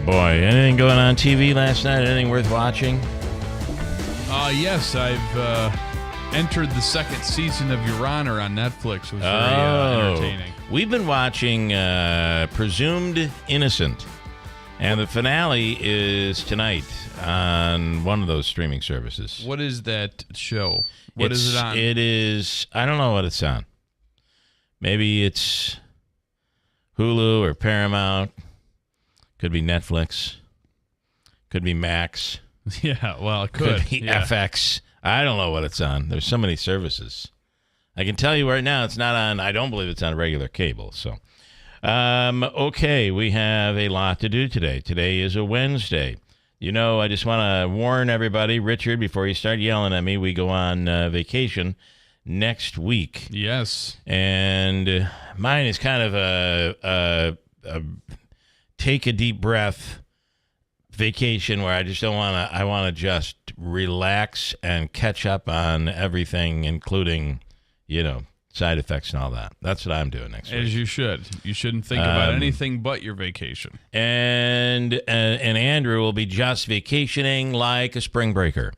boy. Anything going on TV last night? Anything worth watching? Yes, I've entered the second season of Your Honor on Netflix. It was very entertaining. We've been watching Presumed Innocent, and the finale is tonight on one of those streaming services. What is that show? What is it on? It is, I don't know what it's on. Maybe it's Hulu or Paramount. Could be Netflix. Could be Max. Yeah, well, it could. Be FX. I don't know what it's on. There's so many services. I can tell you right now it's not on, I don't believe it's on regular cable. So, okay, we have a lot to do today. Today is a Wednesday. You know, I just want to warn everybody, Richard, before you start yelling at me, we go on vacation next week. Yes. And mine is kind of a take a deep breath vacation where I just don't want to, I want to just relax and catch up on everything, including, side effects and all that. That's what I'm doing next week. As you should. You shouldn't think about anything but your vacation. And Andrew will be just vacationing like a spring breaker.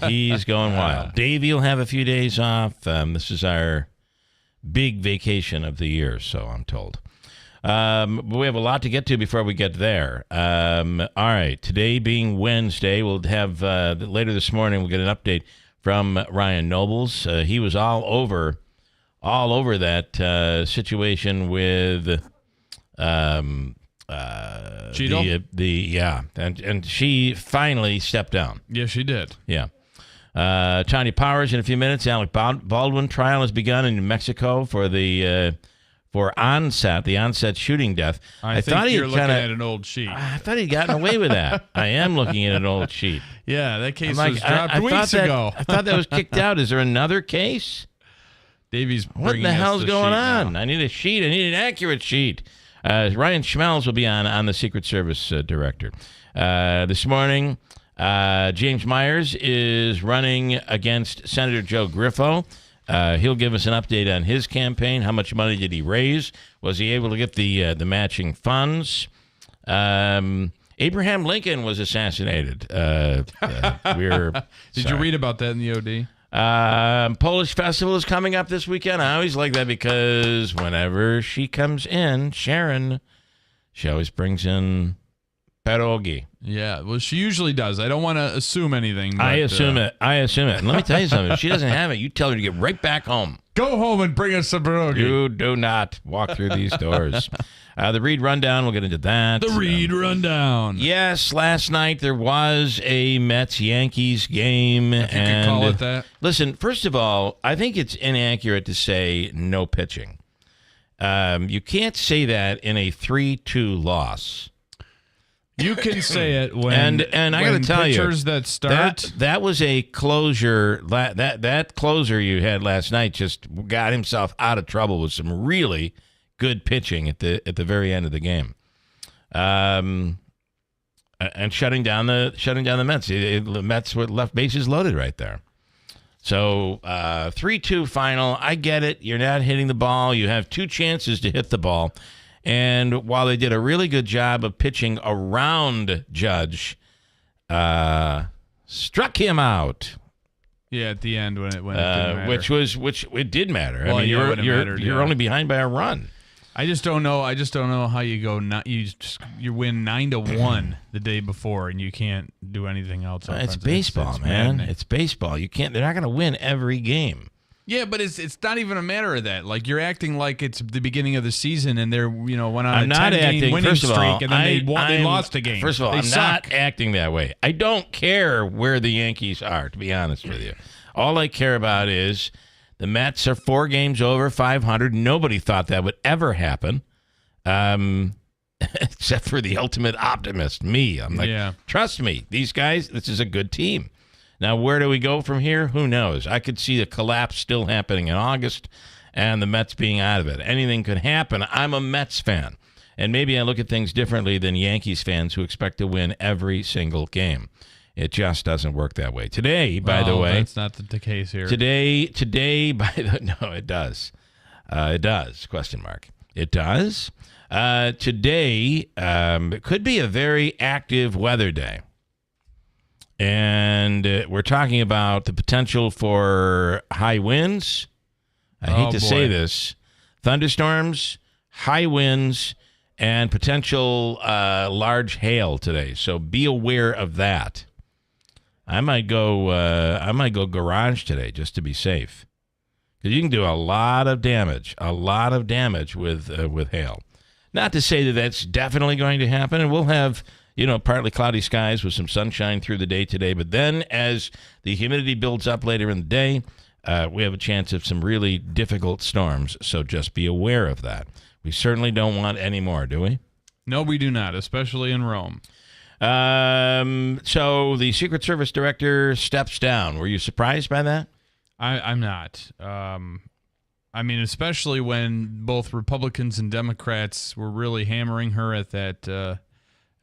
He's going wild. Davey will have a few days off. This is our big vacation of the year, so I'm told. But we have a lot to get to before we get there. All right. Today being Wednesday, we'll have later this morning, we'll get an update from Ryan Nobles. He was all over that situation with Cheeto? and she finally stepped down. Yeah, she did. Yeah. Tanya Powers in a few minutes. Alec Baldwin trial has begun in New Mexico for the onset shooting death. I think you're looking at an old sheet. I thought he'd gotten away with that. I am looking at an old sheet. Yeah, that case was dropped weeks ago. I thought that was kicked out. Is there another case? Davies, what the hell's going on? Now. I need a sheet. I need an accurate sheet. Ryan Schmelz will be on the Secret Service director. This morning, James Myers is running against Senator Joe Griffo. He'll give us an update on his campaign. How much money did he raise? Was he able to get the matching funds? Abraham Lincoln was assassinated. Did you read about that in the OD? Polish festival is coming up this weekend. I always like that because whenever she comes in, Sharon, she always brings in pierogi. Yeah, well, she usually does. I don't want to assume anything. But, I assume it. And let me tell you something. If she doesn't have it, you tell her to get right back home. Go home and bring us some pierogi. You do not walk through these doors. The Reed Rundown, we'll get into that. The Reed Rundown. Yes, last night there was a Mets-Yankees game. If you could call it that. Listen, first of all, I think it's inaccurate to say no pitching. You can't say that in a 3-2 loss. You can say it when and I got to tell you, pitchers that start that was a closer. That closer you had last night just got himself out of trouble with some really good pitching at the very end of the game, and shutting down the Mets. The Mets were left bases loaded right there. So 3-2 final. I get it. You're not hitting the ball. You have two chances to hit the ball. And while they did a really good job of pitching around Judge, struck him out. Yeah, at the end when it didn't matter. Which it did matter. Well, I mean, you're only behind by a run. I just don't know how you go. You win 9-1 the day before, and you can't do anything else. It's baseball, man. It's baseball. You can't. They're not going to win every game. Yeah, but it's not even a matter of that. Like, you're acting like it's the beginning of the season, and they're went on a 10-game winning streak, and then they lost a game. First of all, I'm not acting that way. I don't care where the Yankees are, to be honest with you. All I care about is the Mets are 4 games over 500. Nobody thought that would ever happen, except for the ultimate optimist, me. I'm like, Trust me, these guys, this is a good team. Now, where do we go from here? Who knows? I could see the collapse still happening in August and the Mets being out of it. Anything could happen. I'm a Mets fan, and maybe I look at things differently than Yankees fans who expect to win every single game. It just doesn't work that way. Today, by the way. That's not the case here. No, it does. It does, question mark. It does. Today could be a very active weather day. And we're talking about the potential for high winds. I hate to say this. Thunderstorms, high winds, and potential large hail today. So be aware of that. I might go garage today just to be safe. Because you can do a lot of damage with hail. Not to say that that's definitely going to happen. And we'll have, partly cloudy skies with some sunshine through the day today. But then as the humidity builds up later in the day, we have a chance of some really difficult storms. So just be aware of that. We certainly don't want any more, do we? No, we do not, especially in Rome. So the Secret Service director steps down. Were you surprised by that? I'm not. I mean, especially when both Republicans and Democrats were really hammering her at that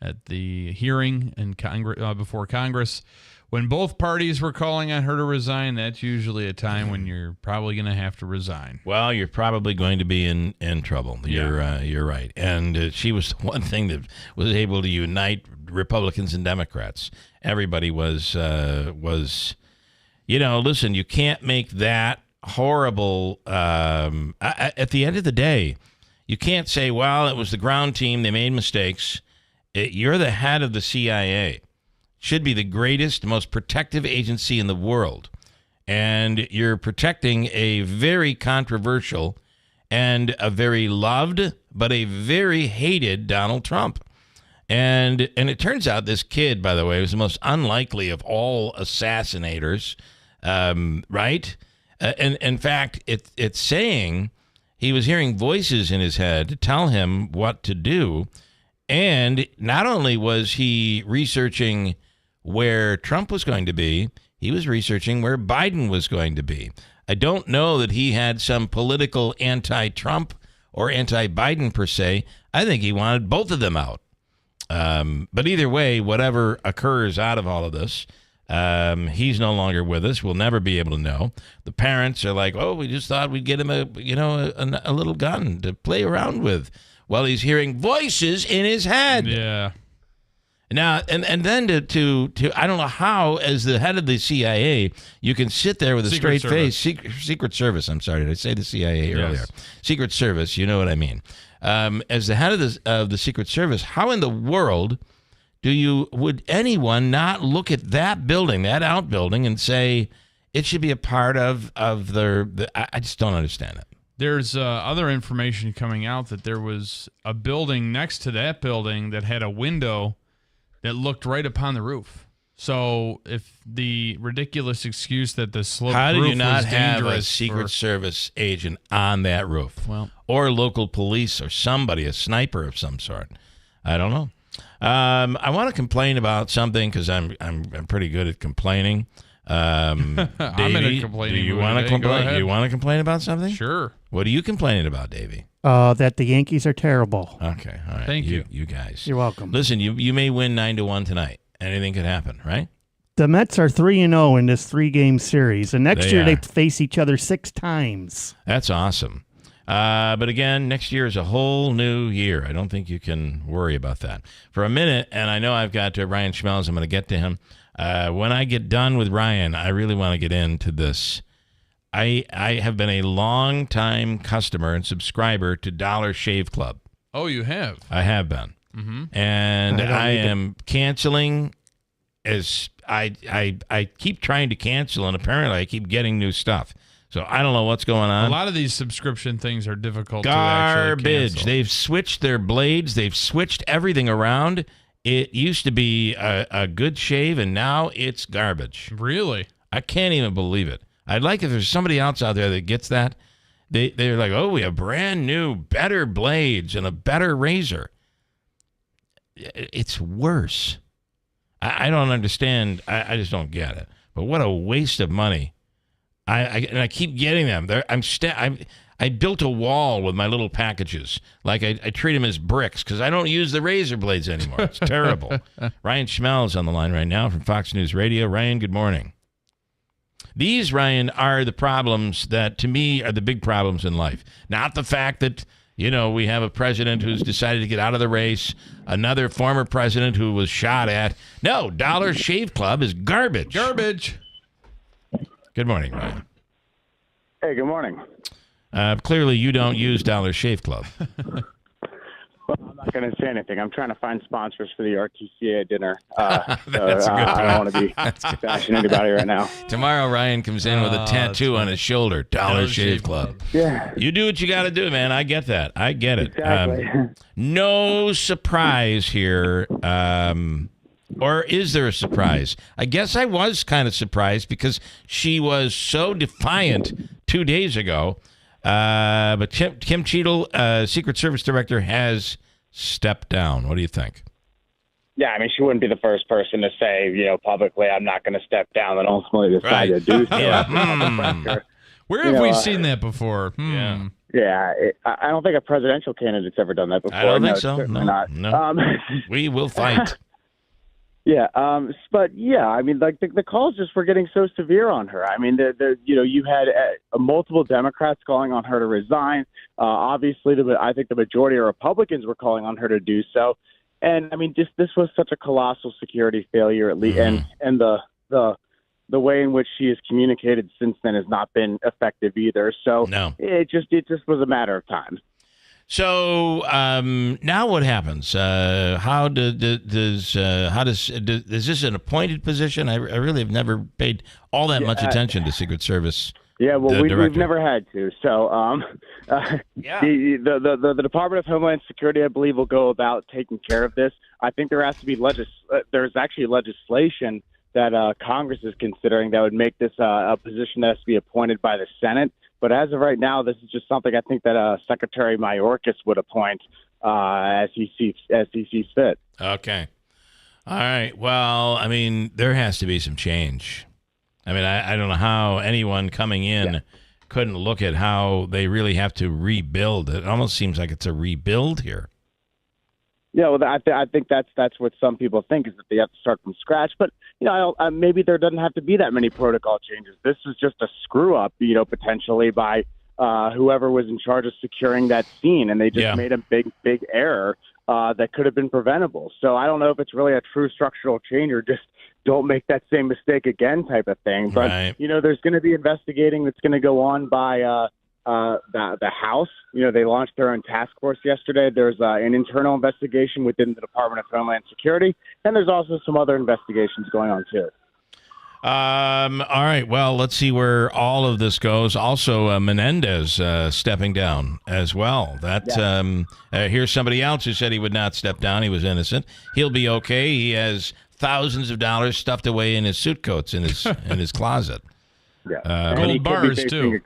at the hearing in Congress before Congress. When both parties were calling on her to resign, that's usually a time when you're probably going to have to resign. Well, you're probably going to be in trouble. You're right. And she was the one thing that was able to unite Republicans and Democrats. Everybody was listen, you can't make that horrible. At the end of the day, you can't say, well, it was the ground team. They made mistakes. You're the head of the CIA. Should be the greatest, most protective agency in the world. And you're protecting a very controversial and a very loved, but a very hated Donald Trump. And it turns out this kid, by the way, was the most unlikely of all assassinators, right? And in fact, it's saying he was hearing voices in his head to tell him what to do. And not only was he researching where Trump was going to be, he was researching where Biden was going to be. I don't know that he had some political anti-Trump or anti-Biden per se. I think he wanted both of them out. But either way, whatever occurs out of all of this, he's no longer with us. We'll never be able to know. The parents are like, oh, we just thought we'd get him a little gun to play around with while he's hearing voices in his head. Yeah. Now, and then to I don't know how, as the head of the CIA, you can sit there with a straight face. Secret Service. I'm sorry, did I say the CIA earlier? Yes. Secret Service. You know what I mean. As the head of the Secret Service, how in the world would anyone not look at that building, that outbuilding, and say it should be a part of the I just don't understand it. There's other information coming out that there was a building next to that building that had a window that looked right upon the roof. So if the ridiculous excuse that the sloped how roof do you not was have a Secret Service agent on that roof? Well, or local police or somebody, a sniper of some sort. I don't know. I want to complain about something because I'm pretty good at complaining. I'm in a complaining do you want to complain? You want to complain about something? Sure. What are you complaining about, Davey? That the Yankees are terrible. Okay, all right. Thank you. You guys. You're welcome. Listen, you may win 9-1 tonight. Anything could happen, right? The Mets are 3-0 in this 3-game series, and next year they face each other 6 times. That's awesome. But again, next year is a whole new year. I don't think you can worry about that. For a minute, and I know I've got Ryan Schmelz. I'm going to get to him. When I get done with Ryan, I really want to get into this. I have been a long-time customer and subscriber to Dollar Shave Club. Oh, you have? I have been. Mm-hmm. And I am canceling as I keep trying to cancel, and apparently I keep getting new stuff. So I don't know what's going on. A lot of these subscription things are difficult to actually cancel. They've switched their blades. They've switched everything around. It used to be a good shave, and now it's garbage. Really? I can't even believe it. I'd like if there's somebody else out there that gets that. They're like, oh, we have brand new, better blades and a better razor. It's worse. I don't understand. I just don't get it. But what a waste of money. I keep getting them. I built a wall with my little packages. Like I treat them as bricks because I don't use the razor blades anymore. It's terrible. Ryan Schmelz on the line right now from Fox News Radio. Ryan, good morning. These, Ryan, are the problems that, to me, are the big problems in life. Not the fact that we have a president who's decided to get out of the race, another former president who was shot at. No, Dollar Shave Club is garbage. Garbage. Good morning, Ryan. Hey, good morning. Clearly, you don't use Dollar Shave Club. Well, I'm not going to say anything. I'm trying to find sponsors for the RTCA dinner. That's a good I don't want to be bashing anybody right now. Tomorrow, Ryan comes in with a tattoo on his shoulder. Dollar Shave Club. Yeah. You do what you got to do, man. I get that. I get it. Exactly. No surprise here. Or is there a surprise? I guess I was kind of surprised because she was so defiant 2 days ago. But Kim Cheadle, Secret Service Director, has stepped down. What do you think? Yeah, I mean, she wouldn't be the first person to say, publicly, I'm not going to step down, and ultimately decide to do so. Yeah. Where have we seen that before? Yeah. Yeah, I don't think a presidential candidate's ever done that before. I don't think so. Certainly No, not. no. We will fight. Yeah, but yeah, I mean, like the calls just were getting so severe on her. I mean, you had multiple Democrats calling on her to resign. Obviously, I think the majority of Republicans were calling on her to do so. And I mean, this was such a colossal security failure, at least, and the way in which she has communicated since then has not been effective either. So it just was a matter of time. So now what happens? Is this an appointed position? I really have never paid all that much attention to Secret Service. Yeah, well, we've never had to. So the Department of Homeland Security, I believe, will go about taking care of this. I think there has to be there's actually legislation that Congress is considering that would make this a position that has to be appointed by the Senate. But as of right now, this is just something I think that Secretary Mayorkas would appoint as he sees fit. Okay. All right. Well, I mean, there has to be some change. I mean, I don't know how anyone coming in couldn't look at how they really have to rebuild. It almost seems like it's a rebuild here. Yeah, well, I think that's what some people think, is that they have to start from scratch. But maybe there doesn't have to be that many protocol changes. This is just a screw up, potentially by whoever was in charge of securing that scene, and they just made a big error that could have been preventable. So I don't know if it's really a true structural change or just don't make that same mistake again type of thing. But there's going to be investigating that's going to go on by the House. They launched their own task force yesterday. There's an internal investigation within the Department of Homeland Security, and there's also some other investigations going on too. All right. Well, let's see where all of this goes. Also, Menendez stepping down as well. Here's somebody else who said he would not step down. He was innocent. He'll be okay. He has thousands of dollars stuffed away in his suit coats in his closet. Yeah, gold bars too.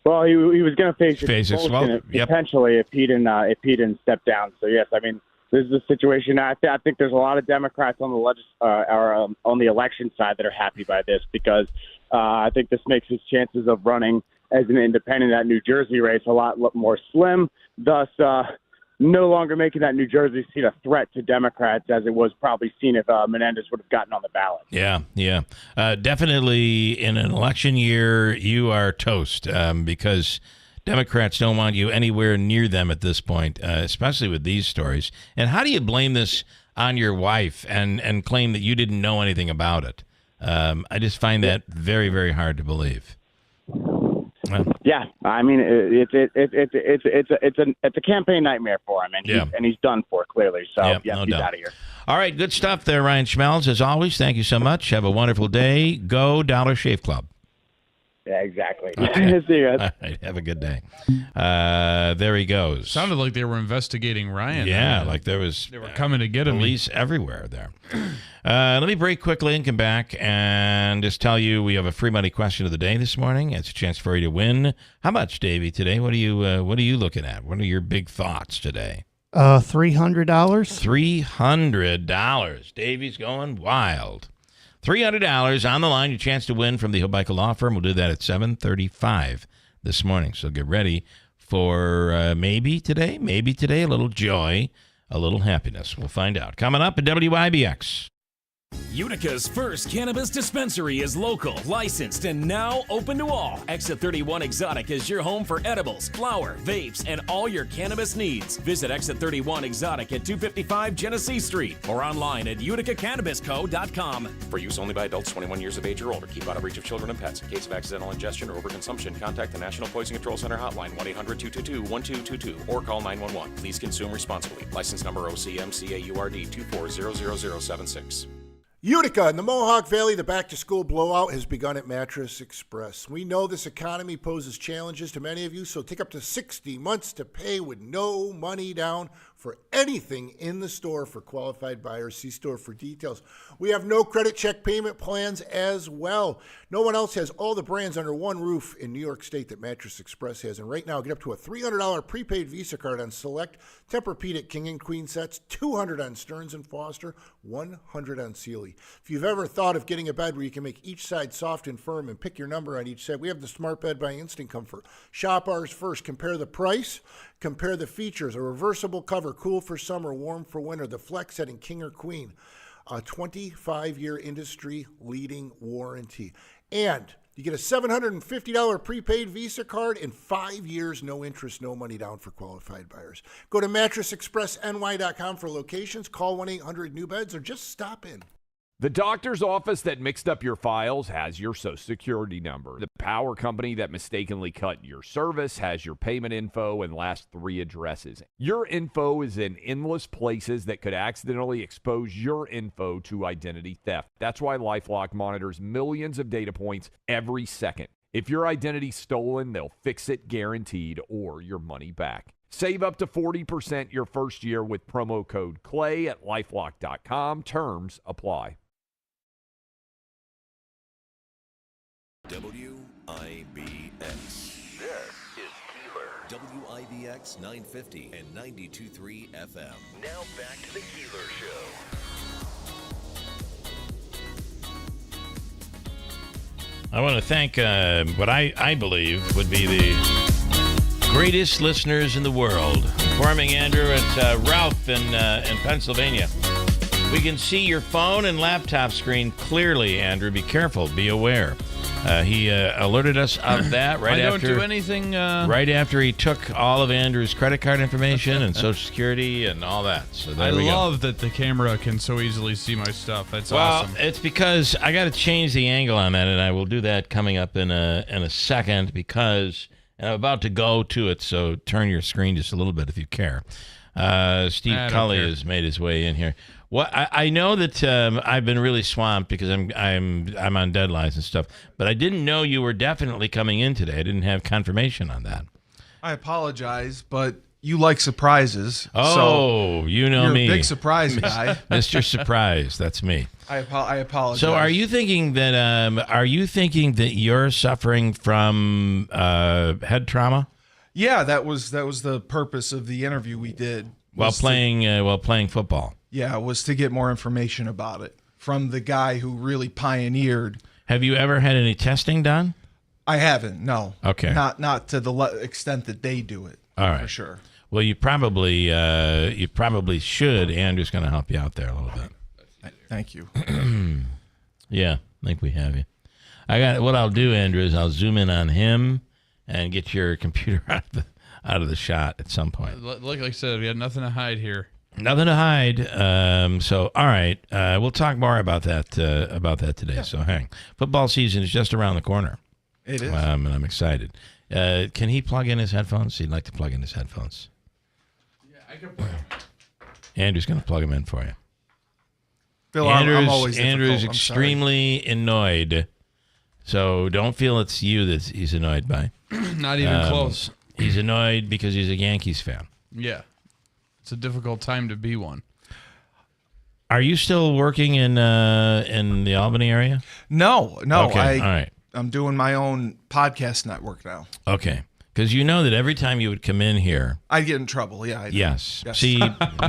Well, he was going to face expulsion potentially if he didn't step down. So yes, I mean, this is a situation. I think there's a lot of Democrats on the on the election side that are happy by this, because I think this makes his chances of running as an independent at New Jersey race a lot more slim. Thus, no longer making that New Jersey seat a threat to Democrats as it was probably seen if Menendez would have gotten on the ballot. Yeah. Definitely in an election year, you are toast because Democrats don't want you anywhere near them at this point, especially with these stories. And how do you blame this on your wife and claim that you didn't know anything about it? I just find that very, very hard to believe. Yeah, I mean it's a campaign nightmare for him, and he's done for clearly. So he's out of here. All right, good stuff there, Ryan Schmelz. As always, thank you so much. Have a wonderful day. Go Dollar Shave Club. Yeah, exactly. Okay. See you. All right, have a good day. There he goes. Sounded like they were investigating Ryan. Yeah, like they were coming to get him. Police everywhere there. Let me break quickly and come back and just tell you we have a free money question of the day this morning. It's a chance for you to win. How much, Davey, today? What are you looking at? What are your big thoughts today? $300. $300. Davey's going wild. $300 on the line. Your chance to win from the Hobica Law Firm. We'll do that at 7:35 this morning. So get ready for maybe today, a little joy, a little happiness. We'll find out. Coming up at WIBX. Utica's first cannabis dispensary is local, licensed, and now open to all. Exit 31 Exotic is your home for edibles, flower, vapes, and all your cannabis needs. Visit Exit 31 Exotic at 255 Genesee Street or online at uticacannabisco.com. For use only by adults 21 years of age or older. Keep out of reach of children and pets. In case of accidental ingestion or overconsumption, contact the National Poison Control Center hotline 1-800-222-1222 or call 911. Please consume responsibly. License number OCMCAURD 2400076. Utica in the Mohawk Valley, the back-to-school blowout has begun at Mattress Express. We know this economy poses challenges to many of you, so take up to 60 months to pay with no money down for anything in the store for qualified buyers. See store for details. We have no credit check payment plans as well. No one else has all the brands under one roof in New York State that Mattress Express has. And right now, get up to a $300 prepaid Visa card on select Tempur-Pedic King and Queen sets, $200 on Stearns & Foster, $100 on Sealy. If you've ever thought of getting a bed where you can make each side soft and firm and pick your number on each side, we have the Smart Bed by Instant Comfort. Shop ours first. Compare the price. Compare the features. A reversible cover, cool for summer, warm for winter. The Flex Set in King or Queen. A 25-year industry-leading warranty. And you get a $750 prepaid Visa card and 5 years, no interest, no money down for qualified buyers. Go to mattressexpressny.com for locations. Call 1-800-NEW-BEDS or just stop in. The doctor's office that mixed up your files has your Social Security number. The power company that mistakenly cut your service has your payment info and last 3 addresses. Your info is in endless places that could accidentally expose your info to identity theft. That's why LifeLock monitors millions of data points every second. If your identity's stolen, they'll fix it guaranteed or your money back. Save up to 40% your first year with promo code CLAY at LifeLock.com. Terms apply. WIBX. This is Keeler. WIBX 950 and 92.3 FM. Now back to the Keeler Show. I want to thank what I believe would be the greatest listeners in the world. Informing Andrew, it's Ralph in Pennsylvania. We can see your phone and laptop screen clearly, Andrew. Be careful. Be aware. He alerted us of that right after. I don't do anything. Right after he took all of Andrew's credit card information and Social Security and all that. So there we go. I love that the camera can so easily see my stuff. That's awesome. Well, it's because I got to change the angle on that, and I will do that coming up in a second because and I'm about to go to it. So turn your screen just a little bit if you care. Steve Cully has made his way in here. Well, I know that I've been really swamped because I'm on deadlines and stuff, but I didn't know you were definitely coming in today. I didn't have confirmation on that. I apologize, but you like surprises. Oh, so you know you're me, a big surprise guy, Mr. Surprise. That's me. I apologize. So, are you thinking that you're suffering from head trauma? Yeah, that was the purpose of the interview we did while playing football. Yeah, it was to get more information about it from the guy who really pioneered. Have you ever had any testing done? I haven't, no. Okay. Not to the extent that they do it. All right. For sure. Well, you probably should. Andrew's going to help you out there a little bit. Thank you. Yeah, I think we have you. What I'll do, Andrew, is I'll zoom in on him and get your computer out of the shot at some point. Like I said, we had nothing to hide here. Nothing to hide. So, all right, we'll talk more about that today. Yeah. So, hang. Football season is just around the corner. It is, and I'm excited. Can he plug in his headphones? He'd like to plug in his headphones. Yeah, I can plug them. Andrew's going to plug them in for you. Bill, I'm always Andrew's extremely annoyed. So don't feel it's you that he's annoyed by. Not even close. He's annoyed because he's a Yankees fan. Yeah. It's a difficult time to be one. Are you still working in the Albany area? No. Okay, all right. I'm doing my own podcast network now. Okay. Because you know that every time you would come in here, I'd get in trouble. Yeah. Yes. See,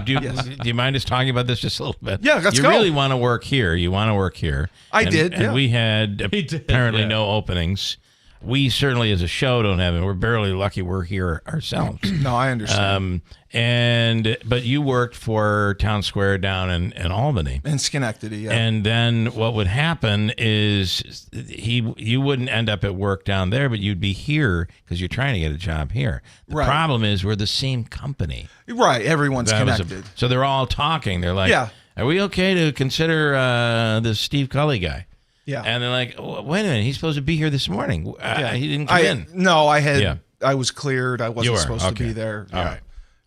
do you mind us talking about this just a little bit? Yeah, let's go. You really want to work here. You want to work here. I did. And we had apparently no openings. we certainly as a show don't have it. We're barely lucky we're here ourselves. No, I understand. But you worked for Town Square down in Albany. In Schenectady, yeah. And then what would happen is you wouldn't end up at work down there, but you'd be here because you're trying to get a job here. The Right. problem is we're the same company. Right, everyone's That was connected. so they're all talking. They're like, Yeah. are we okay to consider this Steve Cully guy? Yeah. And they're like, wait a minute, he's supposed to be here this morning. Yeah. He didn't come in. No, Yeah. I was cleared. I You wasn't were, supposed to okay. be there. All right.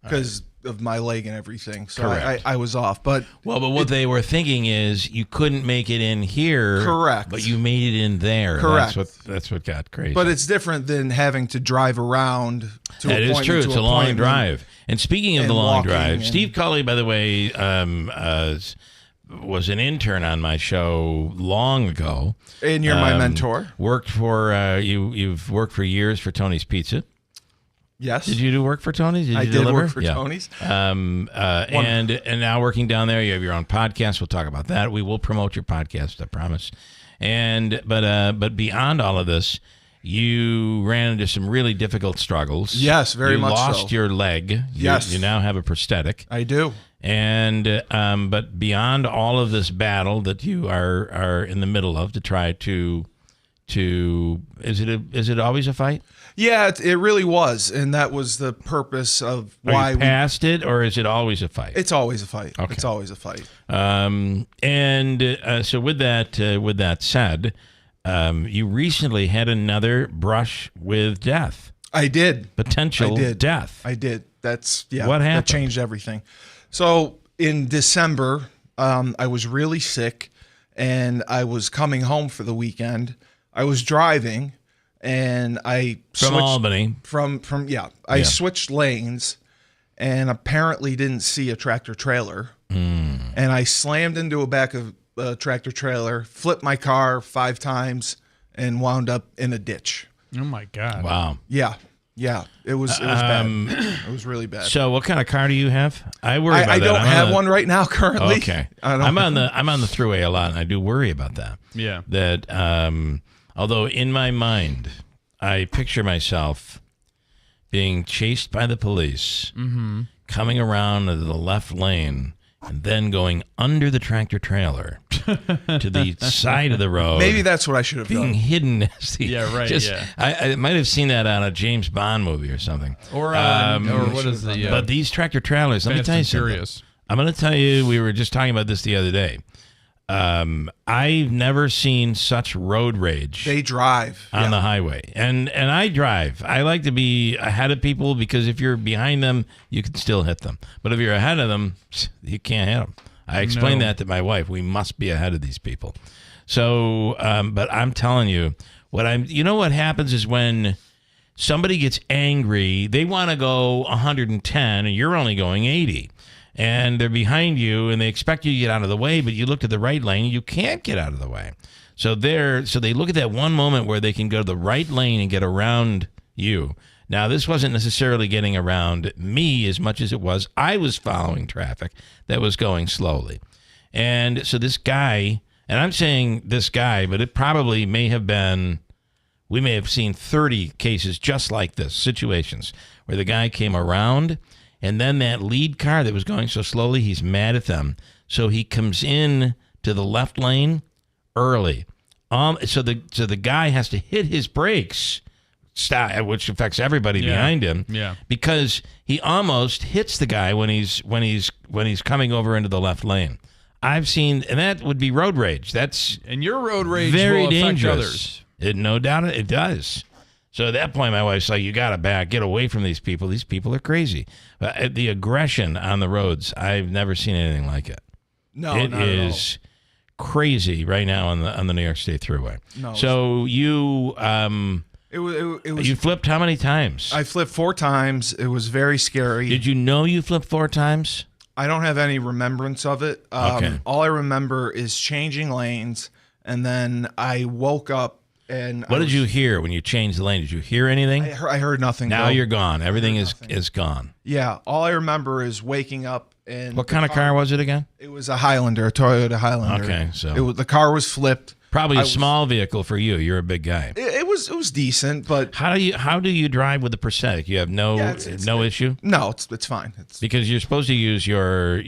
Because of my leg and everything. So Correct. I was off. But what they were thinking is you couldn't make it in here. Correct. But you made it in there. Correct. That's what got crazy. But it's different than having to drive around to That is appointment true. to It's a long appointment. drive. And speaking of and the long walking drive, and- Steve Cully, by the way, was an intern on my show long ago. And you're my mentor. Worked for you've worked for years for Tony's Pizza. Yes. Did you do work for Tony's? Did you I did deliver? work for Tony's. And now working down there, you have your own podcast. We'll talk about that. We will promote your podcast, I promise. But beyond all of this, you ran into some really difficult struggles. Yes, very much so. You lost your leg. Yes. You now have a prosthetic. I do. And but beyond all of this battle that you are in the middle of to try to is it always a fight? Yeah, it really was, and that was the purpose of why Are you past it, or is it always a fight? It's always a fight. Okay. It's always a fight. So with that said, you recently had another brush with death. I did. Potential I did. death. I did. That's What happened? That changed everything. So in December, I was really sick, and I was coming home for the weekend. I was driving, and I From switched Albany. I switched lanes, and apparently didn't see a tractor trailer, and I slammed into a back of a tractor trailer, flipped my car 5 times, and wound up in a ditch. Oh my God! Wow. Yeah. It was bad. It was really bad. So what kind of car do you have? I worry about I that. don't I'm have on one right now currently. Okay. I'm on the thruway a lot, and I do worry about that. Yeah. That although in my mind, I picture myself being chased by the police, coming around to the left lane, and then going under the tractor trailer to the side of the road. Maybe that's what I should have being done. hidden as the Yeah. I might have seen that on a James Bond movie or something. Or what is the? But these tractor trailers, let me Fast tell you and something. Furious. I'm going to tell you, we were just talking about this the other day. I've never seen such road rage They drive on the highway. And I drive. I like to be ahead of people because if you're behind them, you can still hit them. But if you're ahead of them, you can't hit them. I explained that to my wife. We must be ahead of these people. So, but I'm telling you, you know what happens is when somebody gets angry, they want to go 110 and you're only going 80. And they're behind you and they expect you to get out of the way, but you look to the right lane and you can't get out of the way. So they look at that one moment where they can go to the right lane and get around you. Now, this wasn't necessarily getting around me as much as it was I was following traffic that was going slowly. And so this guy, and I'm saying this guy, but it probably may have been, we may have seen 30 cases just like this, situations where the guy came around and then that lead car that was going so slowly, he's mad at them. So he comes in to the left lane early. So the guy has to hit his brakes, which affects everybody behind him. Yeah. Because he almost hits the guy when he's coming over into the left lane. I've seen, and that would be road rage. And your road rage very will affect dangerous. others. No doubt it does. So at that point, my wife's like, you got to get away from these people. These people are crazy. But the aggression on the roads, I've never seen anything like it. No, it not at all. is crazy right now on the New York State Thruway. No. So you It was. you flipped how many times? I flipped 4 times. It was very scary. Did you know you flipped 4 times? I don't have any remembrance of it. Okay. All I remember is changing lanes, and then I woke up and. What did you hear when you changed the lane? Did you hear anything? I heard nothing. Now though. you're gone. Everything is gone. Yeah, all I remember is waking up and. What kind of car was it again? It was a Highlander, a Toyota Highlander. Okay, so the car was flipped. Probably a small vehicle for you. You're a big guy. It was decent, but how do you drive with the prosthetic? You have no issue? No, it's fine. Because you're supposed to use your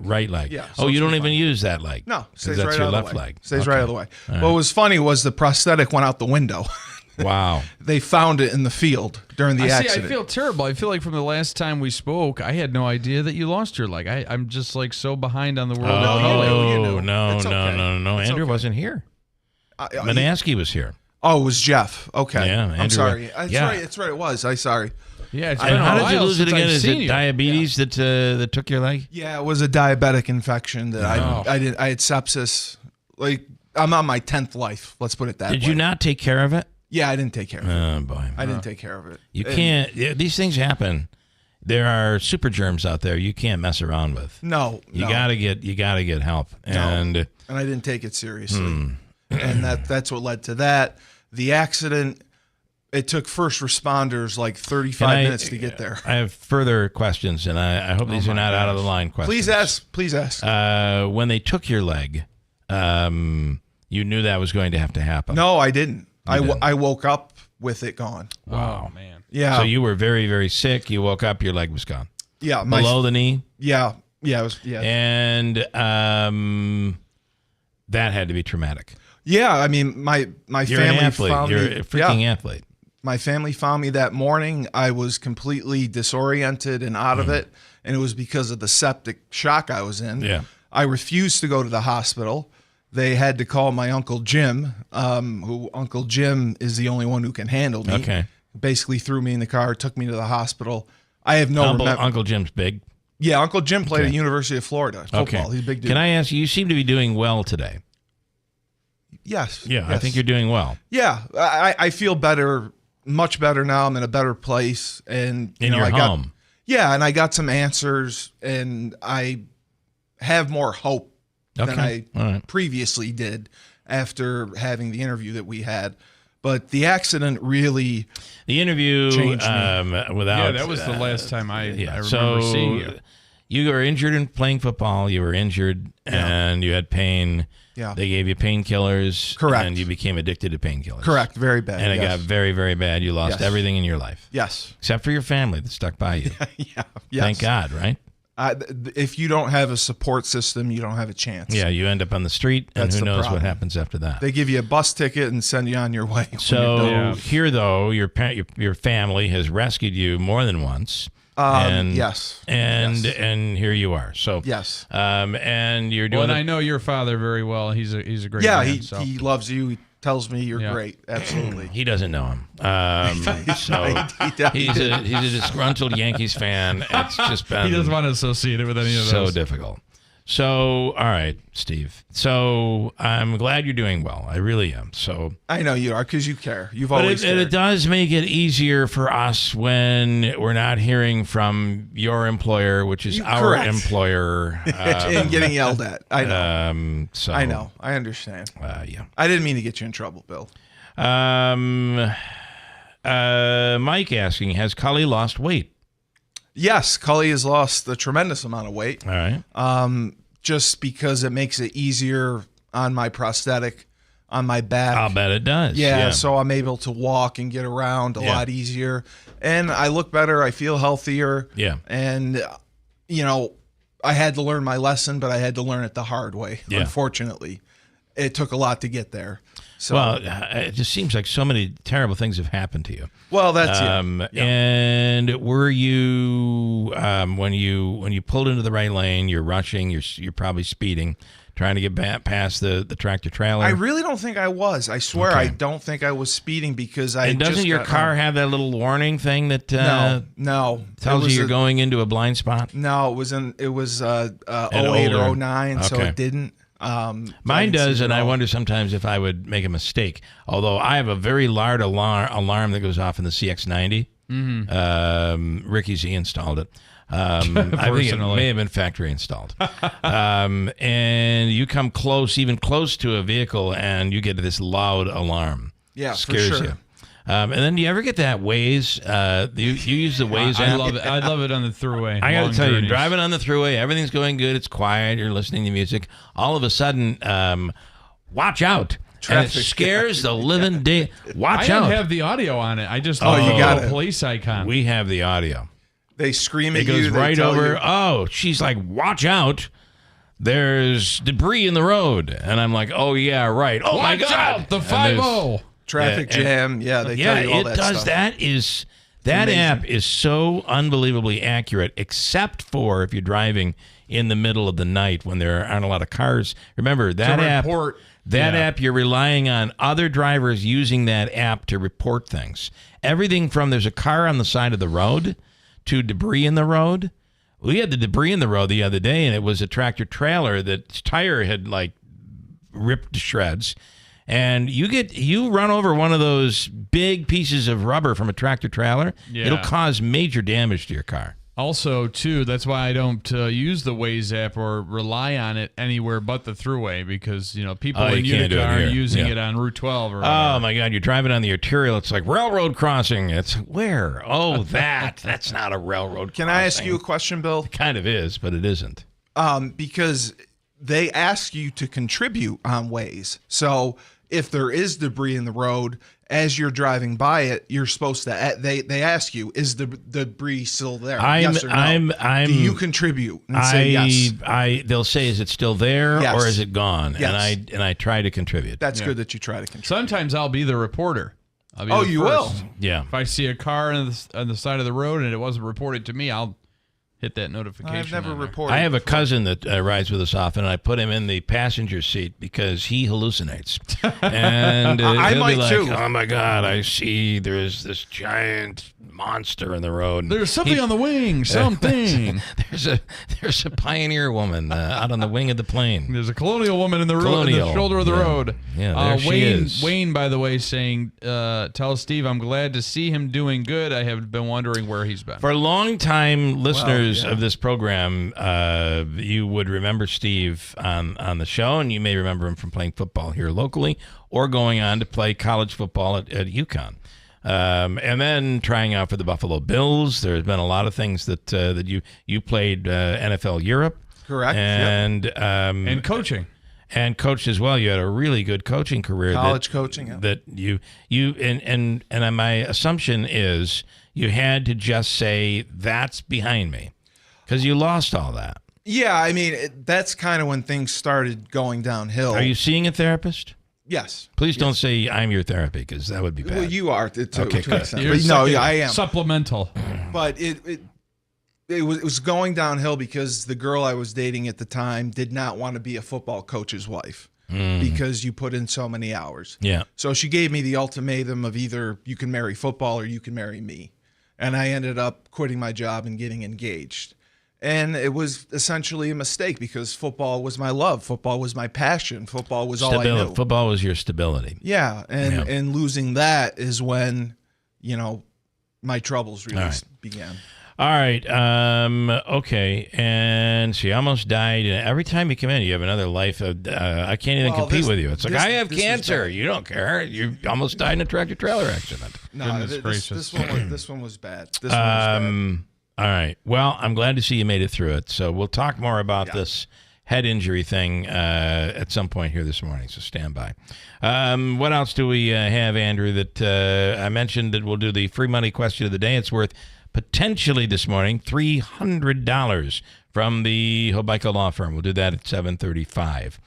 right leg. Yeah. So you don't even use that leg. No, stays that's right your out left of the way. leg. Stays right out of the way. What was funny was the prosthetic went out the window. Wow. They found it in the field during the accident. I feel terrible. I feel like from the last time we spoke, I had no idea that you lost your leg. I'm just like so behind on the world. No. Andrew wasn't here. Manansky was here. Oh, it was Jeff. Okay. Yeah, I'm sorry. That's right. It was. I'm sorry. Yeah. It's and how did you lose it again? Is it you. diabetes that took your leg? Yeah, it was a diabetic infection that I had sepsis. Like, I'm on my 10th life. Let's put it that way. Did you not take care of it? Yeah, I didn't take care of it. Oh, boy. I didn't take care of it. You can't. These things happen. There are super germs out there you can't mess around with. No. You gotta get help. And I didn't take it seriously. And that's what led to that. The accident, it took first responders like 35 minutes to get there. I have further questions, and I hope these are not out of the line questions. Please ask. When they took your leg, you knew that was going to have to happen. No, I didn't. I woke up with it gone. Wow, man. Yeah. So you were very, very sick. You woke up, your leg was gone. Yeah. Below the knee? Yeah. Yeah. It was, yeah. And that had to be traumatic. Yeah. I mean, my You're family an athlete. found You're me. a freaking athlete. My family found me that morning. I was completely disoriented and out of it. And it was because of the septic shock I was in. Yeah. I refused to go to the hospital. They had to call my Uncle Jim, who Uncle Jim is the only one who can handle me. Okay. Basically threw me in the car, took me to the hospital. I have no Uncle Jim's big. Yeah, Uncle Jim played at University of Florida football. Okay. He's a big dude. Can I ask you seem to be doing well today. Yes. Yeah, yes. I think you're doing well. Yeah, I feel better, much better now. I'm in a better place. And In your home. And I got some answers, and I have more hope than I previously did after having the interview that we had. But the accident really changed me. Without that was the last time I remember so seeing you. You were injured in playing football. You were injured and you had pain. Yeah. They gave you painkillers. Correct. And you became addicted to painkillers. Correct. Very bad. And it got very, very bad. You lost everything in your life. Yes. Except for your family that stuck by you. Yeah. Yes. Thank God, right? If you don't have a support system, you don't have a chance. Yeah, you end up on the street, and who knows what happens after that. They give you a bus ticket and send you on your way. So here, though, your family has rescued you more than once. Yes. And here you are. So yes. And you're doing. Well, and I know your father very well. He's a great man. Yeah, he loves you. He tells me you're great. Absolutely. He doesn't know him. So he's a disgruntled Yankees fan. It's just been. He doesn't want to associate it with any of those. So difficult. So, all right, Steve. So I'm glad you're doing well. I really am. So I know you are because you care. You've always cared. It does make it easier for us when we're not hearing from your employer, which is our employer, and getting yelled at. I know. So I know. I understand. Yeah. I didn't mean to get you in trouble, Bill. Mike asking, has Cully lost weight? Yes, Cully has lost a tremendous amount of weight. All right. Just because it makes it easier on my prosthetic, on my back. I'll bet it does. Yeah, so I'm able to walk and get around a lot easier. And I look better. I feel healthier. Yeah. And, I had to learn my lesson, but I had to learn it the hard way, unfortunately. It took a lot to get there. So, well, it just seems like so many terrible things have happened to you. Well, that's it. Yeah. And were you when you pulled into the right lane, you're rushing, you're probably speeding, trying to get past the tractor trailer? I really don't think I was. I swear I don't think I was speeding because I. And doesn't your car have that little warning thing that no tells you you're going into a blind spot? No, it was 08 or 09, so it didn't. Mine does, and I wonder sometimes if I would make a mistake. Although I have a very loud alarm that goes off in the CX-90. Mm-hmm. Ricky Z installed it. I think it may have been factory installed. And you come even close to a vehicle, and you get this loud alarm. Yeah, scares for sure. you. And then do you ever get that Waze? You use the Waze app? I love it. I love it on the throughway. I got to tell you, driving on the throughway, everything's going good. It's quiet. You're listening to music. All of a sudden, watch out. and it scares the living day. Watch out! I don't have the audio on it. I just you got a police icon. We have the audio. They scream at It you. goes right over. You. Oh, she's like, watch out. There's debris in the road. And I'm like, oh, yeah, right. Oh, my Watch God. out, the 5-0. Traffic jam. Yeah, they tell you all that does. Stuff. That app is so unbelievably accurate, except for if you're driving in the middle of the night when there aren't a lot of cars. Remember, that app, you're relying on other drivers using that app to report things. Everything from there's a car on the side of the road to debris in the road. We had the debris in the road the other day, and it was a tractor trailer that's tire had like ripped to shreds. And you run over one of those big pieces of rubber from a tractor trailer, it'll cause major damage to your car. Also, too, that's why I don't use the Waze app or rely on it anywhere but the throughway because, people in Utica are using it on Route 12. Or oh, my God. You're driving on the arterial. It's like railroad crossing. It's where? Oh, that's not a railroad Can crossing. I ask you a question, Bill? It kind of is, but it isn't. Because they ask you to contribute on Waze. So if there is debris in the road, as you're driving by it, you're supposed to. They ask you, "Is the debris still there? Yes or no?" Do you contribute and say yes? They'll say, "Is it still there or is it gone?" Yes. And I try to contribute. That's good that you try to contribute. Sometimes I'll be the reporter. You will. Yeah. If I see a car on the side of the road and it wasn't reported to me, I'll hit that notification. I've never reported. I have a cousin that rides with us often, and I put him in the passenger seat because he hallucinates. And I he'll might be like, too. "Oh my God, I see there's this giant monster in the road. There's something on the wing. Something. there's a pioneer woman out on the wing of the plane. There's a colonial woman in the shoulder of the road. Yeah, there she is. Wayne, by the way, saying, "Tell Steve I'm glad to see him doing good. I have been wondering where he's been." For longtime listeners of this program, you would remember Steve on the show, and you may remember him from playing football here locally or going on to play college football at UConn. And then trying out for the Buffalo Bills. There's been a lot of things that you played NFL Europe. Correct. And and coaching. And coached as well. You had a really good coaching career. College coaching. Yeah. That and my assumption is you had to just say, that's behind me. Because you lost all that. Yeah, I mean, that's kind of when things started going downhill. Are you seeing a therapist? Yes. Please don't say I'm your therapy, because that would be bad. Well, you are. Okay, good. No, I am. Supplemental. But it was going downhill because the girl I was dating at the time did not want to be a football coach's wife because you put in so many hours. Yeah. So she gave me the ultimatum of either you can marry football or you can marry me. And I ended up quitting my job and getting engaged. And it was essentially a mistake because football was my love. Football was my passion. Football was all I knew. Football was your stability. Yeah, and losing that is when, my troubles really began. All right. Okay. And she almost died. And every time you come in, you have another life. I can't even compete with you. It's like, I have cancer. You don't care. You almost died in a tractor trailer accident. No, this one was bad. This one was bad. All right. Well, I'm glad to see you made it through it. So we'll talk more about this head injury thing at some point here this morning. So stand by. What else do we have, Andrew, that I mentioned that we'll do the free money question of the day. It's worth potentially this morning $300 from the Hobico Law Firm. We'll do that at 7:35.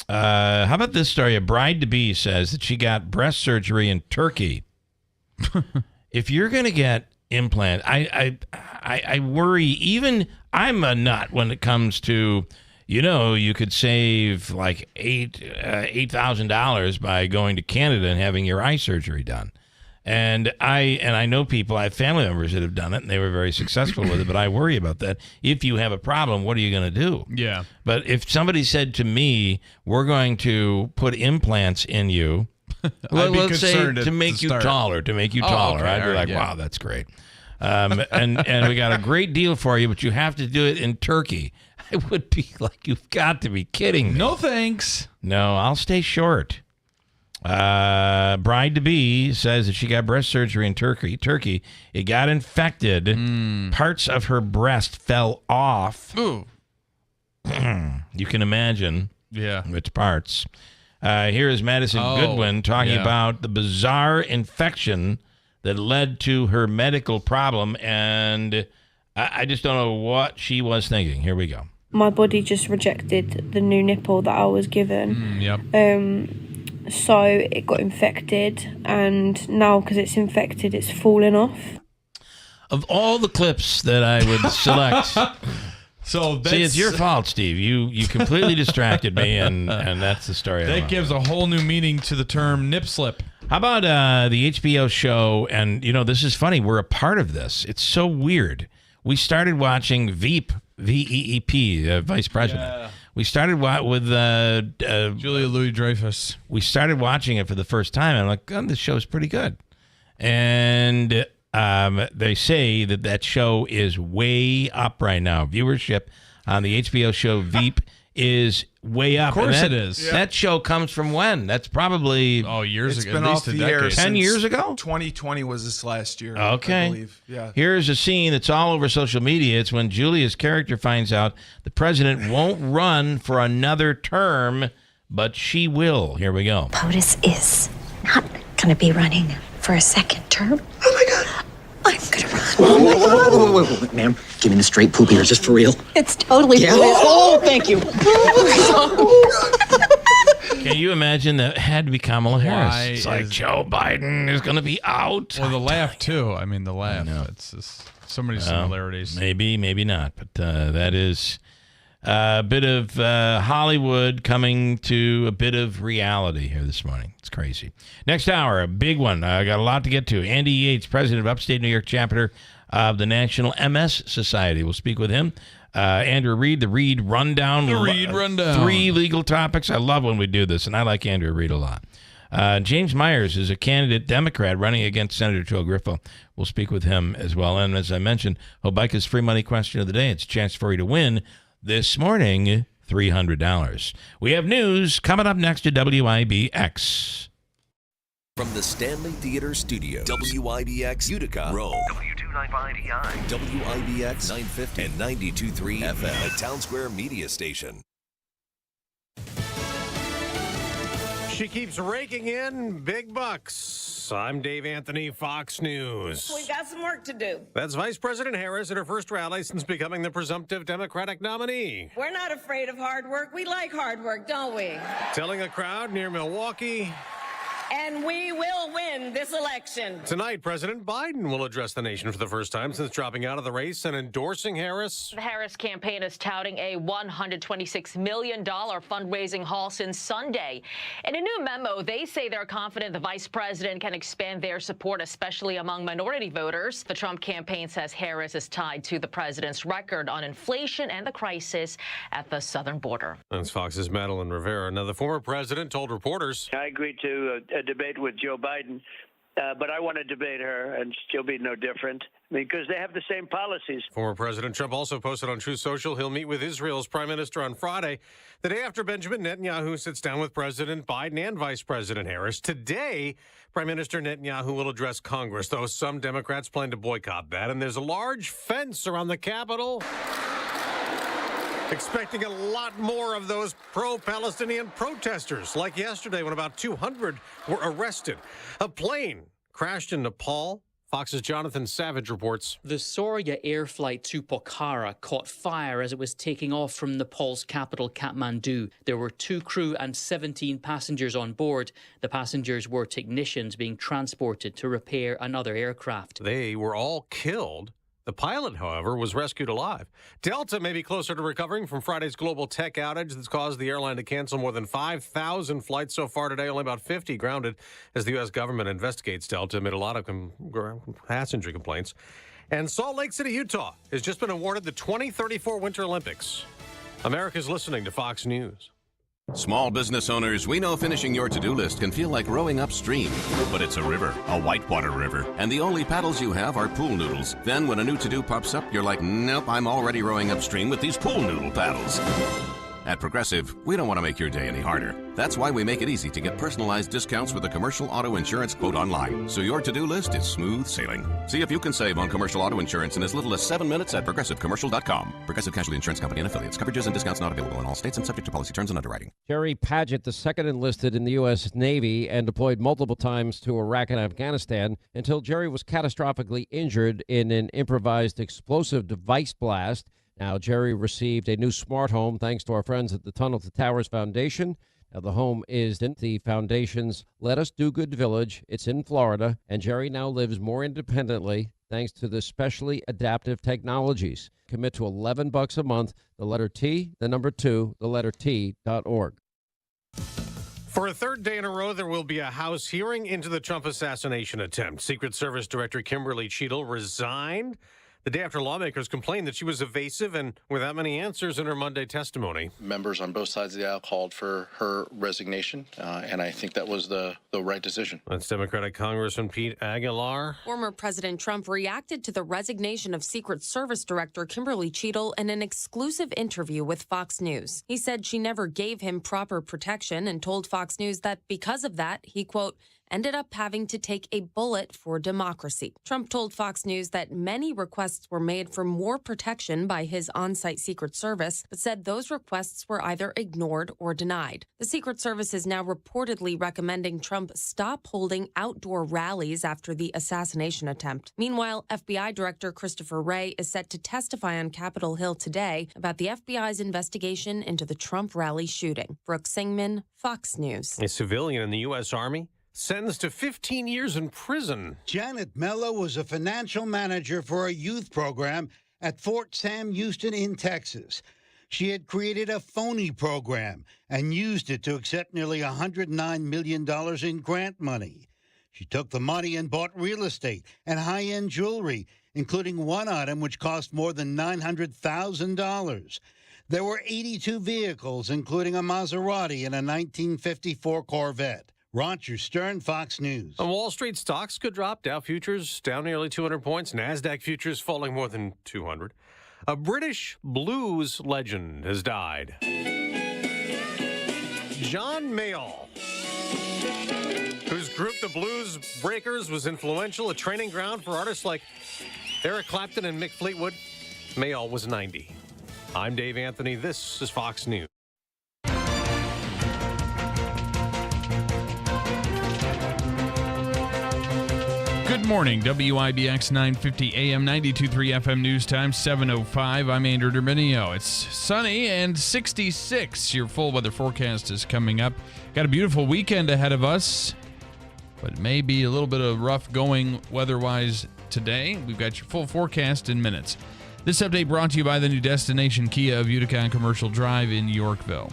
How about this story? A bride-to-be says that she got breast surgery in Turkey. If you're going to get implant, I worry. Even I'm a nut when it comes to, you could save like $8,000 by going to Canada and having your eye surgery done. And I know people, I have family members that have done it, and they were very successful with it, but I worry about that. If you have a problem, what are you going to do? Yeah. But if somebody said to me, we're going to put implants in you, let's say to make you taller, okay, I'd be like, wow, that's great. And we got a great deal for you, but you have to do it in Turkey. I would be like, you've got to be kidding me. No thanks. No, I'll stay short. Bride-to-be says that she got breast surgery in Turkey. It got infected. Parts of her breast fell off. Ooh. You can imagine which parts. Here is Madison Goodwin talking about the bizarre infection that led to her medical problem, and I just don't know what she was thinking. Here we go. My body just rejected the new nipple that I was given. So it got infected, and now because it's infected, it's falling off. Of all the clips that I would select... So see, it's your fault, Steve. You completely distracted me, and that's the story. That gives a whole new meaning to the term nip slip. How about the HBO show? And, this is funny. We're a part of this. It's so weird. We started watching Veep, V-E-E-P, Vice President. Yeah. We started with Julia Louis-Dreyfus. We started watching it for the first time. I'm like, this show's pretty good. And... they say that show is way up right now. Viewership on the HBO show Veep is way up. Of course it is. Yeah. That show comes from when? That's probably years ago. It's been off the air 10 years ago? 2020 was this last year. Okay. I believe. Yeah. Here's a scene that's all over social media. It's when Julia's character finds out the president won't run for another term, but she will. Here we go. POTUS is not going to be running for a second term. Oh my God. I'm gonna run. Wait, ma'am. Give me the straight poop here, just for real. It's totally real. Oh, thank you. Can you imagine that had to be Kamala Harris? It's like Joe Biden is going to be out. Well, the laugh, too. I mean, the laugh. It's just so many similarities. Maybe, maybe not. But that is a bit of Hollywood coming to a bit of reality here this morning. It's crazy. Next hour, a big one. I got a lot to get to. Andy Yates, president of Upstate New York chapter of the National MS Society. We'll speak with him. Andrew Reed, the Reed Rundown. The Reed Rundown. 3 legal topics. I love when we do this, and I like Andrew Reed a lot. James Myers is a candidate Democrat running against Senator Joe Griffo. We'll speak with him as well. And as I mentioned, Hobica's free money question of the day. It's a chance for you to win this morning, $300. We have news coming up next to WIBX. From the Stanley Theater Studio, WIBX Utica, Rome, W295EI, WIBX 950 and 92.3 FM, a Town Square media station. She keeps raking in big bucks. I'm Dave Anthony, Fox News. We've got some work to do. That's Vice President Harris at her first rally since becoming the presumptive Democratic nominee. We're not afraid of hard work. We like hard work, don't we? Telling a crowd near Milwaukee. And we will win this election. Tonight, President Biden will address the nation for the first time since dropping out of the race and endorsing Harris. The Harris campaign is touting a $126 million fundraising haul since Sunday. In a new memo, they say they're confident the vice president can expand their support, especially among minority voters. The Trump campaign says Harris is tied to the president's record on inflation and the crisis at the southern border. That's Fox's Madeline Rivera. Now, the former president told reporters, I agreed to a debate with Joe Biden, but I want to debate her, and she'll be no different because they have the same policies. Former President Trump also posted on Truth Social he'll meet with Israel's prime minister on Friday, the day after Benjamin Netanyahu sits down with President Biden and Vice President Harris. Today, Prime Minister Netanyahu will address Congress, though some Democrats plan to boycott that, and there's a large fence around the Capitol. Expecting a lot more of those pro-Palestinian protesters, like yesterday when about 200 were arrested. A plane crashed in Nepal. Fox's Jonathan Savage reports. The Soria air flight to Pokhara caught fire as it was taking off from Nepal's capital, Kathmandu. There were 2 crew and 17 passengers on board. The passengers were technicians being transported to repair another aircraft. They were all killed. The pilot, however, was rescued alive. Delta may be closer to recovering from Friday's global tech outage that's caused the airline to cancel more than 5,000 flights so far today, only about 50 grounded as the U.S. government investigates Delta amid a lot of passenger complaints. And Salt Lake City, Utah has just been awarded the 2034 Winter Olympics. America's listening to Fox News. Small business owners, we know finishing your to-do list can feel like rowing upstream, but it's a river, a whitewater river, and the only paddles you have are pool noodles. Then when a new to-do pops up, you're like, nope, I'm already rowing upstream with these pool noodle paddles. At Progressive, we don't want to make your day any harder. That's why we make it easy to get personalized discounts with a commercial auto insurance quote online, so your to-do list is smooth sailing. See if you can save on commercial auto insurance in as little as 7 minutes at progressivecommercial.com. Progressive Casualty Insurance Company and Affiliates. Coverages and discounts not available in all states and subject to policy terms and underwriting. Jerry Paget, the second enlisted in the U.S. Navy and deployed multiple times to Iraq and Afghanistan until Jerry was catastrophically injured in an improvised explosive device blast. Now, Jerry received a new smart home thanks to our friends at the Tunnel to Towers Foundation. Now, the home is in the foundation's Let Us Do Good Village. It's in Florida, and Jerry now lives more independently thanks to the specially adaptive technologies. Commit to $11 a month, the letter T, the number 2, the letter T.org. For a third day in a row, there will be a House hearing into the Trump assassination attempt. Secret Service Director Kimberly Cheadle resigned the day after lawmakers complained that she was evasive and without many answers in her Monday testimony. Members on both sides of the aisle called for her resignation, and I think that was the right decision. That's Democratic Congressman Pete Aguilar. Former President Trump reacted to the resignation of Secret Service Director Kimberly Cheadle in an exclusive interview with Fox News. He said she never gave him proper protection and told Fox News that because of that, he, quote, ended up having to take a bullet for democracy. Trump told Fox News that many requests were made for more protection by his on-site Secret Service, but said those requests were either ignored or denied. The Secret Service is now reportedly recommending Trump stop holding outdoor rallies after the assassination attempt. Meanwhile, FBI Director Christopher Wray is set to testify on Capitol Hill today about the FBI's investigation into the Trump rally shooting. Brooke Singman, Fox News. A civilian in the U.S. Army sentenced to 15 years in prison. Janet Mello was a financial manager for a youth program at Fort Sam Houston in Texas. She had created a phony program and used it to accept nearly $109 million in grant money. She took the money and bought real estate and high-end jewelry, including one item which cost more than $900,000. There were 82 vehicles, including a Maserati and a 1954 Corvette. Roger Stern, Fox News. On Wall Street, stocks could drop. Dow futures down nearly 200 points. NASDAQ futures falling more than 200. A British blues legend has died. John Mayall, whose group, the Blues Breakers, was influential, a training ground for artists like Eric Clapton and Mick Fleetwood. Mayall was 90. I'm Dave Anthony. This is Fox News. Good morning, WIBX 950 AM 92.3 FM News Time, 7:05. I'm Andrew Derminio. It's sunny and 66. Your full weather forecast is coming up. Got a beautiful weekend ahead of us, but it may be a little bit of rough going weather-wise today. We've got your full forecast in minutes. This update brought to you by the new Destination Kia of Utica on Commercial Drive in Yorkville.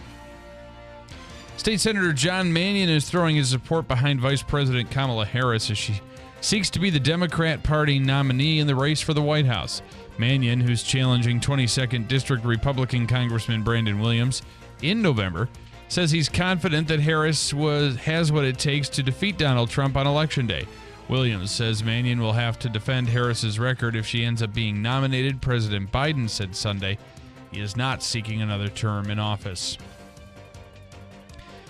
State Senator John Mannion is throwing his support behind Vice President Kamala Harris as she seeks to be the Democrat Party nominee in the race for the White House. Mannion, who's challenging 22nd District Republican Congressman Brandon Williams in November, says he's confident that Harris has what it takes to defeat Donald Trump on Election Day. Williams says Mannion will have to defend Harris's record if she ends up being nominated. President Biden said Sunday he is not seeking another term in office.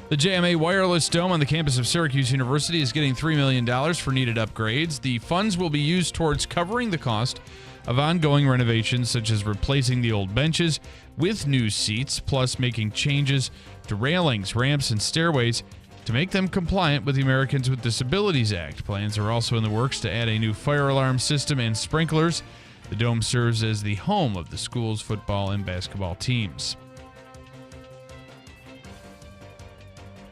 The JMA Wireless Dome on the campus of Syracuse University is getting $3 million for needed upgrades. The funds will be used towards covering the cost of ongoing renovations, such as replacing the old benches with new seats, plus making changes to railings, ramps, and stairways to make them compliant with the Americans with Disabilities Act. Plans are also in the works to add a new fire alarm system and sprinklers. The dome serves as the home of the school's football and basketball teams.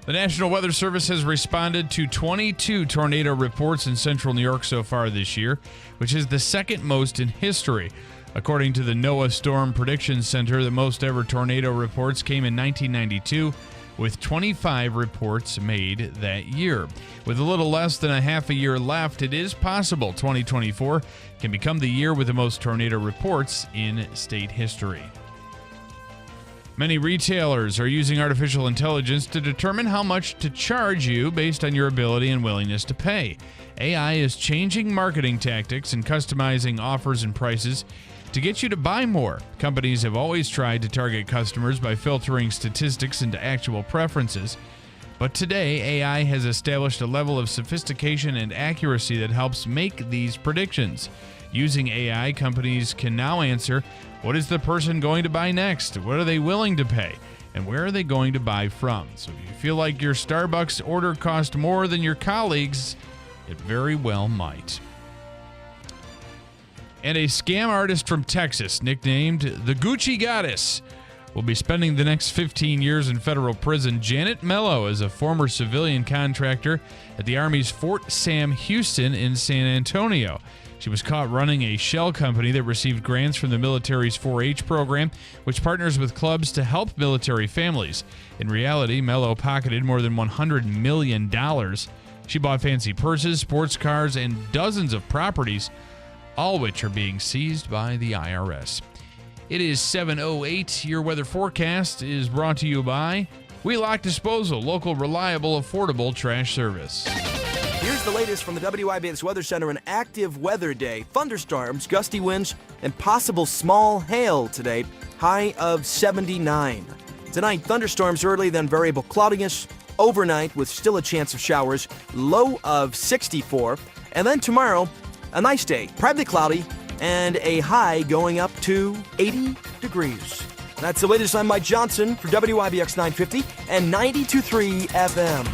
The National Weather Service has responded to 22 tornado reports in central New York so far this year, which is the second most in history. According to the NOAA Storm Prediction Center, the most ever tornado reports came in 1992, with 25 reports made that year. With a little less than a half a year left, it is possible 2024 can become the year with the most tornado reports in state history. Many retailers are using artificial intelligence to determine how much to charge you based on your ability and willingness to pay. AI is changing marketing tactics and customizing offers and prices to get you to buy more. Companies have always tried to target customers by filtering statistics into actual preferences. But today, AI has established a level of sophistication and accuracy that helps make these predictions. Using AI, companies can now answer, what is the person going to buy next? What are they willing to pay? And where are they going to buy from? So if you feel like your Starbucks order cost more than your colleagues, it very well might. And a scam artist from Texas, nicknamed the Gucci Goddess, will be spending the next 15 years in federal prison. Janet Mello is a former civilian contractor at the Army's Fort Sam Houston in San Antonio. She was caught running a shell company that received grants from the military's 4-H program, which partners with clubs to help military families. In reality, Mello pocketed more than $100 million. She bought fancy purses, sports cars, and dozens of properties, all which are being seized by the IRS. It is 7:08. Your weather forecast is brought to you by Wheelock Disposal, local, reliable, affordable trash service. Here's the latest from the WIBX Weather Center. An active weather day. Thunderstorms, gusty winds, and possible small hail today. High of 79. Tonight, thunderstorms early, then variable cloudiness. Overnight, with still a chance of showers. Low of 64. And then tomorrow, a nice day. Partly cloudy, and a high going up to 80 degrees. That's the latest. I'm Mike Johnson for WIBX 950 and 92.3 FM.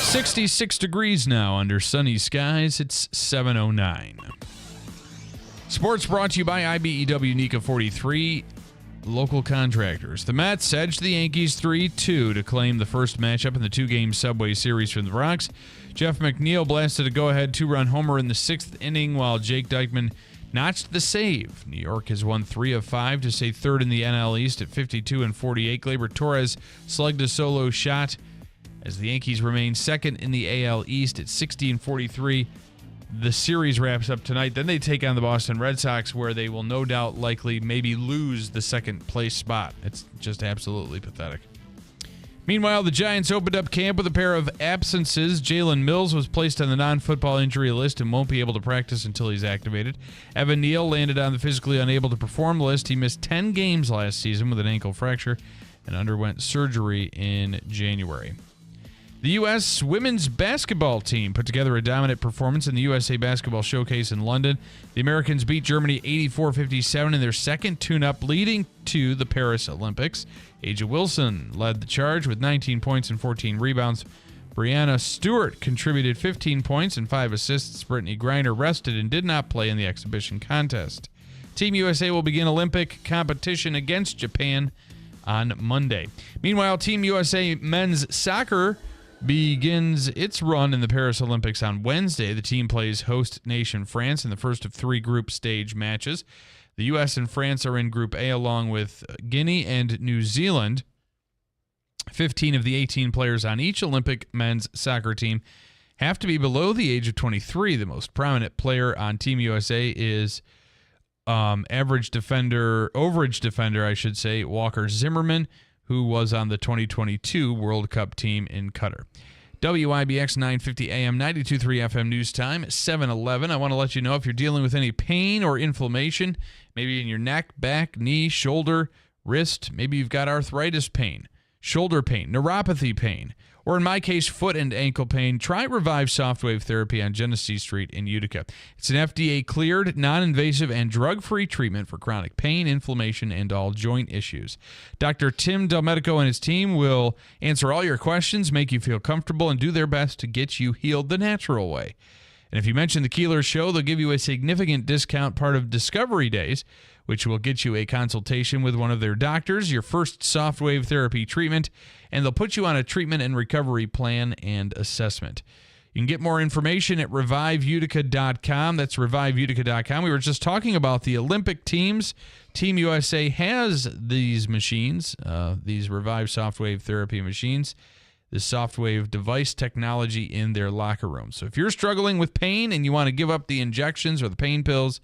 66 degrees now under sunny skies. It's 7:09. Sports brought to you by IBEW NECA 43, local contractors. The Mets edged the Yankees 3-2 to claim the first matchup in the two-game Subway Series from the Bronx. Jeff McNeil blasted a go-ahead two-run homer in the sixth inning while Jake Dykman notched the save. New York has won 3 of 5 to stay third in the NL East at 52-48. Gleyber Torres slugged a solo shot as the Yankees remain second in the AL East at 60-43. The series wraps up tonight. Then they take on the Boston Red Sox, where they will no doubt likely maybe lose the second place spot. It's just absolutely pathetic. Meanwhile, the Giants opened up camp with a pair of absences. Jalen Mills was placed on the non-football injury list and won't be able to practice until he's activated. Evan Neal landed on the physically unable to perform list. He missed 10 games last season with an ankle fracture and underwent surgery in January. The U.S. women's basketball team put together a dominant performance in the USA Basketball Showcase in London. The Americans beat Germany 84-57 in their second tune-up, leading to the Paris Olympics. A'ja Wilson led the charge with 19 points and 14 rebounds. Brianna Stewart contributed 15 points and 5 assists. Brittany Griner rested and did not play in the exhibition contest. Team USA will begin Olympic competition against Japan on Monday. Meanwhile, Team USA men's soccer begins its run in the Paris Olympics on Wednesday. The team plays host nation France in the first of 3 group stage matches. The U.S. and France are in Group A along with Guinea and New Zealand. 15 of the 18 players on each Olympic men's soccer team have to be below the age of 23. The most prominent player on Team USA is overage defender, Walker Zimmerman, who was on the 2022 World Cup team in Qatar. WIBX 950 AM, 92.3 FM news time, 7:11. I want to let you know if you're dealing with any pain or inflammation, maybe in your neck, back, knee, shoulder, wrist, maybe you've got arthritis pain, shoulder pain, neuropathy pain, or in my case, foot and ankle pain, try Revive Softwave Therapy on Genesee Street in Utica. It's an FDA-cleared, non-invasive, and drug-free treatment for chronic pain, inflammation, and all joint issues. Dr. Tim Delmedico and his team will answer all your questions, make you feel comfortable, and do their best to get you healed the natural way. And if you mention the Keeler Show, they'll give you a significant discount, part of Discovery Days, which will get you a consultation with one of their doctors, your first softwave therapy treatment, and they'll put you on a treatment and recovery plan and assessment. You can get more information at reviveutica.com. That's reviveutica.com. We were just talking about the Olympic teams. Team USA has these machines, these Revive Softwave Therapy machines, the Softwave device technology in their locker room. So if you're struggling with pain and you want to give up the injections or the pain pills,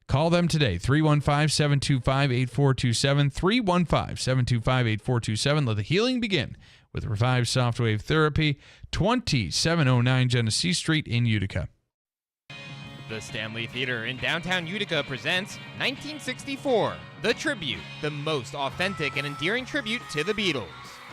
call them today, 315-725-8427, 315-725-8427. Let the healing begin with Revive Softwave Therapy, 2709 Genesee Street in Utica. The Stanley Theater in downtown Utica presents 1964, The Tribute, the most authentic and endearing tribute to the Beatles.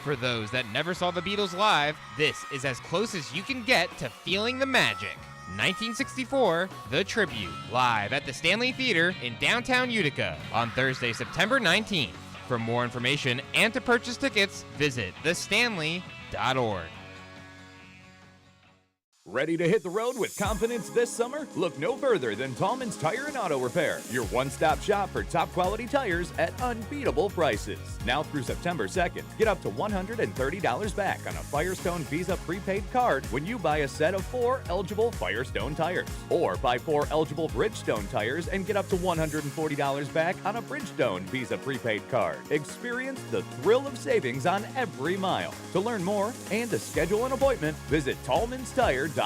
For those that never saw the Beatles live, this is as close as you can get to feeling the magic. 1964, The Tribute, live at the Stanley Theater in downtown Utica on Thursday, September 19th. For more information and to purchase tickets, visit thestanley.org. Ready to hit the road with confidence this summer? Look no further than Tallman's Tire and Auto Repair, your one-stop shop for top-quality tires at unbeatable prices. Now through September 2nd, get up to $130 back on a Firestone Visa prepaid card when you buy a set of 4 eligible Firestone tires. Or buy 4 eligible Bridgestone tires and get up to $140 back on a Bridgestone Visa prepaid card. Experience the thrill of savings on every mile. To learn more and to schedule an appointment, visit Tallman'sTire.com.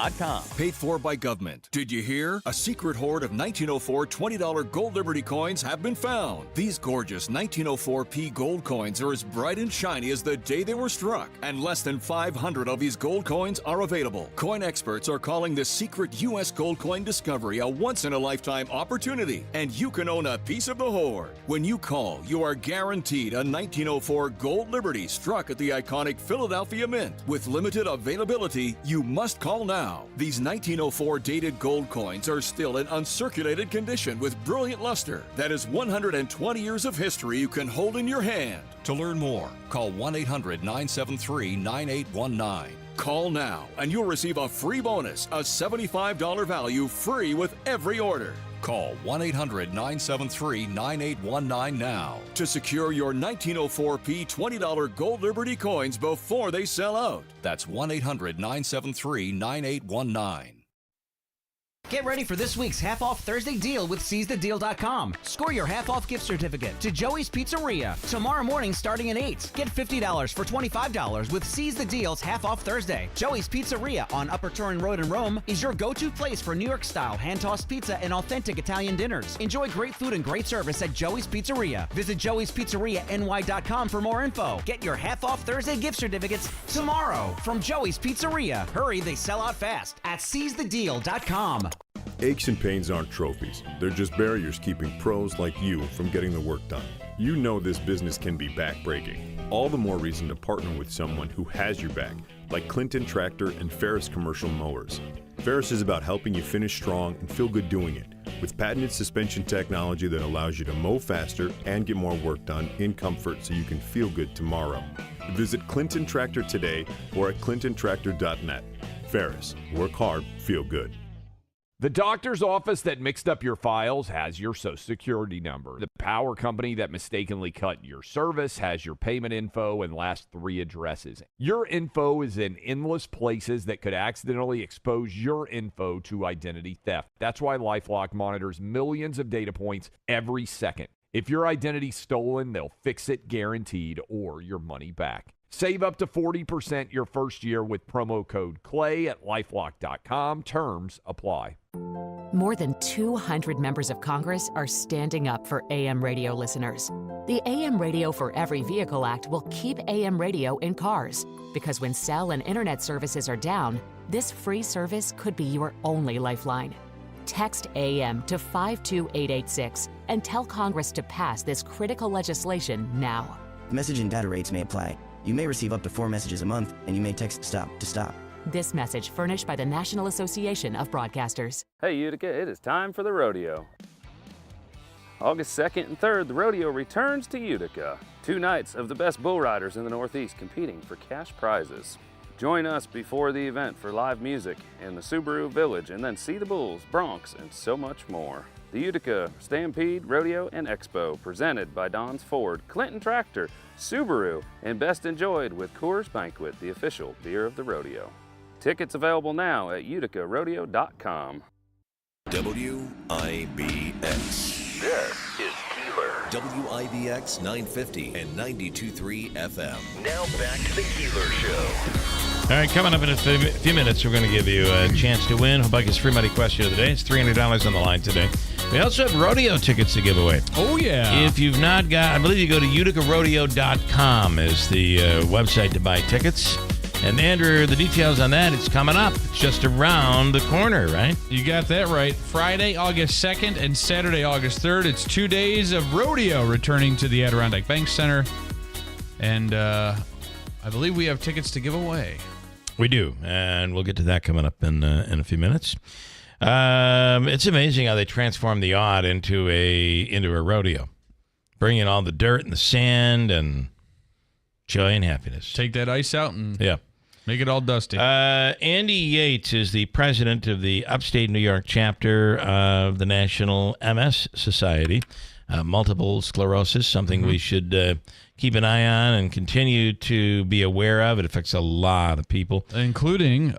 Paid for by government. Did you hear? A secret hoard of 1904 $20 Gold Liberty coins have been found. These gorgeous 1904p gold coins are as bright and shiny as the day they were struck, and less than 500 of these gold coins are available. Coin experts are calling this secret U.S. gold coin discovery a once-in-a-lifetime opportunity, and you can own a piece of the hoard. When you call, you are guaranteed a 1904 Gold Liberty struck at the iconic Philadelphia Mint. With limited availability, you must call now. These 1904 dated gold coins are still in uncirculated condition with brilliant luster. That is 120 years of history you can hold in your hand. To learn more, call 1-800-973-9819. Call now and you'll receive a free bonus, a $75 value free with every order. Call 1-800-973-9819 now to secure your 1904p $20 Gold Liberty coins before they sell out. That's 1-800-973-9819. Get ready for this week's half-off Thursday deal with SeizeTheDeal.com. Score your half-off gift certificate to Joey's Pizzeria tomorrow morning starting at 8. Get $50 for $25 with Seize the Deal's half-off Thursday. Joey's Pizzeria on Upper Turin Road in Rome is your go-to place for New York-style hand-tossed pizza and authentic Italian dinners. Enjoy great food and great service at Joey's Pizzeria. Visit joeyspizzeriany.com for more info. Get your half-off Thursday gift certificates tomorrow from Joey's Pizzeria. Hurry, they sell out fast at SeizeTheDeal.com. Aches and pains aren't trophies. They're just barriers keeping pros like you from getting the work done. You know this business can be back-breaking. All the more reason to partner with someone who has your back, like Clinton Tractor and Ferris Commercial Mowers. Ferris is about helping you finish strong and feel good doing it, with patented suspension technology that allows you to mow faster and get more work done in comfort so you can feel good tomorrow. Visit Clinton Tractor today or at clintontractor.net. Ferris, work hard, feel good. The doctor's office that mixed up your files has your Social Security number. The power company that mistakenly cut your service has your payment info and last 3 addresses. Your info is in endless places that could accidentally expose your info to identity theft. That's why LifeLock monitors millions of data points every second. If your identity's stolen, they'll fix it guaranteed or your money back. Save up to 40% your first year with promo code CLAY at LifeLock.com. Terms apply. More than 200 members of Congress are standing up for AM radio listeners. The AM Radio for Every Vehicle Act will keep AM radio in cars, because when cell and internet services are down, this free service could be your only lifeline. Text AM to 52886 and tell Congress to pass this critical legislation now. Message and data rates may apply. You may receive up to 4 messages a month, and you may text STOP to stop. This message furnished by the National Association of Broadcasters. Hey Utica, it is time for the rodeo. August 2nd and 3rd, the rodeo returns to Utica. 2 nights of the best bull riders in the Northeast competing for cash prizes. Join us before the event for live music in the Subaru Village, and then see the bulls, broncs, and so much more. The Utica Stampede, Rodeo, and Expo, presented by Don's Ford, Clinton Tractor, Subaru, and best enjoyed with Coors Banquet, the official beer of the rodeo. Tickets available now at uticarodeo.com. WIBX. This is Keeler. WIBX 950 and 92.3 FM. Now back to the Keeler Show. All right, coming up in a few minutes, we're going to give you a chance to win Habakkuk's free money question of the day. It's $300 on the line today. We also have rodeo tickets to give away. Oh, yeah. If you've not got, I believe you go to uticarodeo.com is the website to buy tickets. And Andrew, the details on that, it's coming up. It's just around the corner, right? You got that right. Friday, August 2nd and Saturday, August 3rd. It's 2 days of rodeo returning to the Adirondack Bank Center. And I believe we have tickets to give away. We do, and we'll get to that coming up in a few minutes. It's amazing how they transform the odd into a rodeo, bringing all the dirt and the sand and joy and happiness. Take that ice out and yeah, make it all dusty. Andy Yates is the president of the upstate New York chapter of the National MS Society. Multiple sclerosis, something we should keep an eye on and continue to be aware of. It affects a lot of people, including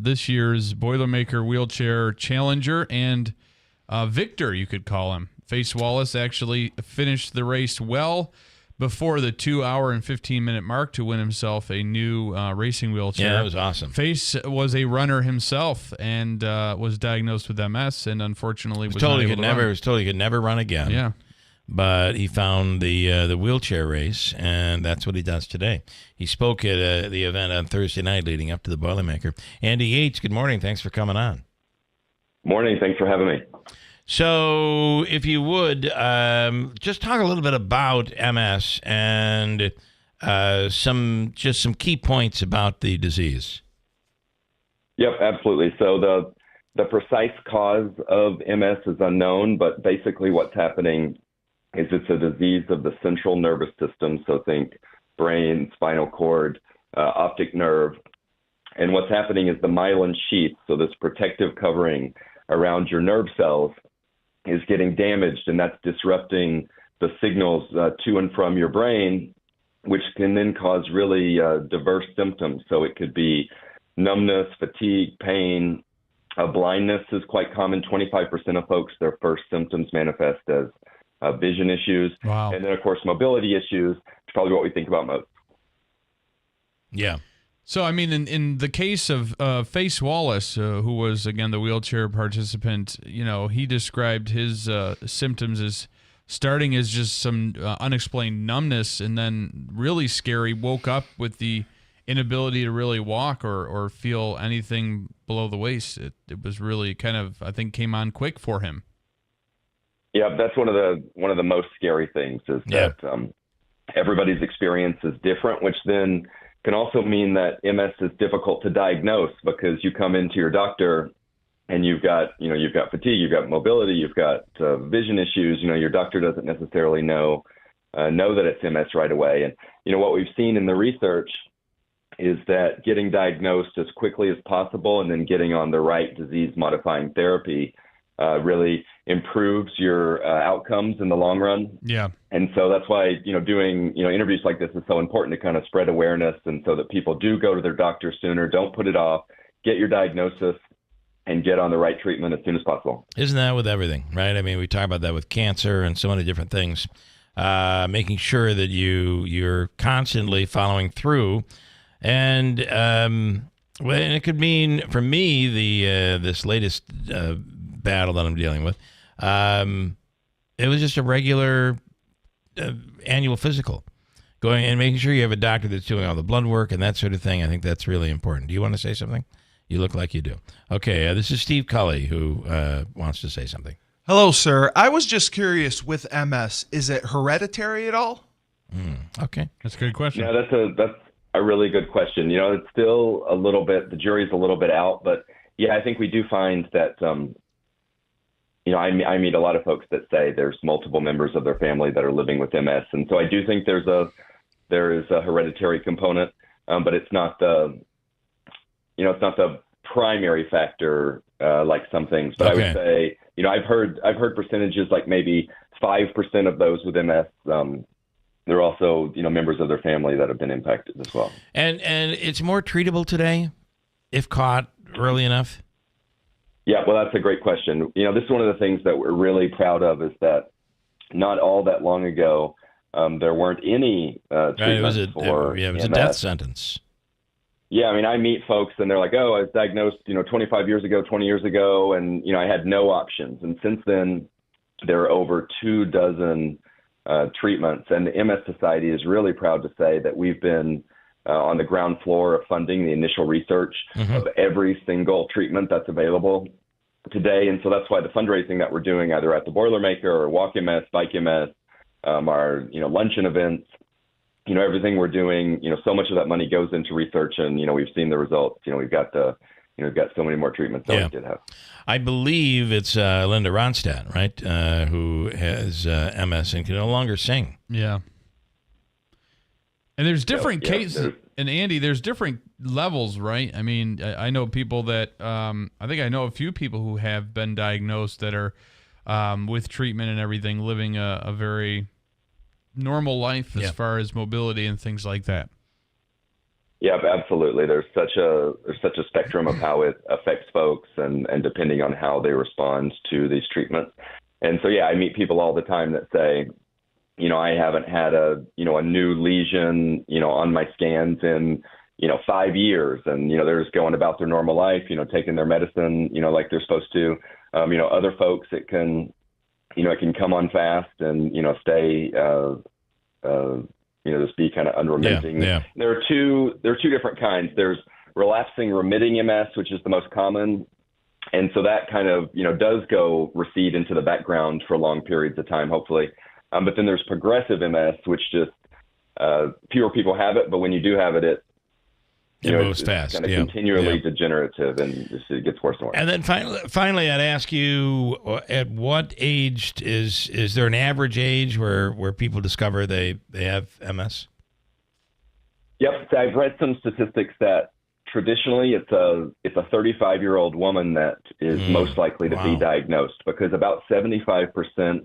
this year's Boilermaker wheelchair challenger and victor, you could call him. Face Wallace actually finished the race well before the 2 hour and 15-minute mark to win himself a new racing wheelchair. Yeah, that was awesome. Face was a runner himself and was diagnosed with MS, and unfortunately was not able to run. Was told he could never run again. Yeah. But he found the wheelchair race, and that's what he does today. He spoke at the event on Thursday night leading up to the Boilermaker. Andy Yates, good morning. Thanks for coming on. Morning. Thanks for having me. So, if you would, just talk a little bit about MS and some key points about the disease. Yep, absolutely. So the precise cause of MS is unknown, but basically what's happening is it's a disease of the central nervous system. So think brain, spinal cord, optic nerve. And what's happening is the myelin sheath, so this protective covering around your nerve cells, is getting damaged, and that's disrupting the signals to and from your brain, which can then cause really diverse symptoms. So it could be numbness, fatigue, pain. Blindness is quite common. 25% of folks, their first symptoms manifest as vision issues. Wow. And then, of course, mobility issues is probably what we think about most. Yeah. So, I mean, in the case of Face Wallace, who was, again, the wheelchair participant, he described his symptoms as starting as just some unexplained numbness and then really scary, woke up with the inability to really walk or feel anything below the waist. It was really kind of, I think, came on quick for him. Yeah, that's one of the most scary things is that everybody's experience is different, which then can also mean that MS is difficult to diagnose because you come into your doctor and you've got fatigue, you've got mobility, you've got vision issues. Your doctor doesn't necessarily know that it's MS right away. And what we've seen in the research is that getting diagnosed as quickly as possible and then getting on the right disease-modifying therapy really improves your outcomes in the long run. Yeah. And so that's why, doing, interviews like this is so important to kind of spread awareness and so that people do go to their doctor sooner, don't put it off, get your diagnosis and get on the right treatment as soon as possible. Isn't that with everything, right? I mean, we talk about that with cancer and so many different things, making sure that you're constantly following through. And it could mean, for me, this latest battle that I'm dealing with, it was just a regular annual physical, going and making sure you have a doctor that's doing all the blood work and that sort of thing. I think that's really important. Do you want to say something? You look like you do. Okay, this is Steve Cully who wants to say something. Hello, sir. I was just curious with MS, is it hereditary at all? Okay. That's a good question. Yeah, that's a really good question. It's still a little bit, the jury's a little bit out, but yeah, I think we do find that, I meet a lot of folks that say there's multiple members of their family that are living with MS. And so I do think there is a hereditary component, but it's not the primary factor like some things. But Okay. I would say, I've heard percentages like maybe 5% of those with MS. They're also, members of their family that have been impacted as well. And it's more treatable today if caught early enough? Yeah, well, that's a great question. This is one of the things that we're really proud of is that not all that long ago, there weren't any treatments for it was MS. a death sentence. Yeah, I mean, I meet folks and they're like, oh, I was diagnosed, 25 years ago, 20 years ago, and, I had no options. And since then, there are over 24 treatments. And the MS Society is really proud to say that we've been on the ground floor of funding the initial research of every single treatment that's available today. And so that's why the fundraising that we're doing, either at the Boilermaker or Walk MS, Bike MS, our luncheon events, everything we're doing, so much of that money goes into research, and we've seen the results. We've got so many more treatments than we did have. I believe it's Linda Ronstadt, right, who has MS and can no longer sing. Yeah. And there's different cases. And Andy, there's different levels, right? I mean, I know people that I think I know a few people who have been diagnosed that are with treatment and everything, living a very normal life as far as mobility and things like that. Yeah, absolutely. There's such a spectrum of how it affects folks, and depending on how they respond to these treatments. And so, I meet people all the time that say, I haven't had a new lesion, on my scans in, 5 years, and, they're just going about their normal life, taking their medicine, like they're supposed to. Other folks, it can come on fast and, stay, just be kind of unremitting. Yeah. There are two different kinds. There's relapsing remitting MS, which is the most common. And so that kind of, does recede into the background for long periods of time, hopefully. But then there's progressive MS, which just fewer people have it. But when you do have it, it moves it's fast. kind of continually degenerative, and it gets worse and worse. And then finally, I'd ask you, at what age is there an average age where people discover they have MS? Yep, so I've read some statistics that traditionally it's a 35-year-old woman that is most likely to be diagnosed, because about 75%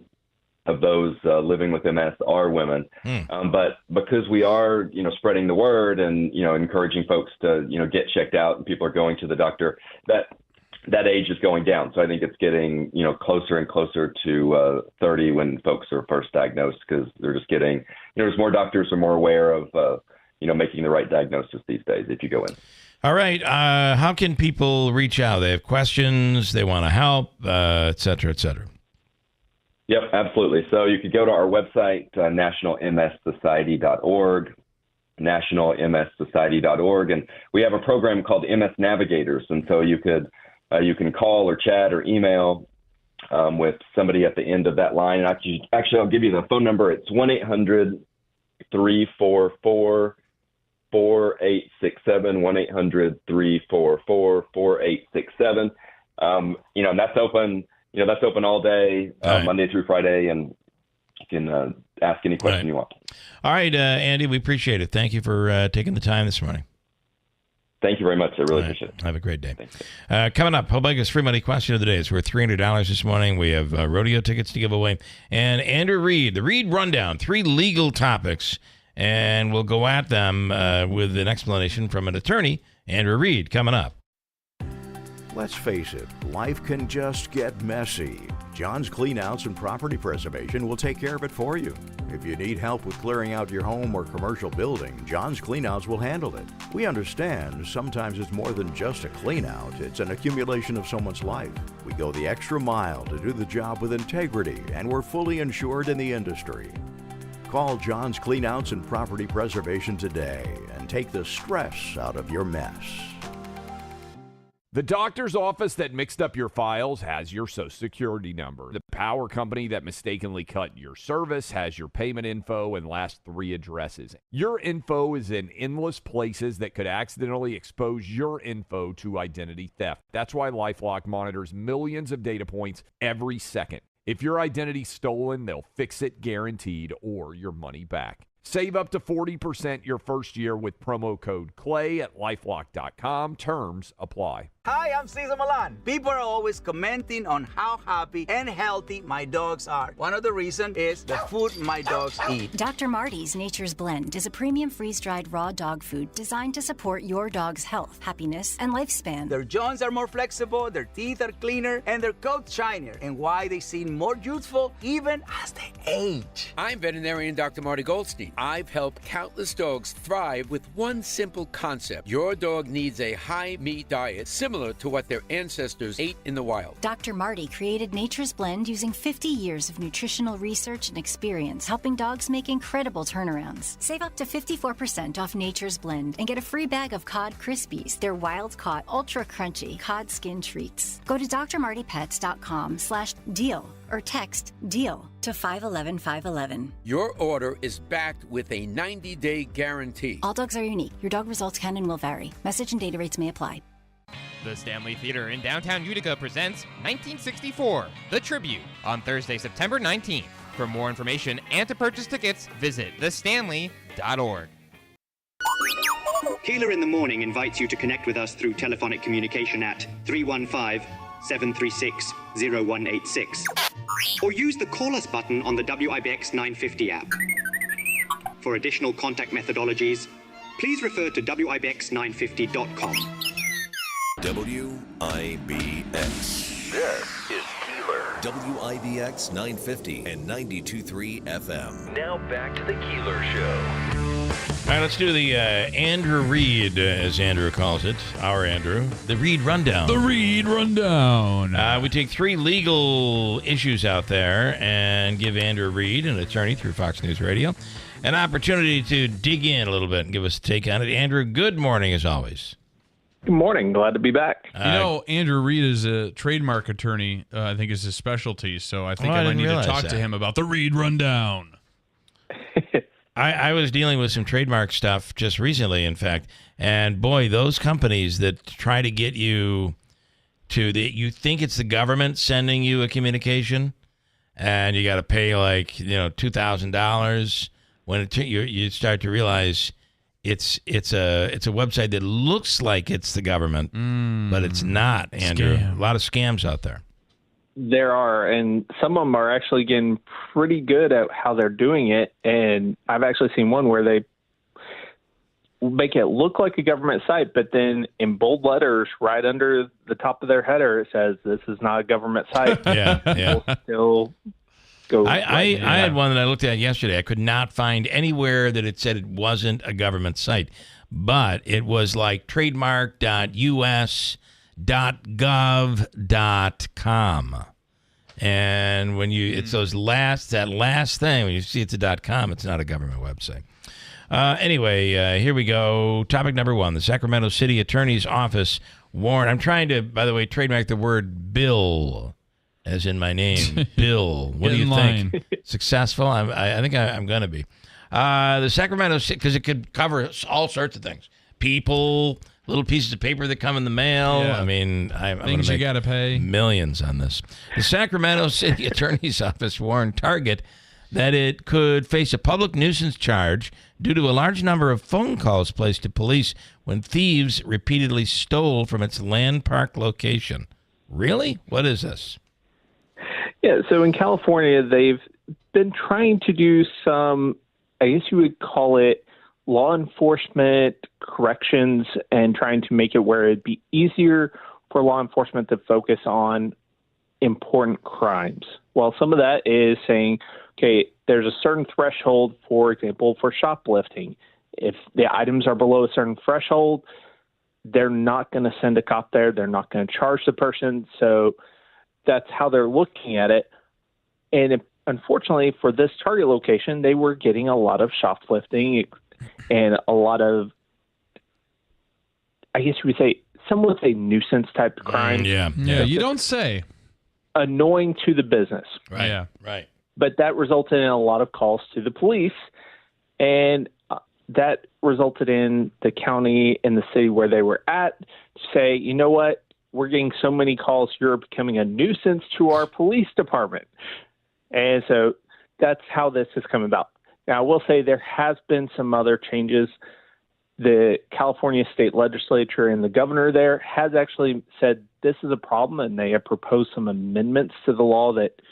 of those living with MS are women. But because we are, spreading the word and, encouraging folks to, get checked out, and people are going to the doctor, that age is going down. So I think it's getting, closer and closer to 30 when folks are first diagnosed, because they're just getting, there's more doctors are more aware of, making the right diagnosis these days if you go in. All right. How can people reach out? They have questions, they want to help, et cetera, et cetera. Yep, absolutely. So you could go to our website, nationalmssociety.org, nationalmssociety.org, and we have a program called MS Navigators. And so you can call or chat or email with somebody at the end of that line. And actually, I'll give you the phone number. It's 1-800-344-4867, 1-800-344-4867. And that's open. That's open all day, Monday through Friday, and you can ask any question you want. All right, Andy, we appreciate it. Thank you for taking the time this morning. Thank you very much. I really appreciate it. Have a great day. Coming up, Hoboken's free money question of the day. It's worth $300 this morning. We have rodeo tickets to give away. And Andrew Reed, the Reed Rundown, 3 legal topics, and we'll go at them with an explanation from an attorney, Andrew Reed, coming up. Let's face it, life can just get messy. John's Cleanouts and Property Preservation will take care of it for you. If you need help with clearing out your home or commercial building, John's Cleanouts will handle it. We understand sometimes it's more than just a cleanout, it's an accumulation of someone's life. We go the extra mile to do the job with integrity, and we're fully insured in the industry. Call John's Cleanouts and Property Preservation today and take the stress out of your mess. The doctor's office that mixed up your files has your Social Security number. The power company that mistakenly cut your service has your payment info and last 3 addresses. Your info is in endless places that could accidentally expose your info to identity theft. That's why LifeLock monitors millions of data points every second. If your identity's stolen, they'll fix it guaranteed, or your money back. Save up to 40% your first year with promo code CLAY at LifeLock.com. Terms apply. Hi, I'm Cesar Milan. People are always commenting on how happy and healthy my dogs are. One of the reasons is the food my dogs eat. Dr. Marty's Nature's Blend is a premium freeze-dried raw dog food designed to support your dog's health, happiness, and lifespan. Their joints are more flexible, their teeth are cleaner, and their coats shinier, and why they seem more youthful even as they age. I'm veterinarian Dr. Marty Goldstein. I've helped countless dogs thrive with one simple concept. Your dog needs a high-meat diet similar similar to what their ancestors ate in the wild. Dr. Marty created Nature's Blend using 50 years of nutritional research and experience, helping dogs make incredible turnarounds. Save up to 54% off Nature's Blend and get a free bag of Cod Krispies, their wild-caught, ultra-crunchy cod skin treats. Go to drmartypets.com/deal or text DEAL to 511-511. Your order is backed with a 90-day guarantee. All dogs are unique. Your dog results can and will vary. Message and data rates may apply. The Stanley Theater in downtown Utica presents 1964, The Tribute, on Thursday, September 19th. For more information and to purchase tickets, visit thestanley.org. Keeler in the Morning invites you to connect with us through telephonic communication at 315-736-0186. Or use the Call Us button on the WIBX 950 app. For additional contact methodologies, please refer to WIBX950.com. WIBX. This is Keeler. WIBX 950 and 92.3 FM. Now back to the Keeler Show. All right, let's do the Andrew Reed, as Andrew calls it, our Andrew, the Reed Rundown. The Reed Rundown. We take 3 legal issues out there and give Andrew Reed, an attorney through Fox News Radio, an opportunity to dig in a little bit and give us a take on it. Andrew, good morning as always. Good morning. Glad to be back. Andrew Reed is a trademark attorney, I think is his specialty, so I think I might need to talk to him about the Reed Rundown. I was dealing with some trademark stuff just recently, in fact, and boy, those companies that try to get you you think it's the government sending you a communication, and you got to pay like $2,000 when you start to realize it's a website that looks like it's the government, but it's not. Andrew, a lot of scams out there. There are, and some of them are actually getting pretty good at how they're doing it. And I've actually seen one where they make it look like a government site, but then in bold letters right under the top of their header, it says, "This is not a government site." Yeah. Still go. I had one that I looked at yesterday. I could not find anywhere that it said it wasn't a government site, but it was like trademark.us.gov.com. And when it's that last thing, when you see it's a .com, it's not a government website. Anyway, here we go. Topic number 1, the Sacramento City Attorney's Office warned. I'm trying to, by the way, trademark the word Bill, as in my name, Bill. What do you think? Successful? I think I'm going to be. The Sacramento City, because it could cover all sorts of things. People, little pieces of paper that come in the mail. Yeah. I mean, I'm things you got to pay. Millions on this. The Sacramento City Attorney's Office warned Target that it could face a public nuisance charge due to a large number of phone calls placed to police when thieves repeatedly stole from its Land Park location. Really? What is this? Yeah, so in California, they've been trying to do some, I guess you would call it, law enforcement corrections, and trying to make it where it'd be easier for law enforcement to focus on important crimes. Well, some of that is saying, okay, there's a certain threshold, for example, for shoplifting. If the items are below a certain threshold, they're not going to send a cop there. They're not going to charge the person. So that's how they're looking at it. And unfortunately, for this Target location, they were getting a lot of shoplifting and a lot of, I guess you would say, some would say nuisance type crime. Yeah, you don't say. Annoying to the business. Right. Yeah. Right. But that resulted in a lot of calls to the police, and that resulted in the county and the city where they were at to say, you know what, we're getting so many calls, you're becoming a nuisance to our police department. And so that's how this has come about. Now, I will say there has been some other changes. The California state legislature and the governor there has actually said this is a problem, and they have proposed some amendments to the law that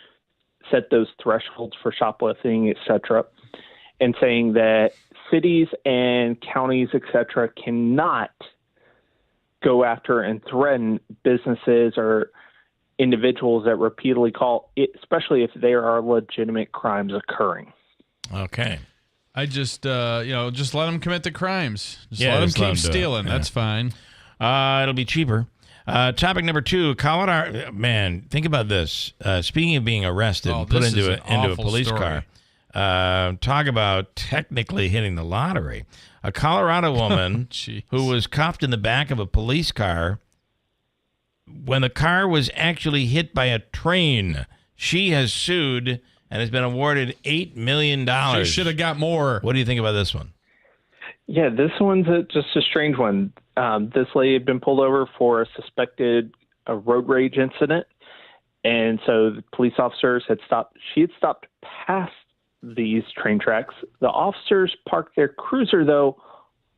set those thresholds for shoplifting, et cetera, and saying that cities and counties, et cetera, cannot go after and threaten businesses or individuals that repeatedly call, especially if there are legitimate crimes occurring. Okay. I just let them commit the crimes. Just let them keep stealing. Yeah. That's fine. It'll be cheaper. Topic number 2, Colorado. Man, think about this. Speaking of being arrested and put into a police car, talk about technically hitting the lottery. A Colorado woman who was cuffed in the back of a police car when the car was actually hit by a train. She has sued and has been awarded $8 million. She should have got more. What do you think about this one? Yeah, this one's just a strange one. This lady had been pulled over for a suspected road rage incident. And so the police officers had stopped. She had stopped past these train tracks. The officers parked their cruiser, though,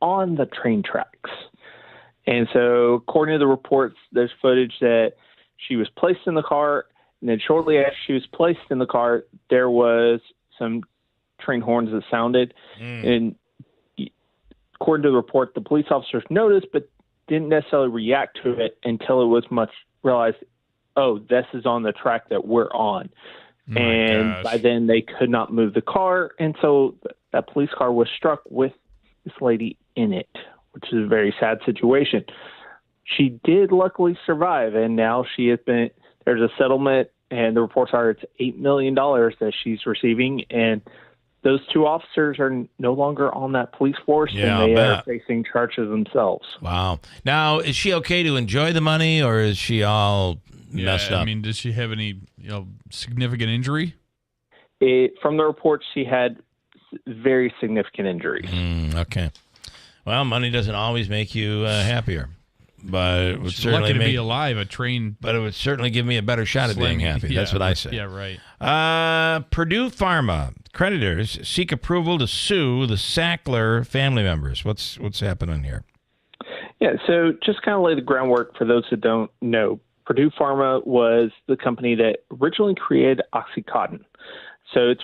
on the train tracks. And so according to the reports, there's footage that she was placed in the car. And then shortly after she was placed in the car, there was some train horns that sounded. And according to the report, the police officers noticed but didn't necessarily react to it until it was realized, oh, this is on the track that we're on. And by then they could not move the car. And so that police car was struck with this lady in it, which is a very sad situation. She did luckily survive, and now there's a settlement, and the reports are it's $8 million that she's receiving. And those 2 officers are no longer on that police force, and they are facing charges themselves. Wow. Now, is she okay to enjoy the money, or is she all messed up? I mean, does she have any significant injury? From the reports, she had very significant injuries. Okay. Well, money doesn't always make you happier, but it would certainly lucky to be alive. A train, but it would certainly give me a better shot at being happy. That's what I say. Yeah, right. Purdue Pharma creditors seek approval to sue the Sackler family members. What's happening here? Yeah, so just kind of lay the groundwork for those that don't know. Purdue Pharma was the company that originally created OxyContin. So it's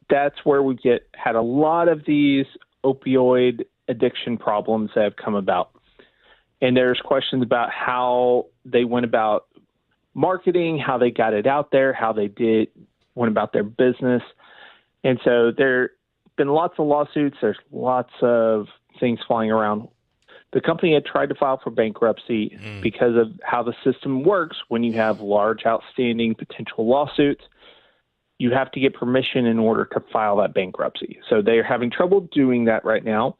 that's where we had a lot of these opioid addiction problems that have come about. And there's questions about how they went about marketing, how they got it out there, how they went about their business. And so there have been lots of lawsuits. There's lots of things flying around. The company had tried to file for bankruptcy because of how the system works. When you have large outstanding potential lawsuits, you have to get permission in order to file that bankruptcy. So they're having trouble doing that right now.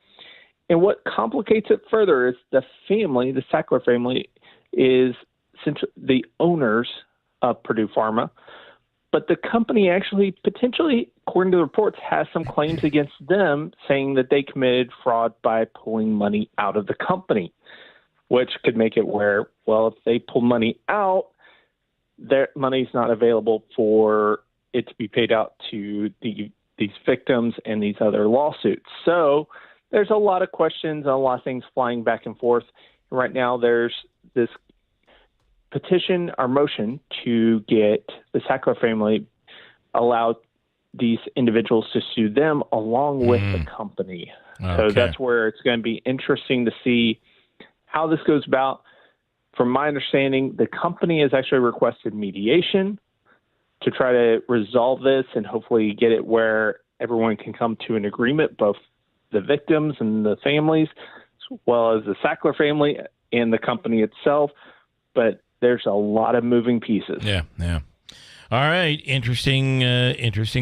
And what complicates it further is the family, the Sackler family, is the owners of Purdue Pharma. But the company actually potentially, according to the reports, has some claims against them saying that they committed fraud by pulling money out of the company, which could make it where, well, if they pull money out, their money's not available for it to be paid out to these victims and these other lawsuits. So there's a lot of questions and a lot of things flying back and forth. Right now there's this petition or motion to get the Sackler family allowed these individuals to sue them along with the company. So that's where it's going to be interesting to see how this goes about. From my understanding, the company has actually requested mediation to try to resolve this and hopefully get it where everyone can come to an agreement, both the victims and the families, as well as the Sackler family and the company itself. But there's a lot of moving pieces. Yeah. All right. Interesting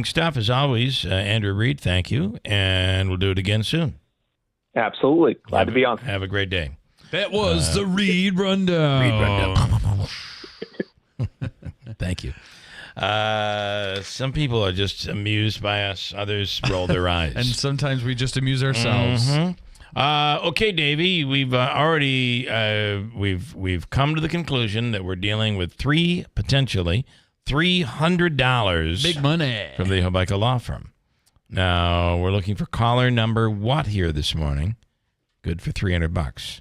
stuff as always. Andrew Reed, thank you. And we'll do it again soon. Absolutely. Glad to be on. Have a great day. That was the Reed Rundown. Thank you. Some people are just amused by us. Others roll their eyes. And sometimes we just amuse ourselves. Okay, Davey, we've already we've come to the conclusion that we're dealing with potentially $300 big money from the Hobica Law Firm. Now we're looking for caller number what here this morning? Good for $300.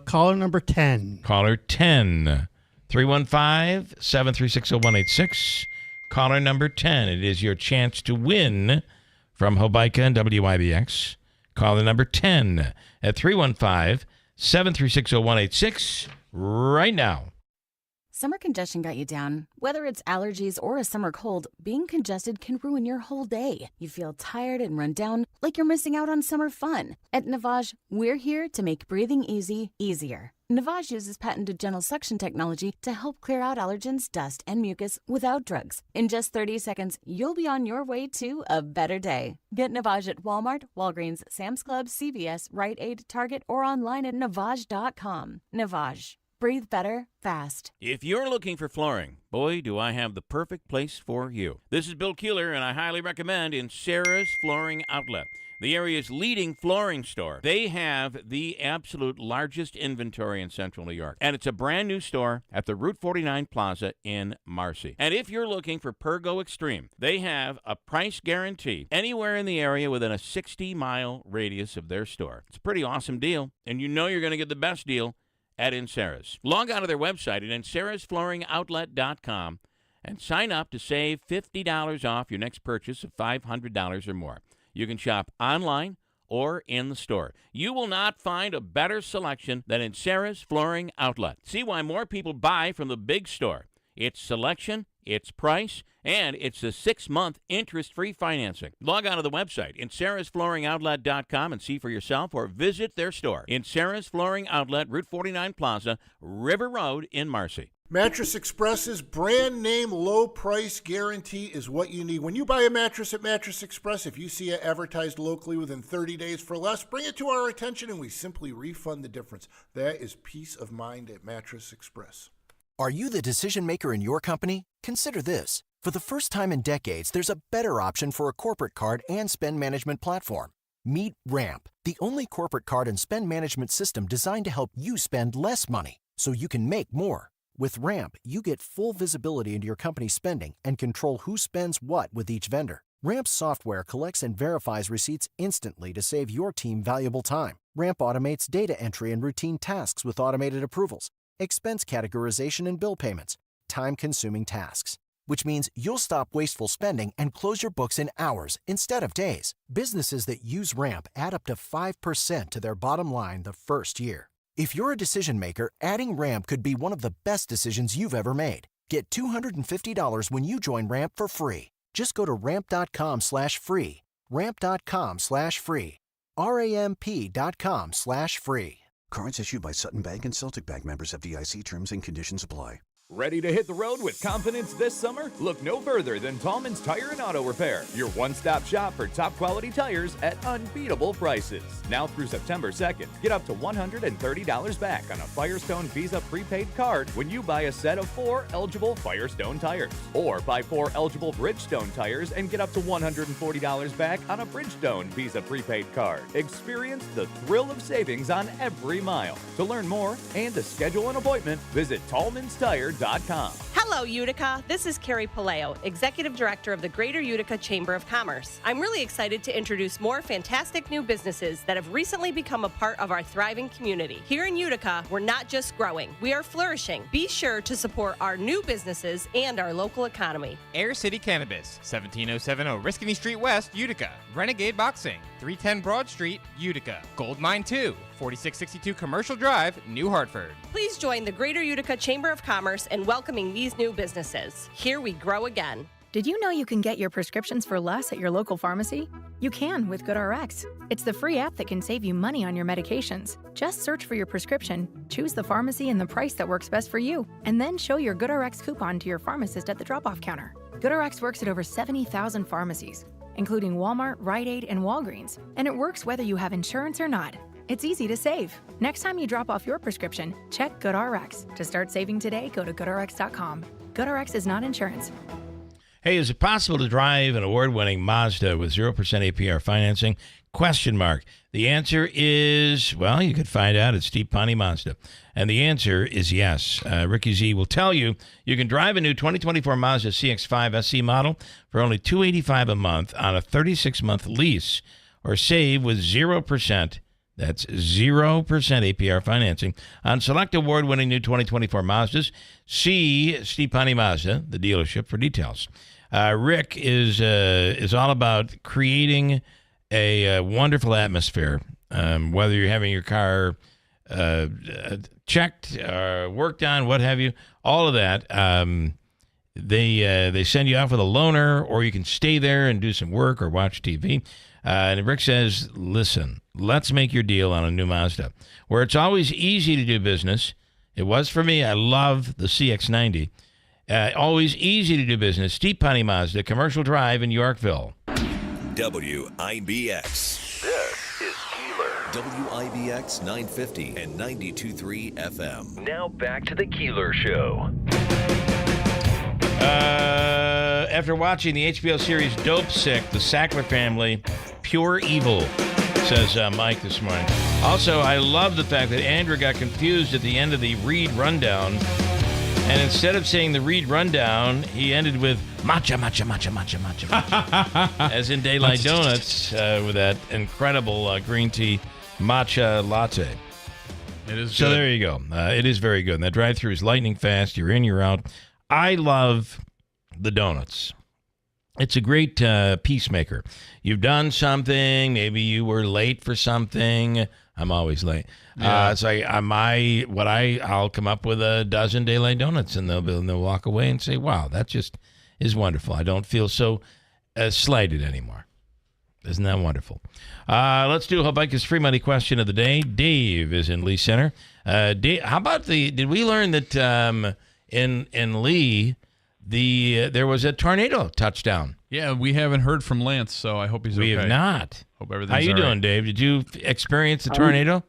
Caller number 10. Caller 10. 315-736-0186. Caller number 10. It is your chance to win from Hobica and WIBX. Caller number 10 at 315-736-0186 right now. Summer congestion got you down. Whether it's allergies or a summer cold, being congested can ruin your whole day. You feel tired and run down, like you're missing out on summer fun. At Navage, we're here to make breathing easy easier. Navage uses patented gentle suction technology to help clear out allergens, dust, and mucus without drugs. In just 30 seconds, you'll be on your way to a better day. Get Navage at Walmart, Walgreens, Sam's Club, CVS, Rite Aid, Target, or online at Navage.com. Navage. Breathe better, fast. If you're looking for flooring, boy, do I have the perfect place for you. This is Bill Keeler, and I highly recommend Sarah's Flooring Outlet, the area's leading flooring store. They have the absolute largest inventory in Central New York, and it's a brand new store at the Route 49 Plaza in Marcy. And if you're looking for Pergo Extreme, they have a price guarantee anywhere in the area within a 60-mile radius of their store. It's a pretty awesome deal, and you know you're going to get the best deal at Sarah's. Log on to their website at sarahsflooringoutlet.com and sign up to save $50 off your next purchase of $500 or more. You can shop online or in the store. You will not find a better selection than in Sarah's Flooring Outlet. See why more people buy from the big store. Its selection, its price, and it's a 6-month interest-free financing. Log on to the website in sarahsflooringoutlet.com and see for yourself, or visit their store in Sarah's Flooring Outlet, Route 49 Plaza, River Road in Marcy. Mattress Express's brand name low price guarantee is what you need. When you buy a mattress at Mattress Express, if you see it advertised locally within 30 days for less, bring it to our attention and we simply refund the difference. That is peace of mind at Mattress Express. Are you the decision maker in your company? Consider this. For the first time in decades, there's a better option for a corporate card and spend management platform. Meet Ramp, the only corporate card and spend management system designed to help you spend less money so you can make more. With Ramp, you get full visibility into your company's spending and control who spends what with each vendor. Ramp's software collects and verifies receipts instantly to save your team valuable time. Ramp automates data entry and routine tasks with automated approvals, expense categorization and bill payments, time-consuming tasks. Which means you'll stop wasteful spending and close your books in hours instead of days. Businesses that use Ramp add up to 5% to their bottom line the first year. If you're a decision maker, adding Ramp could be one of the best decisions you've ever made. Get $250 when you join Ramp for free. Just go to ramp.com/free. Ramp.com/free. RAMP.com/free. Cards issued by Sutton Bank and Celtic Bank, members FDIC. Terms and conditions apply. Ready to hit the road with confidence this summer? Look no further than Tallman's Tire and Auto Repair, your one-stop shop for top quality tires at unbeatable prices. Now through September 2nd, get up to $130 back on a Firestone Visa prepaid card when you buy a set of 4 eligible Firestone tires. Or buy 4 eligible Bridgestone tires and get up to $140 back on a Bridgestone Visa prepaid card. Experience the thrill of savings on every mile. To learn more and to schedule an appointment, visit tallmanstire.com. Hello, Utica. This is Carrie Paleo, Executive Director of the Greater Utica Chamber of Commerce. I'm really excited to introduce more fantastic new businesses that have recently become a part of our thriving community. Here in Utica, we're not just growing, we are flourishing. Be sure to support our new businesses and our local economy. Air City Cannabis, 17070 Oriskany Street West, Utica. Renegade Boxing, 310 Broad Street, Utica. Gold Mine 2, 4662 Commercial Drive, New Hartford. Please join the Greater Utica Chamber of Commerce in welcoming these new businesses. Here we grow again. Did you know you can get your prescriptions for less at your local pharmacy? You can with GoodRx. It's the free app that can save you money on your medications. Just search for your prescription, choose the pharmacy and the price that works best for you, and then show your GoodRx coupon to your pharmacist at the drop-off counter. GoodRx works at over 70,000 pharmacies, including Walmart, Rite Aid, and Walgreens, and it works whether you have insurance or not. It's easy to save. Next time you drop off your prescription, check GoodRx. To start saving today, go to GoodRx.com. GoodRx is not insurance. Hey, is it possible to drive an award-winning Mazda with 0% APR financing? Question mark. The answer is, well, you could find out at Steve Pawnee Mazda. And the answer is yes. Ricky Z will tell you you can drive a new 2024 Mazda CX-5 SE model for only $285 a month on a 36-month lease, or save with 0%. That's 0% APR financing on select award-winning new 2024 Mazdas. See Steve Pawnee Mazda, the dealership, for details. Rick is all about creating a wonderful atmosphere, whether you're having your car checked, worked on, what have you, all of that. They send you out with a loaner, or you can stay there and do some work or watch TV. And Rick says, listen, let's make your deal on a new Mazda. Where it's always easy to do business. It was for me. I love the CX-90. Always easy to do business. Steep Pony Mazda, Commercial Drive in Yorkville. WIBX. This is Keeler. WIBX 950 and 92.3 FM. Now back to the Keeler Show. After watching the HBO series Dope Sick, the Sackler family, pure evil, says Mike this morning. Also, I love the fact that Andrew got confused at the end of the Reed Rundown. And instead of saying the Reed Rundown, he ended with matcha, matcha, matcha, matcha, matcha, matcha. As in Daylight Donuts with that incredible green tea matcha latte. It is so good. There you go. It is very good. And that drive-thru is lightning fast. You're in, you're out. I love the donuts. It's a great peacemaker. You've done something. Maybe you were late for something. I'm always late. Yeah. It's like I'll come up with a dozen Daylight Donuts, and they'll walk away and say, "Wow, that just is wonderful. I don't feel so slighted anymore." Isn't that wonderful? Let's do Habakkuk's free money question of the day. Dave is in Lee Center. Dave, how about did we learn that in Lee there was a tornado touchdown? Yeah, we haven't heard from Lance, so I hope he's okay. We have not. Hope everything's How you all doing, right. Dave? Did you experience a tornado?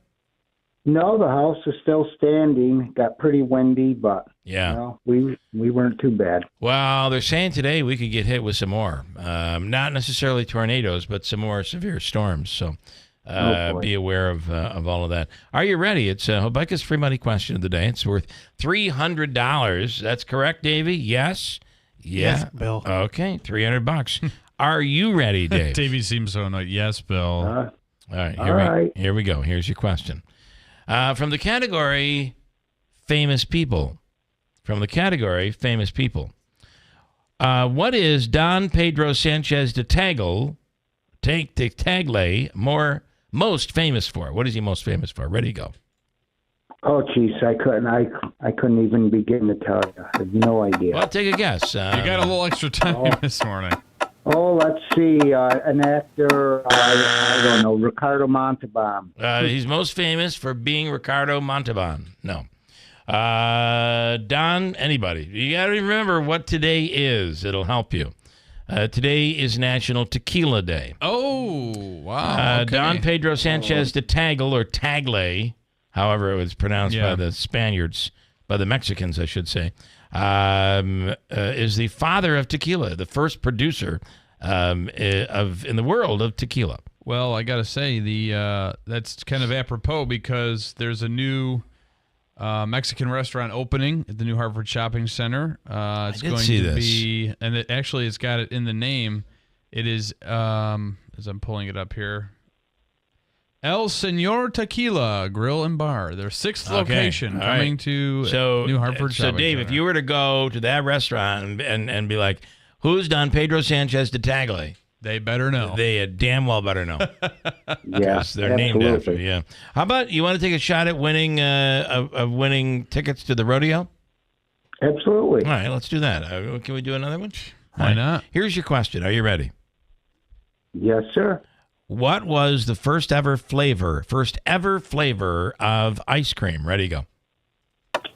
No, the house is still standing. Got pretty windy, but Yeah. we weren't too bad. Well, they're saying today we could get hit with some more. Not necessarily tornadoes, but some more severe storms. So be aware of all of that. Are you ready? It's Habakkuk's free money question of the day. It's worth $300. That's correct, Davey? Yes? Yeah. Yes, Bill. Okay, $300. Are you ready, Dave? Davey seems so annoyed. Yes, Bill. All right, All right. Here we go. Here's your question. From the category famous people. What is Don Pedro Sanchez de Tagle most famous for? What is he most famous for? Ready to go. Oh, jeez, I couldn't even begin to tell you. I have no idea. Well, take a guess. You got a little extra time this morning. Oh, let's see. An actor, I don't know, Ricardo Montalban. He's most famous for being Ricardo Montalban. No. Don, anybody. You got to remember what today is. It'll help you. Today is National Tequila Day. Oh, wow. Okay. Don Pedro Sanchez de Tagle, or Tagle, however it was pronounced by the Spaniards, by the Mexicans, I should say, is the father of tequila, the first producer in the world of tequila. Well, I got to say, that's kind of apropos because there's a new Mexican restaurant opening at the New Hartford Shopping Center. It's going to be, and it's got it in the name. It is, as I'm pulling it up here, El Senor Tequila Grill and Bar. Their sixth location coming to New Hartford Shopping So, Dave, Center. if you were to go to that restaurant and be like, who's Don Pedro Sanchez de Tagle? They better know. They damn well better know. Yeah, they're named after. Yeah. How about you want to take a shot at winning winning tickets to the rodeo? Absolutely. All right, let's do that. Can we do another one? Why not? Here's your question. Are you ready? Yes, sir. What was the first ever flavor of ice cream? Ready, go.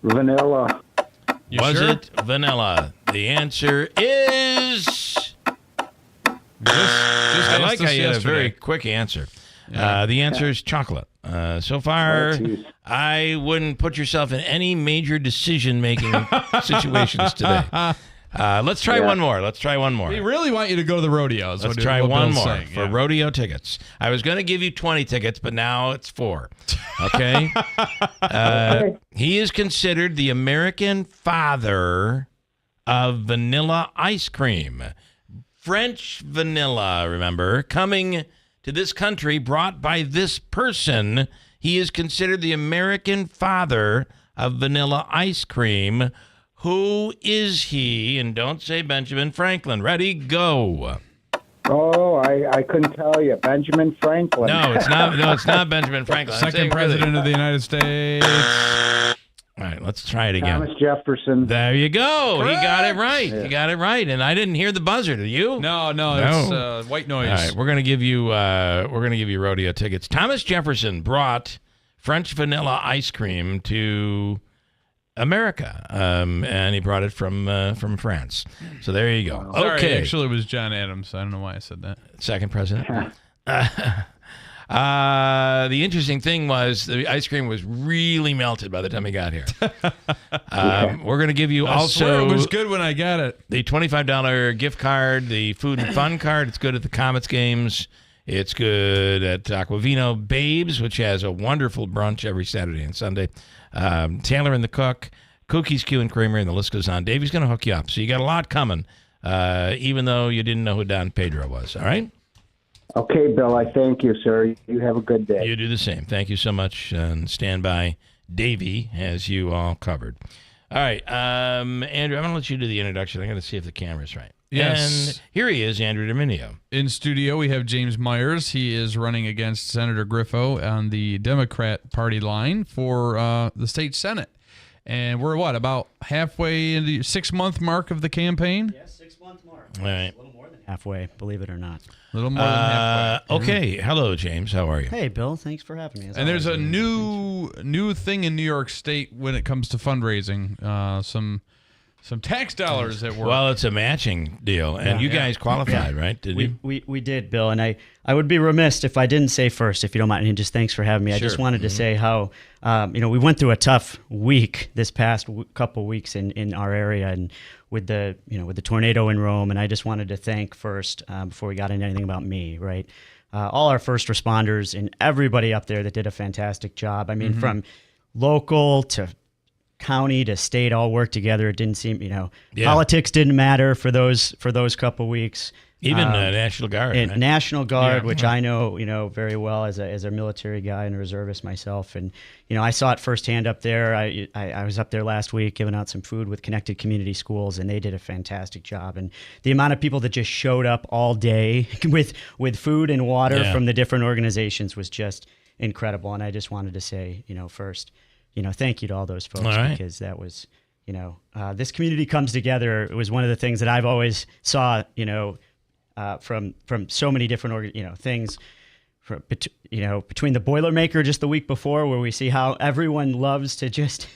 Vanilla. Was it vanilla? The answer is... I like how you had a very quick answer. Yeah. The answer is chocolate. So far, I wouldn't put yourself in any major decision-making situations today. Let's try one more. We really want you to go to the rodeo. Let's try one more for rodeo tickets. I was going to give you 20 tickets, but now it's 4. Okay? He is considered the American father of vanilla ice cream. French vanilla, remember, coming to this country, brought by this person. He is considered the American father of vanilla ice cream. Who is he? And don't say Benjamin Franklin. Ready, go. Oh, I couldn't tell you. Benjamin Franklin. No, it's not. No, it's not Benjamin Franklin. Second president of the United States. All right, Let's try it again. Thomas Jefferson. There you go. Correct. He got it right. Yeah. He got it right. And I didn't hear the buzzer. Did you? No, it's white noise. All right, we're gonna give you rodeo tickets. Thomas Jefferson brought French vanilla ice cream to America, and he brought it from France. So there you go. Sorry, Okay, actually, it was John Adams. I don't know why I said that. second president. The interesting thing was the ice cream was really melted by the time he got here. We're going to give you I swear also it was good when I got it. the $25 gift card, the food and fun card. It's good at the Comets games. It's good at Aquavino Babes, which has a wonderful brunch every Saturday and Sunday. Taylor and the Cook, Cookies, Q and Creamery, and the list goes on. Davey's going to hook you up. So you got a lot coming, even though you didn't know who Don Pedro was. All right? Okay, Bill, I thank you, sir. You have a good day. You do the same. Thank you so much. And stand by. Davey has you all covered. All right. Andrew, I'm going to let you do the introduction. I got to see if the camera's right. Yes. And here he is, Andrew Dominio. In studio, we have James Myers. He is running against Senator Griffo on the Democrat Party line for the state Senate. And we're, about halfway into the 6-month mark of the campaign? Yes, 6-month mark. All right. A little more than halfway, believe it or not. A little more than halfway. Okay. Hello, James. How are you? Hey, Bill. Thanks for having me. And there's a new thing in New York State when it comes to fundraising. Some tax dollars at work. Well, it's a matching deal, and you guys qualified, right? Did you? We did, Bill, and I would be remiss if I didn't say first, if you don't mind, and just thanks for having me. I just wanted to say how, we went through a tough week this past couple weeks in our area, and with the tornado in Rome, and I just wanted to thank first, before we got into anything about me, right? All our first responders and everybody up there that did a fantastic job. I mean, from local to county to state, all worked together. It didn't seem, politics didn't matter for those couple weeks. Even National Guard, and right? National Guard, which I know, very well as a military guy and a reservist myself. And, I saw it firsthand up there. I was up there last week giving out some food with Connected Community Schools, and they did a fantastic job. And the amount of people that just showed up all day with food and water from the different organizations was just incredible. And I just wanted to say, first, thank you to all those folks, because that was, this community comes together. It was one of the things that I've always saw, from so many different, things, between the Boilermaker just the week before, where we see how everyone loves to just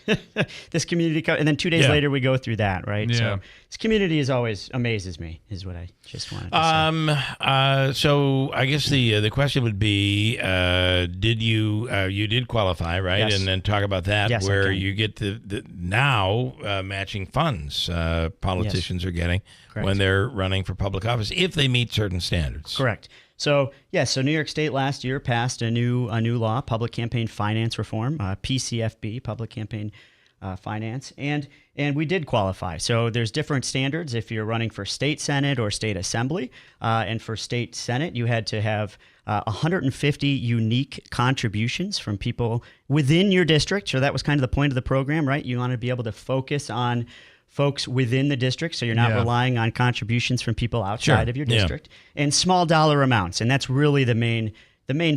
this community, and then 2 days later we go through that, right? Yeah. So this community is always amazes me, is what I just wanted to say. So I guess the question would be, did you did qualify, right? Yes. And then talk about that, Yes, I where can. you get the now matching funds politicians are getting Correct. when they're running for public office if they meet certain standards. Correct. So New York State last year passed a new law, Public Campaign Finance Reform, PCFB, Public Campaign Finance, and we did qualify. So there's different standards if you're running for state Senate or state assembly, and for state Senate you had to have 150 unique contributions from people within your district. So that was kind of the point of the program, right? You want to be able to focus on folks within the district, so you're not relying on contributions from people outside of your district, and small dollar amounts. And that's really the main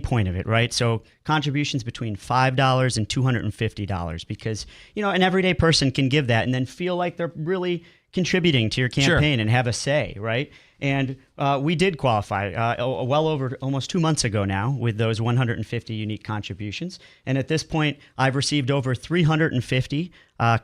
point of it, right? So contributions between $5 and $250, because, an everyday person can give that and then feel like they're really contributing to your campaign and have a say, right? And we did qualify well over almost 2 months ago now with those 150 unique contributions. And at this point, I've received over 350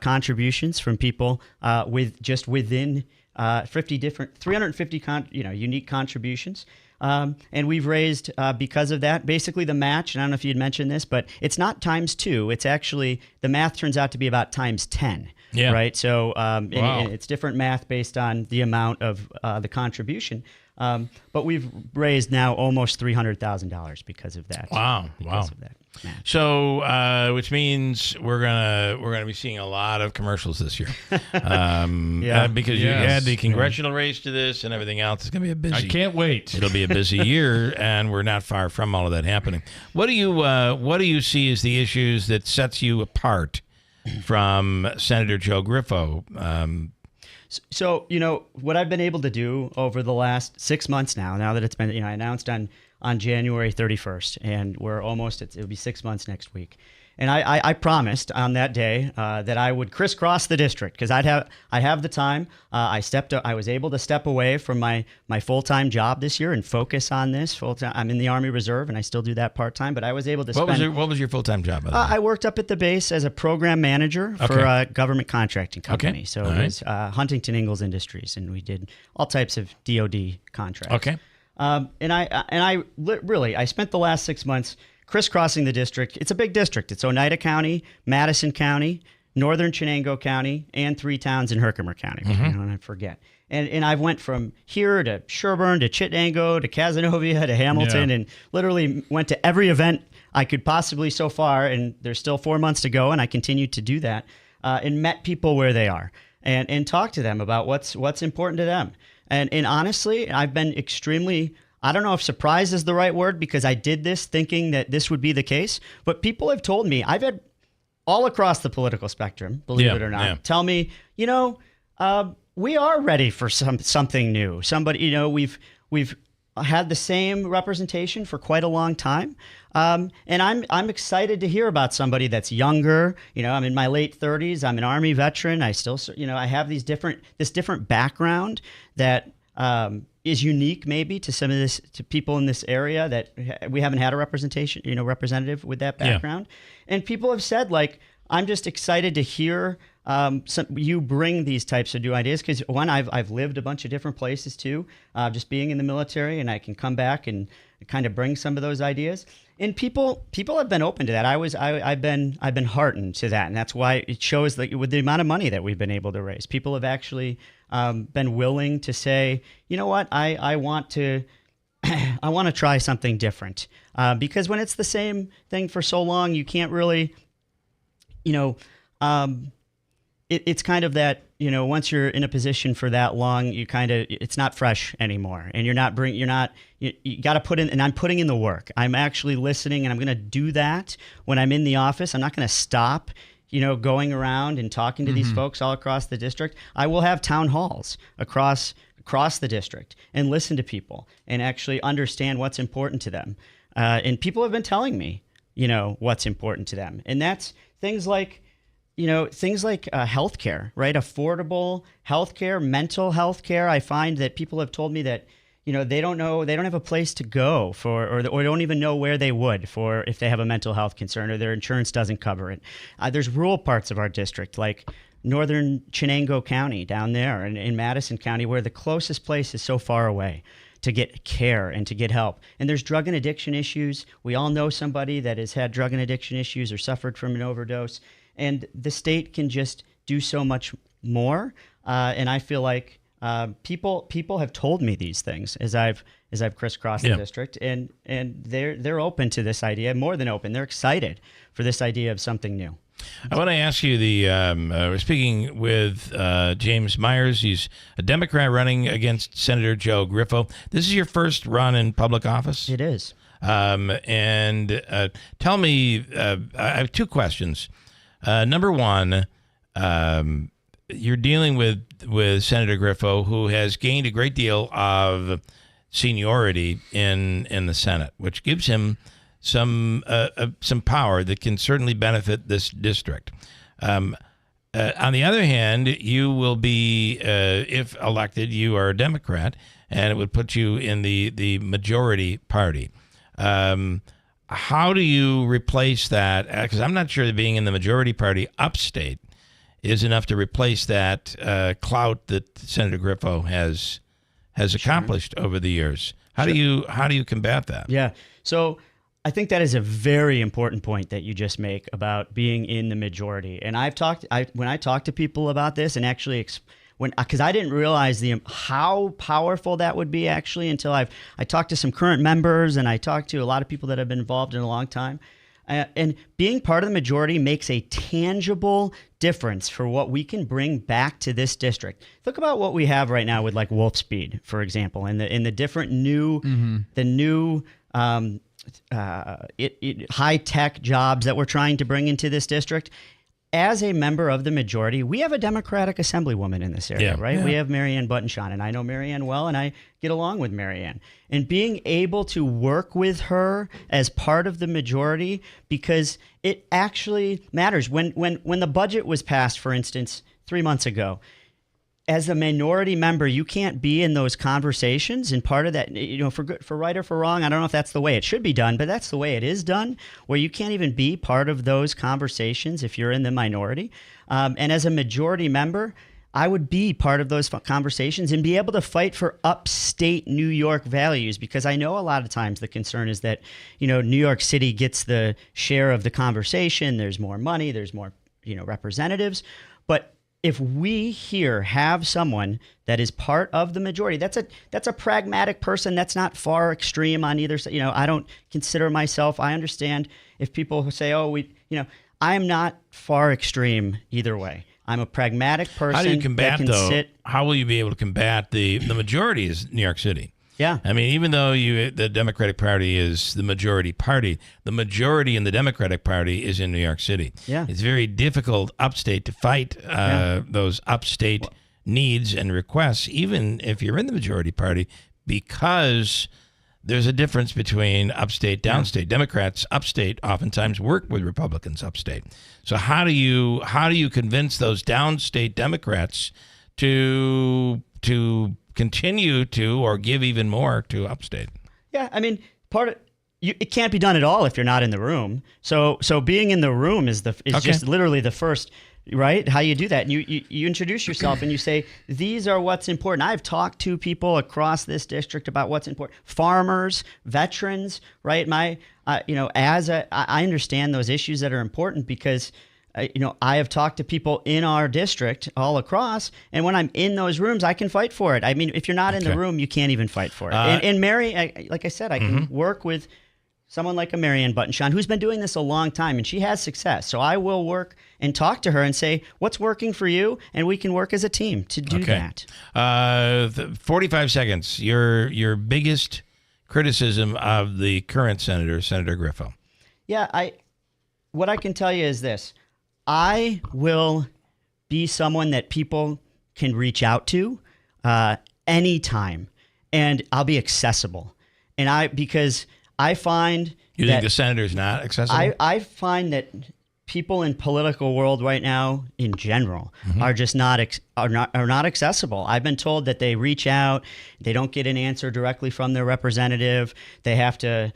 contributions from people within 350 unique contributions. And we've raised, because of that, basically the match, and I don't know if you'd mentioned this, but it's not times 2. It's actually, the math turns out to be about times 10. Yeah. Right. So and it's different math based on the amount of the contribution. But we've raised now almost $300,000 because of that. Wow. Because of that match. So, which means we're gonna be seeing a lot of commercials this year, because you had the congressional race to this and everything else. It's gonna be a busy. I can't wait. It'll be a busy year, and we're not far from all of that happening. What do you see as the issues that sets you apart from Senator Joe Griffo? So, what I've been able to do over the last 6 months now that it's been, I announced on January 31st, and we're almost, it'll be 6 months next week. And I promised on that day that I would crisscross the district because I have the time. I was able to step away from my full-time job this year and focus on this full-time. I'm in the Army Reserve and I still do that part-time, but I was able to What was your full-time job? By the way? I worked up at the base as a program manager for a government contracting company. Okay. So All it was Huntington Ingalls Industries, and we did all types of DoD contracts. Okay. And I spent the last 6 months crisscrossing the district. It's a big district. It's Oneida County, Madison County, Northern Chenango County, and 3 towns in Herkimer County. Mm-hmm. I don't want to forget. And I went from here to Sherburne to Chittenango to Cazenovia to Hamilton, and literally went to every event I could possibly so far. And there's still 4 months to go, and I continue to do that. And met people where they are, and talked to them about what's important to them. And honestly, I've been extremely, I don't know if surprised is the right word, because I did this thinking that this would be the case. But people have told me, I've had all across the political spectrum, believe it or not, tell me, we are ready for something new. Somebody, we've had the same representation for quite a long time. And I'm excited to hear about somebody that's younger. I'm in my late 30s. I'm an Army veteran. I still, I have this different background that is unique maybe to to people in this area that we haven't had a representative with that background. And people have said, like, I'm just excited to hear you bring these types of new ideas, because one, I've lived a bunch of different places too, just being in the military, and I can come back and kind of bring some of those ideas. And people have been open to that. I've been heartened to that, and that's why it shows that with the amount of money that we've been able to raise, people have actually been willing to say, you know what, I want to try something different, because when it's the same thing for so long, you can't really, it's kind of that, once you're in a position for that long, it's not fresh anymore, and you got to put in, and I'm putting in the work. I'm actually listening, and I'm going to do that when I'm in the office. I'm not going to stop, going around and talking to these folks all across the district. I will have town halls across the district and listen to people and actually understand what's important to them. And people have been telling me, what's important to them. And that's things like healthcare, right? Affordable healthcare, mental health care. I find that people have told me that, they don't have a place to go for, or don't even know where they would for if they have a mental health concern or their insurance doesn't cover it. There's rural parts of our district, like Northern Chenango County down there, and in Madison County, where the closest place is so far away to get care and to get help. And there's drug and addiction issues. We all know somebody that has had drug and addiction issues or suffered from an overdose. And the state can just do so much more. And I feel like people have told me these things as I've crisscrossed the district, and they're open to this idea, more than open. They're excited for this idea of something new. I want to ask you we're speaking with James Myers. He's a Democrat running against Senator Joe Griffo. This is your first run in public office? It is. And tell me, I have 2 questions. Number one, you're dealing with Senator Griffo, who has gained a great deal of seniority in the Senate, which gives him some power that can certainly benefit this district. On the other hand, you will be, if elected, you are a Democrat, and it would put you in the majority party. How do you replace that? Because I'm not sure that being in the majority party upstate is enough to replace that clout that Senator Griffo has accomplished over the years. How do you combat that? Yeah. So I think that is a very important point that you just make about being in the majority. And when I talk to people about this, and actually because I didn't realize how powerful that would be actually until I talked to some current members, and I talked to a lot of people that have been involved in a long time. And being part of the majority makes a tangible difference for what we can bring back to this district. Look about what we have right now with like Wolf Speed, for example, and the different new high tech jobs that we're trying to bring into this district. as a member of the majority, we have a Democratic Assemblywoman in this area, right? Yeah. We have Marianne Buttonshawn, and I know Marianne well, and I get along with Marianne. And being able to work with her as part of the majority, because it actually matters. When the budget was passed, for instance, 3 months ago, as a minority member, you can't be in those conversations. And part of that, for good, for right or for wrong, I don't know if that's the way it should be done, but that's the way it is done, where you can't even be part of those conversations if you're in the minority. And as a majority member, I would be part of those conversations and be able to fight for upstate New York values, because I know a lot of times the concern is that, New York City gets the share of the conversation. There's more money, there's more, representatives. But if we here have someone that is part of the majority, that's a pragmatic person. That's not far extreme on either side. I don't consider myself. I understand if people say, I am not far extreme either way. I'm a pragmatic person. How do you combat, that can sit. How will you be able to combat the majority is New York City? Yeah. I mean, even though the Democratic Party is the majority party, the majority in the Democratic Party is in New York City. Yeah. It's very difficult upstate to fight those upstate needs and requests, even if you're in the majority party, because there's a difference between upstate, downstate. Democrats upstate oftentimes work with Republicans upstate. So how do you convince those downstate Democrats to continue to or give even more to upstate? Yeah, I mean, it can't be done at all if you're not in the room. So being in the room is just literally the first, right? How you do that. And you introduce yourself and you say, these are what's important. I've talked to people across this district about what's important. Farmers, veterans, right? I understand those issues that are important because I have talked to people in our district all across, and when I'm in those rooms, I can fight for it. I mean, if you're not in the room, you can't even fight for it. And Mary, like I said, I can work with someone like a Marianne Buttonshawn, who's been doing this a long time, and she has success. So I will work and talk to her and say, what's working for you? And we can work as a team to do that. 45 seconds. Your biggest criticism of the current senator, Senator Griffo. Yeah, what I can tell you is this. I will be someone that people can reach out to anytime, and I'll be accessible. Because I find you think the senator's not accessible? I find that people in political world right now, in general, are just not accessible. I've been told that they reach out, they don't get an answer directly from their representative. They have to,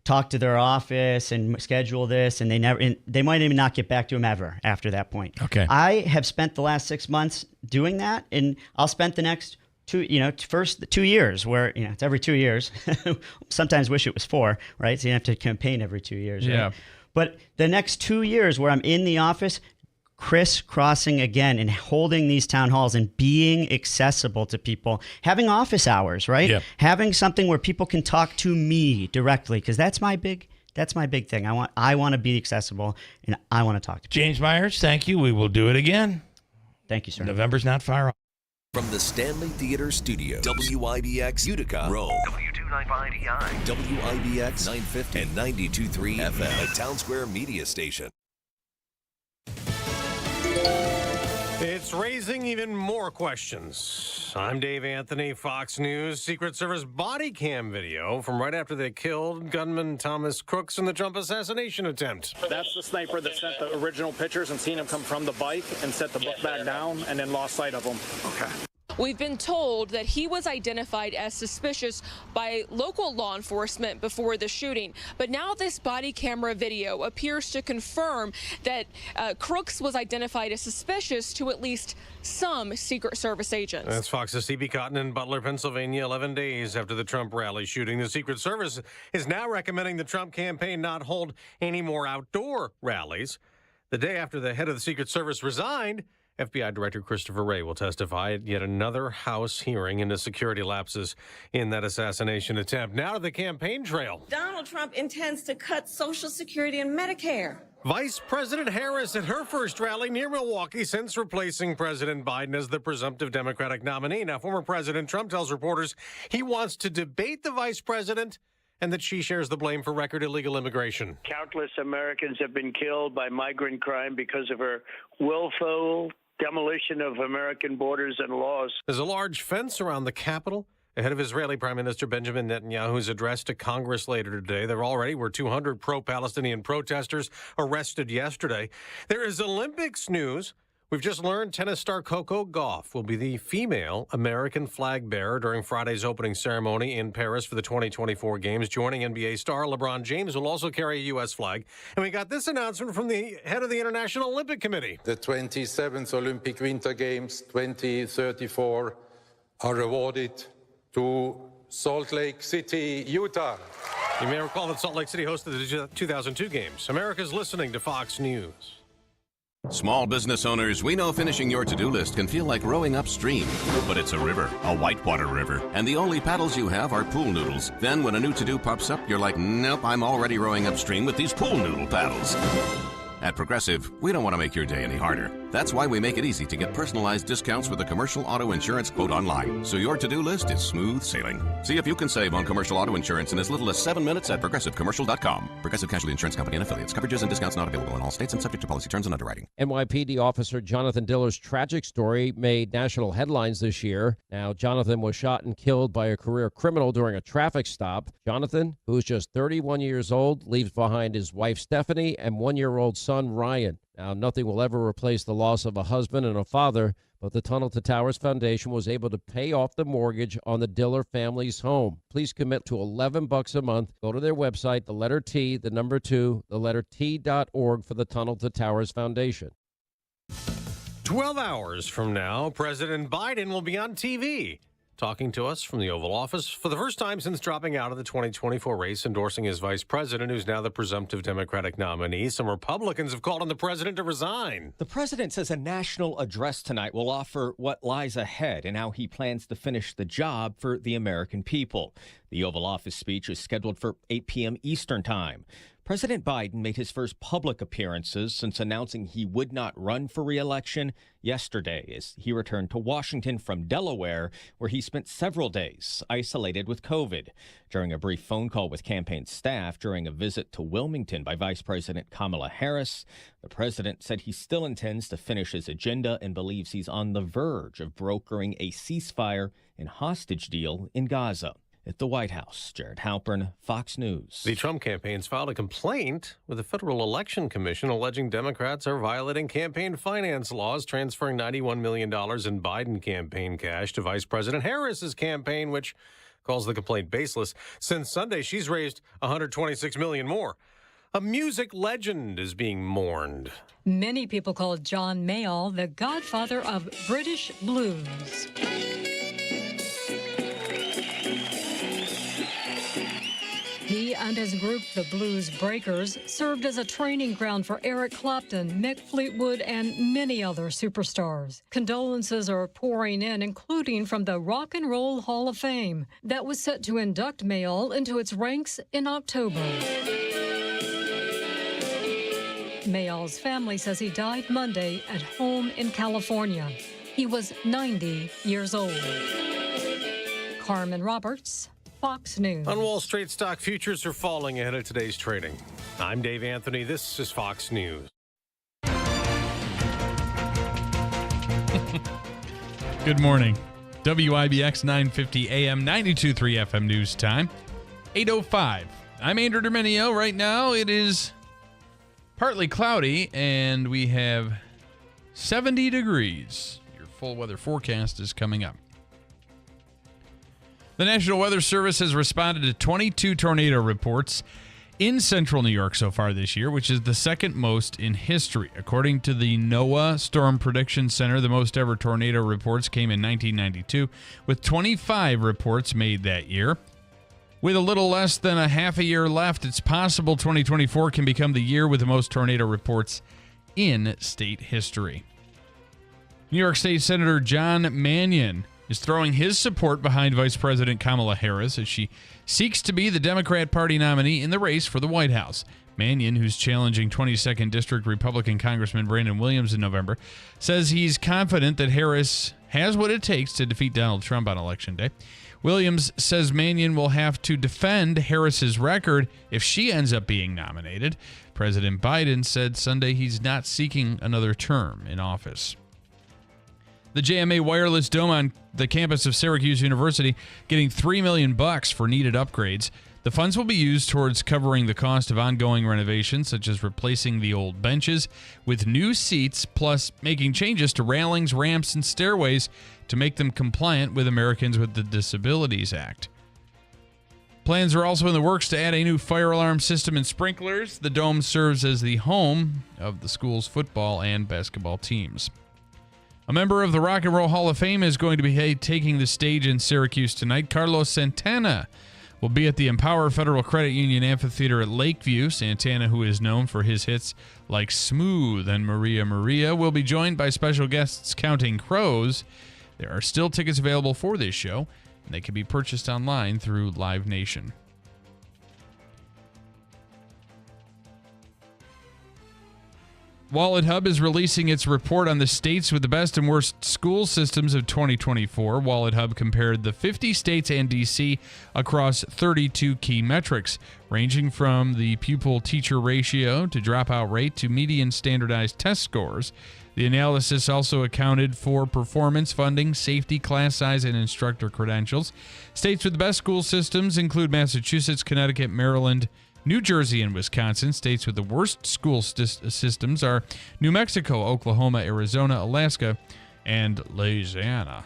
talk to their office and schedule this, and they might even not get back to him ever after that point. Okay. I have spent the last 6 months doing that, and I'll spend the next first 2 years where, it's every 2 years. Sometimes wish it was 4, right? So you have to campaign every 2 years. Right? Yeah. But the next 2 years where I'm in the office, crisscrossing again and holding these town halls and being accessible to people, having office hours, right? Yeah. Having something where people can talk to me directly, because that's my big thing. I want to be accessible, and I want to talk to people. James Myers, thank you. We will do it again. Thank you, sir. November's not far off. From the Stanley Theater Studios, WIBX Utica, Rome, W295EI, WIBX 950 and 92.3 FM, a Town Square media station. It's raising even more questions. I'm Dave Anthony, Fox News. Secret Service body cam video from right after they killed gunman Thomas Crooks in the Trump assassination attempt. That's the sniper that sent the original pictures and seen him come from the bike and set the book back down and then lost sight of him. Okay. We've been told that he was identified as suspicious by local law enforcement before the shooting. But now this body camera video appears to confirm that Crooks was identified as suspicious to at least some Secret Service agents. That's Fox's C.B. Cotton in Butler, Pennsylvania, 11 days after the Trump rally shooting. The Secret Service is now recommending the Trump campaign not hold any more outdoor rallies. The day after the head of the Secret Service resigned, FBI Director Christopher Wray will testify at yet another House hearing into security lapses in that assassination attempt. Now to the campaign trail. Donald Trump intends to cut Social Security and Medicare. Vice President Harris at her first rally near Milwaukee since replacing President Biden as the presumptive Democratic nominee. Now, former President Trump tells reporters he wants to debate the vice president and that she shares the blame for record illegal immigration. Countless Americans have been killed by migrant crime because of her willful demolition of American borders and laws. There's a large fence around the Capitol ahead of Israeli Prime Minister Benjamin Netanyahu's address to Congress later today. There already were 200 pro-Palestinian protesters arrested yesterday. There is Olympics news. We've just learned tennis star Coco Gauff will be the female American flag bearer during Friday's opening ceremony in Paris for the 2024 Games. Joining NBA star LeBron James will also carry a U.S. flag. And we got this announcement from the head of the International Olympic Committee. The 27th Olympic Winter Games 2034 are awarded to Salt Lake City, Utah. You may recall that Salt Lake City hosted the 2002 Games. America's listening to Fox News. Small business owners, we know finishing your to-do list can feel like rowing upstream, but it's a river, a whitewater river, and the only paddles you have are pool noodles. Then when a new to-do pops up, you're like, nope, I'm already rowing upstream with these pool noodle paddles. At Progressive, we don't want to make your day any harder. That's why we make it easy to get personalized discounts with a commercial auto insurance quote online, so your to-do list is smooth sailing. See if you can save on commercial auto insurance in as little as 7 minutes at progressivecommercial.com. Progressive Casualty Insurance Company and affiliates. Coverages and discounts not available in all states and subject to policy terms and underwriting. NYPD officer Jonathan Diller's tragic story made national headlines this year. Now, Jonathan was shot and killed by a career criminal during a traffic stop. Jonathan, who's just 31 years old, leaves behind his wife Stephanie and one-year-old son Ryan. Now, nothing will ever replace the loss of a husband and a father, but the Tunnel to Towers Foundation was able to pay off the mortgage on the Diller family's home. Please commit to $11 a month. Go to their website, the letter T, the number 2, the letter T.org for the Tunnel to Towers Foundation. 12 hours from now, President Biden will be on TV talking to us from the Oval Office for the first time since dropping out of the 2024 race, endorsing his vice president, who's now the presumptive Democratic nominee. Some Republicans have called on the president to resign. The president says a national address tonight will offer what lies ahead and how he plans to finish the job for the American people. The Oval Office speech is scheduled for 8 p.m. Eastern Time. President Biden made his first public appearances since announcing he would not run for re-election yesterday as he returned to Washington from Delaware, where he spent several days isolated with COVID. During a brief phone call with campaign staff during a visit to Wilmington by Vice President Kamala Harris, the president said he still intends to finish his agenda and believes he's on the verge of brokering a ceasefire and hostage deal in Gaza. At the White House, Jared Halpern, Fox News. The Trump campaign's filed a complaint with the Federal Election Commission alleging Democrats are violating campaign finance laws, transferring $91 million in Biden campaign cash to Vice President Harris's campaign, which calls the complaint baseless. Since Sunday, she's raised $126 million more. A music legend is being mourned. Many people call John Mayall the godfather of British blues. He and his group, the Blues Breakers, served as a training ground for Eric Clapton, Mick Fleetwood, and many other superstars. Condolences are pouring in, including from the Rock and Roll Hall of Fame, that was set to induct Mayall into its ranks in October. Mayall's family says he died Monday at home in California. He was 90 years old. Carmen Roberts, Fox News. On Wall Street, stock futures are falling ahead of today's trading. I'm Dave Anthony. This is Fox News. Good morning. WIBX 950 AM 92.3 FM news time. 8:05. I'm Andrew Dominio. Right now it is partly cloudy and we have 70 degrees. Your full weather forecast is coming up. The National Weather Service has responded to 22 tornado reports in central New York so far this year, which is the second most in history. According to the NOAA Storm Prediction Center, the most ever tornado reports came in 1992, with 25 reports made that year. With a little less than a half a year left, it's possible 2024 can become the year with the most tornado reports in state history. New York State Senator John Mannion is throwing his support behind Vice President Kamala Harris as she seeks to be the Democrat Party nominee in the race for the White House. Mannion, who's challenging 22nd District Republican Congressman Brandon Williams in November, says he's confident that Harris has what it takes to defeat Donald Trump on Election Day. Williams says Mannion will have to defend Harris's record if she ends up being nominated. President Biden said Sunday he's not seeking another term in office. The JMA Wireless Dome on the campus of Syracuse University getting $3 million for needed upgrades. The funds will be used towards covering the cost of ongoing renovations, such as replacing the old benches with new seats, plus making changes to railings, ramps, and stairways to make them compliant with Americans with Disabilities Act. Plans are also in the works to add a new fire alarm system and sprinklers. The dome serves as the home of the school's football and basketball teams. A member of the Rock and Roll Hall of Fame is going to be taking the stage in Syracuse tonight. Carlos Santana will be at the Empower Federal Credit Union Amphitheater at Lakeview. Santana, who is known for his hits like Smooth and Maria Maria, will be joined by special guests Counting Crows. There are still tickets available for this show, and they can be purchased online through Live Nation. Wallet Hub is releasing its report on the states with the best and worst school systems of 2024. Wallet Hub compared the 50 states and D.C. across 32 key metrics, ranging from the pupil-teacher ratio to dropout rate to median standardized test scores. The analysis also accounted for performance, funding, safety, class size, and instructor credentials. States with the best school systems include Massachusetts, Connecticut, Maryland, New Jersey, and Wisconsin. States with the worst school systems are New Mexico, Oklahoma, Arizona, Alaska, and Louisiana.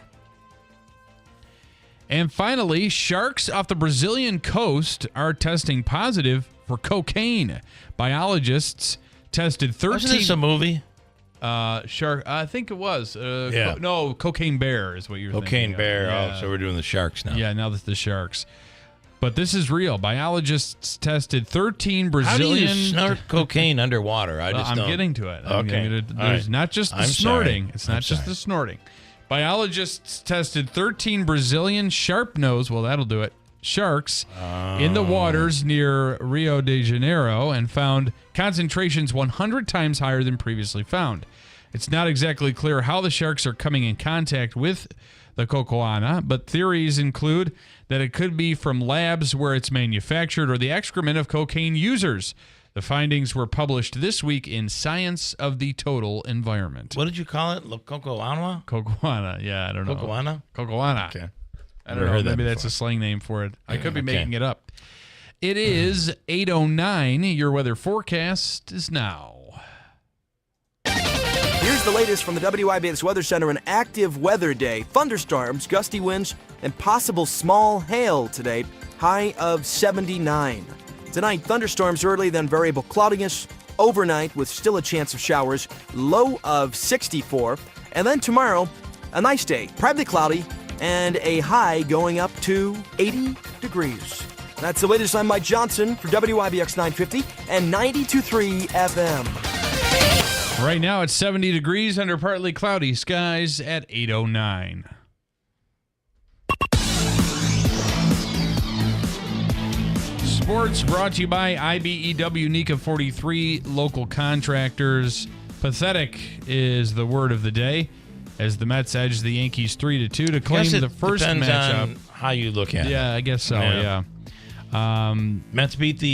And finally, sharks off the Brazilian coast are testing positive for cocaine. Biologists tested 13... Wasn't this a movie? Shark. I think it was. No, Cocaine Bear is what you're thinking. Cocaine Bear. Yeah. Oh, so we're doing the sharks now. Yeah, now that's the sharks. But this is real. Biologists tested 13 Brazilian... How do you snort cocaine underwater? I'm getting to it. Okay. There's not just the snorting. It's not just the snorting. Biologists tested 13 Brazilian sharp-nosed, well, that'll do it, sharks in the waters near Rio de Janeiro and found concentrations 100 times higher than previously found. It's not exactly clear how the sharks are coming in contact with the cocaine, but theories include that it could be from labs where it's manufactured or the excrement of cocaine users. The findings were published this week in Science of the Total Environment. What did you call it? Cocoana? Cocoana, yeah, I don't know. Cocoana? Cocoana. Okay. I don't know. Maybe that's a slang name for it. I could be making it up. It is 8:09. Your weather forecast is now. Here's the latest from the WIBX Weather Center. An active weather day. Thunderstorms, gusty winds, and possible small hail today. High of 79. Tonight, thunderstorms early, then variable cloudiness. Overnight, with still a chance of showers. Low of 64. And then tomorrow, a nice day. Partly cloudy, and a high going up to 80 degrees. That's the latest. I'm Mike Johnson for WIBX 950 and 92.3 FM. Right now it's 70 degrees under partly cloudy skies at 8:09. Sports brought to you by IBEW NECA 43 local contractors. Pathetic is the word of the day as the Mets edge the Yankees 3-2 to claim the first matchup. On how you look at it. Yeah, I guess so. Yeah. Mets beat the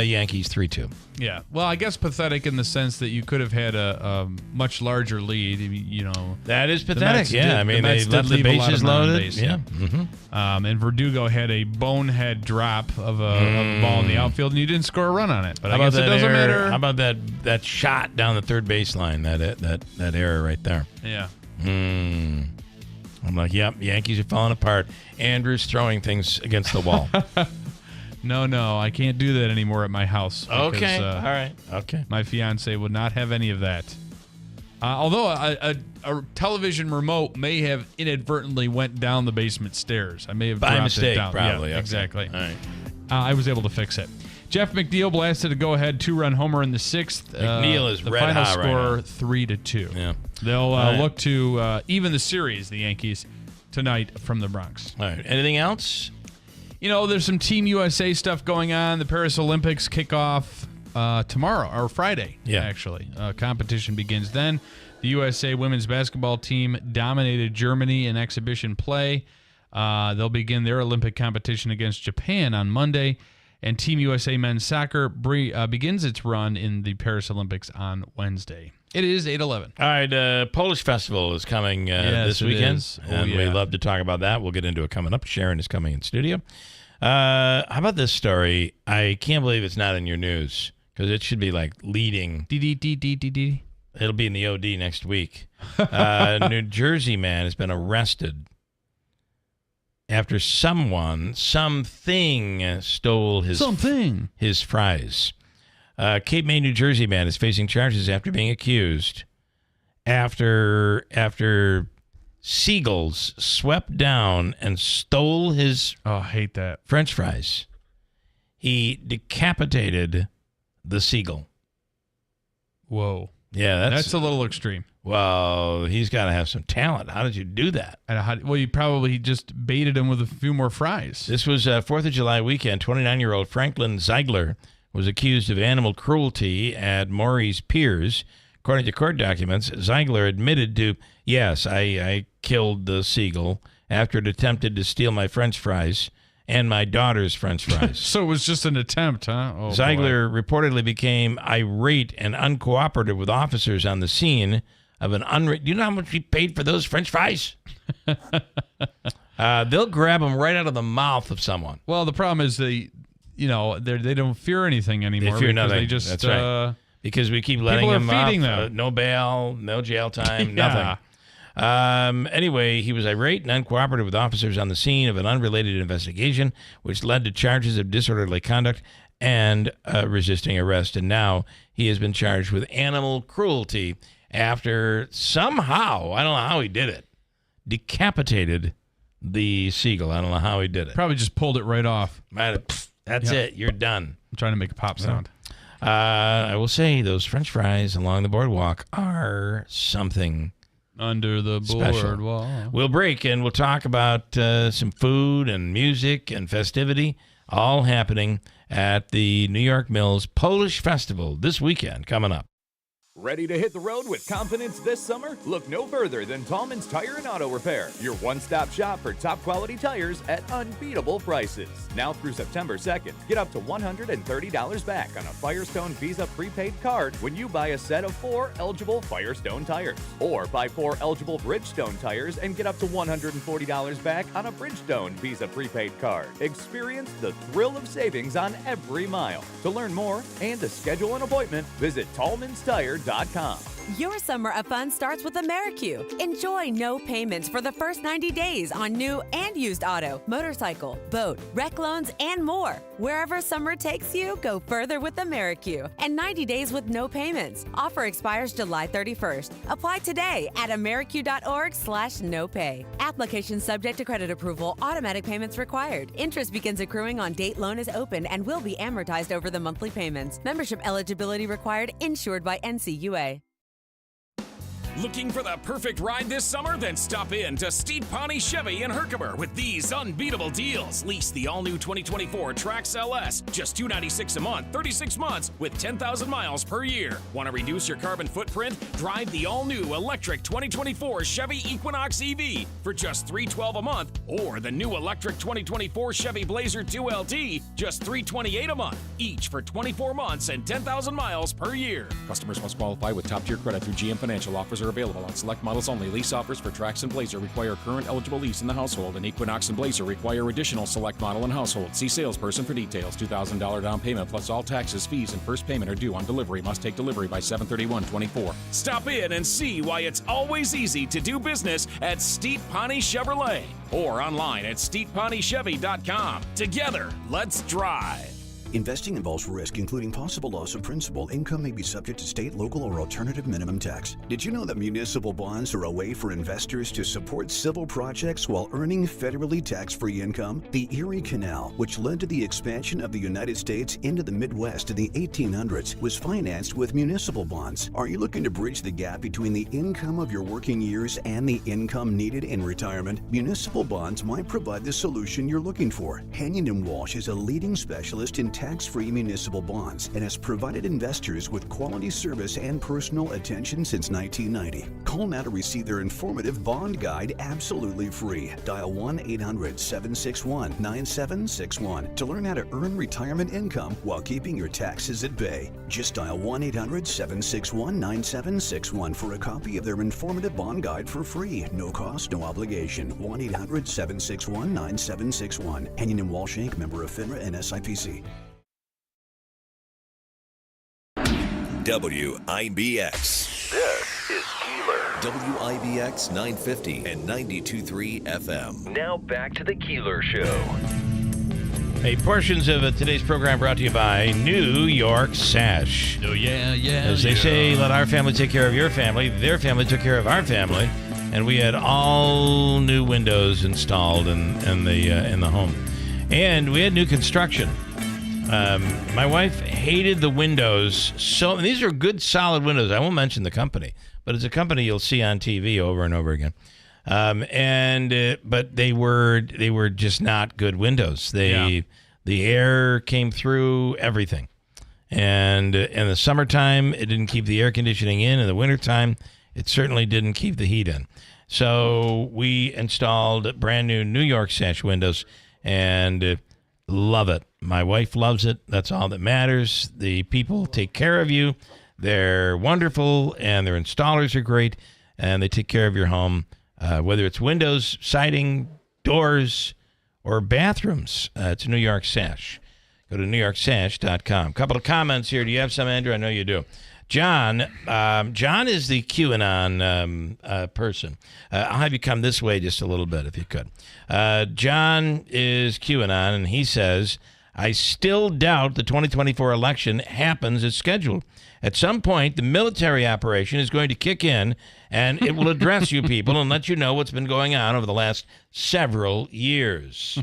Yankees 3-2. Yeah. Well, I guess pathetic in the sense that you could have had a much larger lead. You know, that is pathetic. Yeah, I mean, they left the bases loaded. Yeah. Mm-hmm. And Verdugo had a bonehead drop of a ball in the outfield, and you didn't score a run on it. But I guess it doesn't matter. How about that shot down the third baseline? That error right there. Yeah. I'm like, yep, Yankees are falling apart. Andrew's throwing things against the wall. No, I can't do that anymore at my house. Because, okay, all right, okay. My fiance would not have any of that. Although a television remote may have inadvertently went down the basement stairs. I may have by dropped mistake, it down. probably. Yeah, okay. Exactly. All right. I was able to fix it. Jeff McNeil blasted a go-ahead 2-run homer in the sixth. McNeil is the red final hot score right 3-2. Yeah, they'll look to even the series. The Yankees tonight from the Bronx. All right. Anything else? You know, there's some Team USA stuff going on. The Paris Olympics kick off tomorrow or Friday. Yeah. Actually, competition begins then. The USA women's basketball team dominated Germany in exhibition play. They'll begin their Olympic competition against Japan on Monday. And Team USA men's soccer begins its run in the Paris Olympics on Wednesday. It is 8/11. All right, Polish Festival is coming this weekend, and we love to talk about that. We'll get into it coming up. Sharon is coming in studio. How about this story? I can't believe it's not in your news, because it should be like leading. It'll be in the OD next week. New Jersey man has been arrested after something stole his fries. Cape May, New Jersey man is facing charges after being accused after seagulls swept down and stole his French fries. He decapitated the seagull. Whoa. Yeah, that's a little extreme. Well, he's got to have some talent. How did you do that? You probably just baited him with a few more fries. This was 4th of July weekend. 29-year-old Franklin Ziegler was accused of animal cruelty at Maury's Piers. According to court documents, Ziegler admitted to, yes, I killed the seagull after it attempted to steal my French fries and my daughter's French fries. So it was just an attempt, huh? Oh, Ziegler reportedly became irate and uncooperative with officers on the scene of an do you know how much he paid for those French fries? They'll grab them right out of the mouth of someone. Well, the problem is they don't fear anything anymore. They fear nothing. They just, that's right. Because we keep letting them off. Feeding them. No bail, no jail time, nothing. Anyway, he was irate and uncooperative with officers on the scene of an unrelated investigation, which led to charges of disorderly conduct and resisting arrest. And now he has been charged with animal cruelty after somehow, I don't know how he did it, decapitated the seagull. I don't know how he did it. Probably just pulled it right off. That's it. You're done. I'm trying to make a pop sound. I will say those French fries along the boardwalk are something under the special. Boardwalk. We'll break and we'll talk about some food and music and festivity, all happening at the New York Mills Polish Festival this weekend coming up. Ready to hit the road with confidence this summer? Look no further than Tallman's Tire and Auto Repair, your one-stop shop for top-quality tires at unbeatable prices. Now through September 2nd, get up to $130 back on a Firestone Visa prepaid card when you buy a set of 4 eligible Firestone tires. Or buy 4 eligible Bridgestone tires and get up to $140 back on a Bridgestone Visa prepaid card. Experience the thrill of savings on every mile. To learn more and to schedule an appointment, visit tallmanstire.com. Your summer of fun starts with AmeriQ. Enjoy no payments for the first 90 days on new and used auto, motorcycle, boat, rec loans, and more. Wherever summer takes you, go further with AmeriQ. And 90 days with no payments. Offer expires July 31st. Apply today at ameriq.org/no-pay. Application subject to credit approval. Automatic payments required. Interest begins accruing on date loan is open and will be amortized over the monthly payments. Membership eligibility required. Insured by NCUA. Looking for the perfect ride this summer? Then stop in to Steep Pawnee Chevy in Herkimer with these unbeatable deals. Lease the all-new 2024 Trax LS, just $296 a month, 36 months with 10,000 miles per year. Want to reduce your carbon footprint? Drive the all-new electric 2024 Chevy Equinox EV for just $312 a month, or the new electric 2024 Chevy Blazer 2LT, just $328 a month, each for 24 months and 10,000 miles per year. Customers must qualify with top-tier credit through GM Financial. Offers are available on select models only. Lease offers for Trax and Blazer require current eligible lease in the household, and Equinox and Blazer require additional select model and household. See salesperson for details. $2,000 down payment plus all taxes, fees, and first payment are due on delivery. Must take delivery by 7/31/24. Stop in and see why it's always easy to do business at Steep Pawnee Chevrolet, or online at steeppawneechevy.com. Together, let's drive. Investing involves risk, including possible loss of principal. Income may be subject to state, local, or alternative minimum tax. Did you know that municipal bonds are a way for investors to support civil projects while earning federally tax-free income? The Erie Canal, which led to the expansion of the United States into the Midwest in the 1800s, was financed with municipal bonds. Are you looking to bridge the gap between the income of your working years and the income needed in retirement? Municipal bonds might provide the solution you're looking for. Henyon & Walsh is a leading specialist in tax tax-free municipal bonds and has provided investors with quality service and personal attention since 1990. Call now to receive their informative bond guide absolutely free. Dial 1-800-761-9761 to learn how to earn retirement income while keeping your taxes at bay. Just dial 1-800-761-9761 for a copy of their informative bond guide for free. No cost, no obligation. 1-800-761-9761. Henyon and Walsh Inc., member of FINRA and SIPC. WIBX. This is Keeler. WIBX 950 and 92.3 FM. Now back to the Keeler Show. Hey, portions of today's program brought to you by New York Sash. Oh, yeah. As they say, let our family take care of your family. Their family took care of our family. And we had all new windows installed in the home. And we had new construction. My wife hated the windows. So these are good, solid windows. I won't mention the company, but it's a company you'll see on TV over and over again. But they were just not good windows. The air came through everything. And in the summertime, it didn't keep the air conditioning in. In the wintertime, it certainly didn't keep the heat in. So we installed brand new York Sash windows and love it. My wife loves it. That's all that matters. The people take care of you. They're wonderful, and their installers are great, and they take care of your home, whether it's windows, siding, doors, or bathrooms. It's New York Sash. Go to newyorksash.com. Couple of comments here. Do you have some, Andrew? I know you do. John is the QAnon person. I'll have you come this way just a little bit if you could. John is QAnon, and he says, I still doubt the 2024 election happens as scheduled. At some point, the military operation is going to kick in, and it will address you people and let you know what's been going on over the last several years.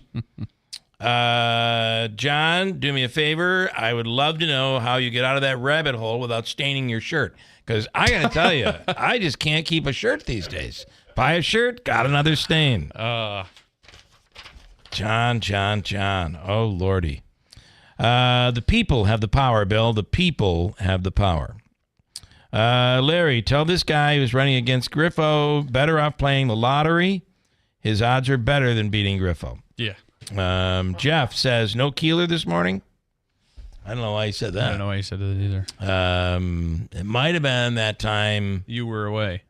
John, do me a favor. I would love to know how you get out of that rabbit hole without staining your shirt. Because I got to tell you, I just can't keep a shirt these days. Buy a shirt, got another stain. John. Oh, Lordy. The people have the power, Bill. The people have the power. Larry, tell this guy who's running against Griffo, better off playing the lottery. His odds are better than beating Griffo. Yeah. Jeff says, no Keeler this morning. I don't know why he said that. I don't know why he said that either. It might have been that time. You were away.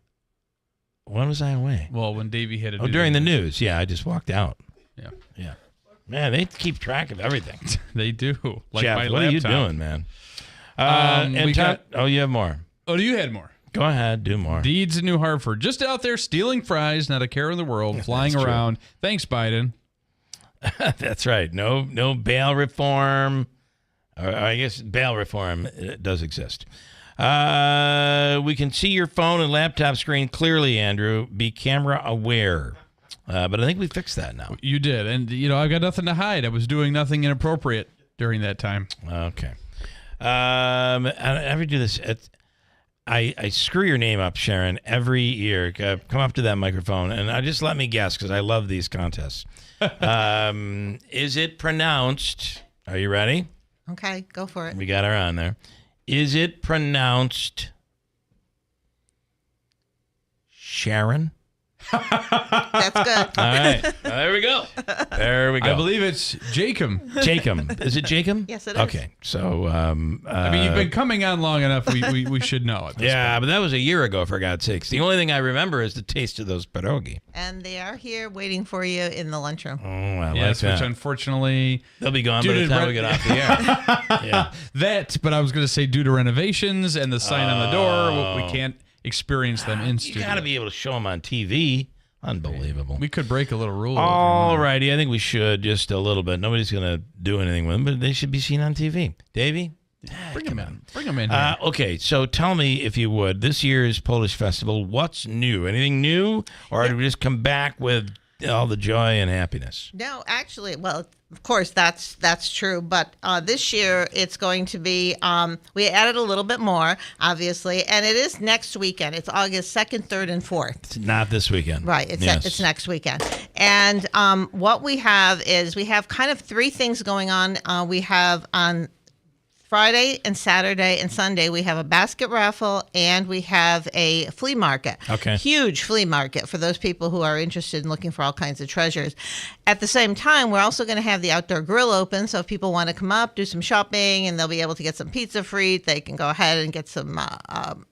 When was I away? Well, when Davey had to during the news. Yeah, I just walked out. Yeah. Man, they keep track of everything. They do. Like Jeff, my what laptop. are you doing, man? You have more. Oh, you had more. Go ahead, do more. Deeds in New Hartford. Just out there stealing fries, not a care in the world, flying around. Thanks, Biden. That's right. No bail reform. Or I guess bail reform does exist. We can see your phone and laptop screen clearly, Andrew. Be camera aware. But I think we fixed that now. You did. And, I've got nothing to hide. I was doing nothing inappropriate during that time. Okay. I ever do this. I screw your name up, Sharon, every year. Come up to that microphone, and just let me guess, because I love these contests. Is it pronounced, are you ready? Okay, go for it. We got her on there. Is it pronounced Sharon? That's good. All right. There we go. I believe it's Jacob. Is it Jacob? Yes, it is. Okay. So, you've been coming on long enough. We should know it. Yeah, but that was a year ago, for God's sakes. The only thing I remember is the taste of those pierogi. And they are here waiting for you in the lunchroom. Oh, I like yes, that. which unfortunately... They'll be gone by the time we get off the air. Yeah. But I was going to say due to renovations and the sign on the door, we can't experience them in studio. You got to be able to show them on TV. Unbelievable. We could break a little rule. All righty. I think we should just a little bit. Nobody's going to do anything with them, but they should be seen on TV. Davey? Bring them in. Bring them in here. Okay, so tell me, if you would, this year's Polish Festival, what's new? Anything new? Or did we just come back with all the joy and happiness. No, actually, well, of course, that's true. But this year, it's going to be, we added a little bit more, obviously, and it is next weekend. It's August 2nd, 3rd, and 4th. It's not this weekend. Right, it's next weekend. And what we have is we have kind of three things going on. We have on Friday and Saturday and Sunday, we have a basket raffle and we have a flea market. Okay. Huge flea market for those people who are interested in looking for all kinds of treasures. At the same time, we're also going to have the outdoor grill open. So if people want to come up, do some shopping, and they'll be able to get some pizza free, they can go ahead and get some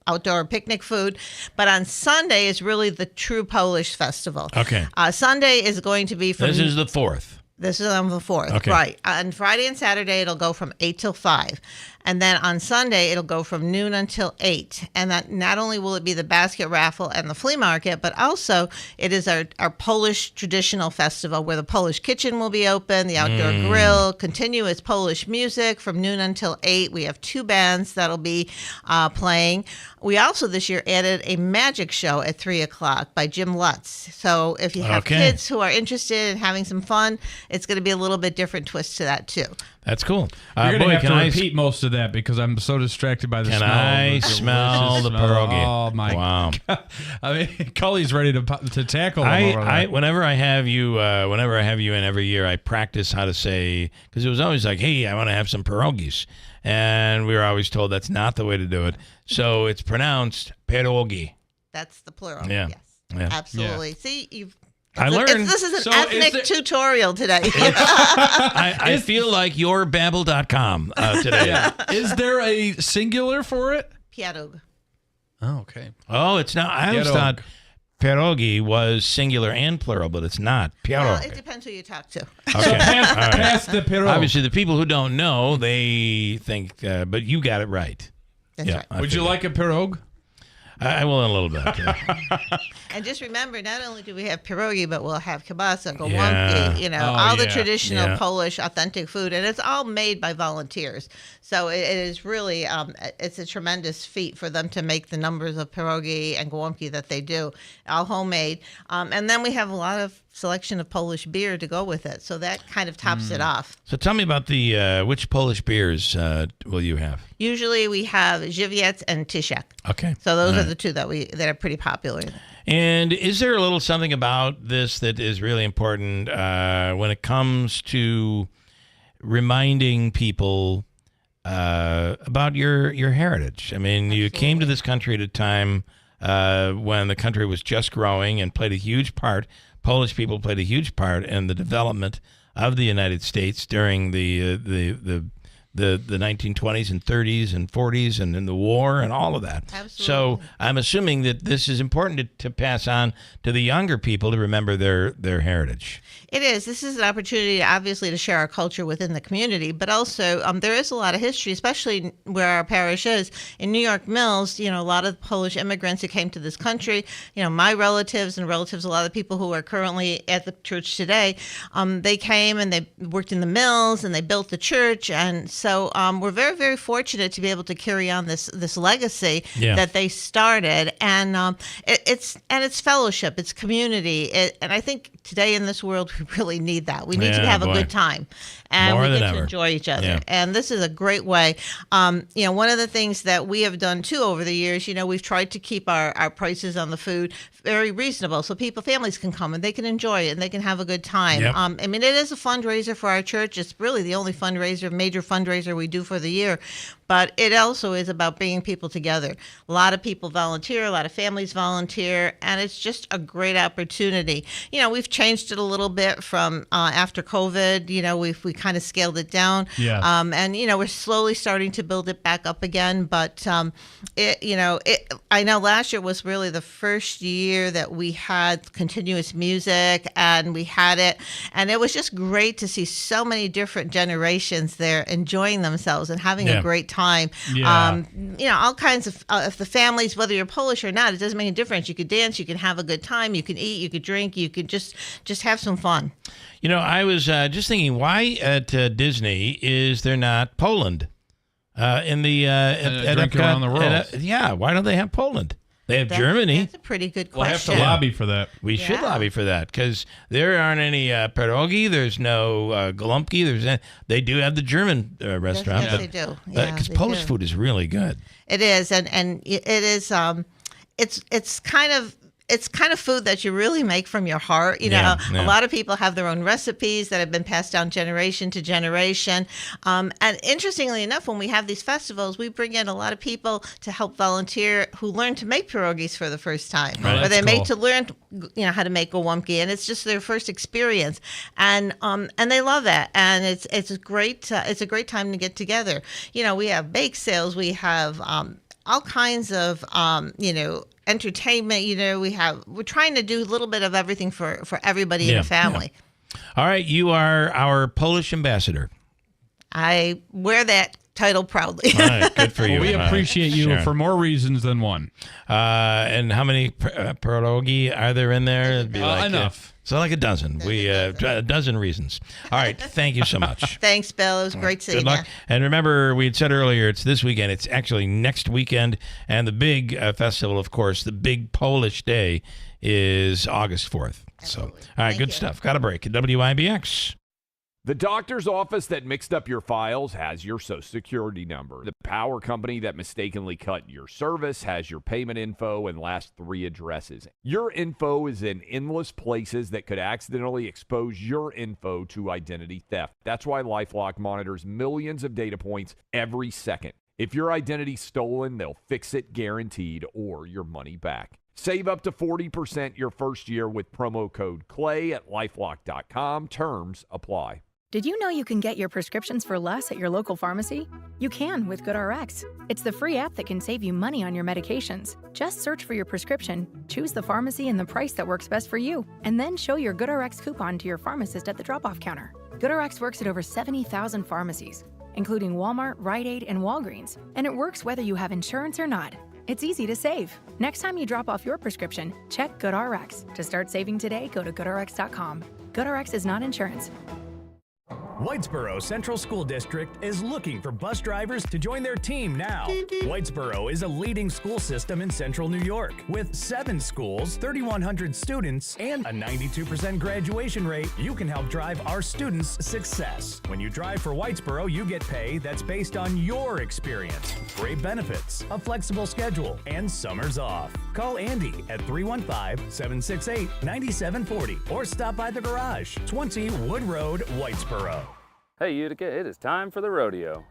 outdoor picnic food. But on Sunday is really the true Polish festival. Okay. Sunday is going to be from... This is the 4th. This is on the 4th, Okay. right. On Friday and Saturday, it'll go from 8 till 5. And then on Sunday, it'll go from noon until 8. And that not only will it be the basket raffle and the flea market, but also it is our Polish traditional festival where the Polish kitchen will be open, the outdoor grill, continuous Polish music from noon until 8. We have 2 bands that'll be playing. We also this year added a magic show at 3 o'clock by Jim Lutz. So if you have kids who are interested in having some fun, it's going to be a little bit different twist to that too. That's cool. You're going to have to repeat most of that because I'm so distracted by the smell. Can I smell the pierogi? Oh, my Wow. God. I mean, Cully's ready to tackle him over there. Whenever I have you in every year, I practice how to say, because it was always like, hey, I want to have some pierogis. And we were always told that's not the way to do it. So it's pronounced pierogi. That's the plural. Yeah. Yes. Yeah. Absolutely. Yeah. See, I learned. This is an ethnic tutorial today. I feel like your Babbel.com today. Yeah. Is there a singular for it? Pierog. Oh, okay. Oh, it's not. I always thought pierogi was singular and plural, but it's not. Pierog. Well, it depends who you talk to. Okay. So pass the pierog. Obviously, the people who don't know, they think, but you got it right. That's right. Would you like a pierog? I will in a little bit. Yeah. And just remember, not only do we have pierogi, but we'll have kielbasa, gołąbki, Yeah. all the traditional Polish authentic food, and it's all made by volunteers. So it is really, it's a tremendous feat for them to make the numbers of pierogi and gołąbki that they do, all homemade. And then we have a lot of selection of Polish beer to go with it, so that kind of tops it off. So tell me about the which Polish beers will you have? Usually we have Żywiec and Tysiak. Okay. So those are the two that are pretty popular. And is there a little something about this that is really important when it comes to reminding people about your heritage? I mean, you came to this country at a time when the country was just growing and played a huge part. Polish people played a huge part in the development of the United States during the 1920s and 30s and 40s and in the war and all of that. Absolutely. So I'm assuming that this is important to pass on to the younger people to remember their heritage. It is. This is an opportunity, obviously, to share our culture within the community, but also there is a lot of history, especially where our parish is. In New York Mills, a lot of Polish immigrants who came to this country, my relatives and relatives, a lot of the people who are currently at the church today, they came and they worked in the mills and they built the church. And so we're very, very fortunate to be able to carry on this legacy that they started. And it's fellowship, it's community. And I think today in this world, we really need that. We need to have a good time, and we get to enjoy each other. Yeah. And this is a great way. One of the things that we have done too over the years, we've tried to keep our prices on the food very reasonable, so families can come and they can enjoy it and they can have a good time. Yep. I mean, it is a fundraiser for our church. It's really the only major fundraiser we do for the year. But it also is about bringing people together. A lot of people volunteer, a lot of families volunteer, and it's just a great opportunity. We've changed it a little bit from after COVID. We kind of scaled it down. Yeah. And we're slowly starting to build it back up again. But I know last year was really the first year that we had continuous music, and we had it, and it was just great to see so many different generations there enjoying themselves and having a great time. Yeah. All kinds of the families, whether you're Polish or not, it doesn't make any difference. You could dance, you can have a good time, you can eat, you could drink, you could just have some fun. I was just thinking, why at Disney is there not Poland in the at drink Epcot? around the world? Why don't they have Poland? They have Germany. That's a pretty good We'll have question. to lobby for that. We should lobby for that because there aren't any pierogi. There's no Golumki. They do have the German restaurant. Yes, they do. Yeah, Because they Polish do. food is really good. It is, and it is. It's kind of food that you really make from your heart. You know, Yeah. a lot of people have their own recipes that have been passed down generation to generation. And interestingly enough, when we have these festivals, we bring in a lot of people to help volunteer who learn to make pierogies for the first time, Right. or they That's make cool. to learn, how to make Gołąbki, and it's just their first experience, and they love that, and it's a great time to get together. You know, we have bake sales, we have all kinds of entertainment. We're trying to do a little bit of everything for everybody in the family. Yeah. All right, you are our Polish ambassador. I wear that title proudly. All right, good for you. Well, we appreciate you Sure. for more reasons than one. And how many pierogi are there in there? It'd be Enough. So like a dozen. A dozen reasons. All right, thank you so much. Thanks, Bill. It was great seeing Good luck. you. And remember, we had said earlier, it's this weekend. It's actually next weekend. And the big festival, of course, the big Polish Day is August 4th. So, all right, good stuff. Got a break at WIBX. The doctor's office that mixed up your files has your Social Security number. The power company that mistakenly cut your service has your payment info and last 3 addresses. Your info is in endless places that could accidentally expose your info to identity theft. That's why LifeLock monitors millions of data points every second. If your identity's stolen, they'll fix it guaranteed or your money back. Save up to 40% your first year with promo code CLAY at LifeLock.com. Terms apply. Did you know you can get your prescriptions for less at your local pharmacy? You can with GoodRx. It's the free app that can save you money on your medications. Just search for your prescription, choose the pharmacy and the price that works best for you, and then show your GoodRx coupon to your pharmacist at the drop-off counter. GoodRx works at over 70,000 pharmacies, including Walmart, Rite Aid, and Walgreens, and it works whether you have insurance or not. It's easy to save. Next time you drop off your prescription, check GoodRx. To start saving today, go to GoodRx.com. GoodRx is not insurance. Whitesboro Central School District is looking for bus drivers to join their team now. Whitesboro is a leading school system in central New York with 7 schools, 3,100 students, and a 92% graduation rate. You can help drive our students' success. When you drive for Whitesboro, you get pay that's based on your experience, great benefits, a flexible schedule, and summers off. Call Andy at 315-768-9740 or stop by the garage, 20 Wood Road, Whitesboro. Hey Utica, it is time for the rodeo.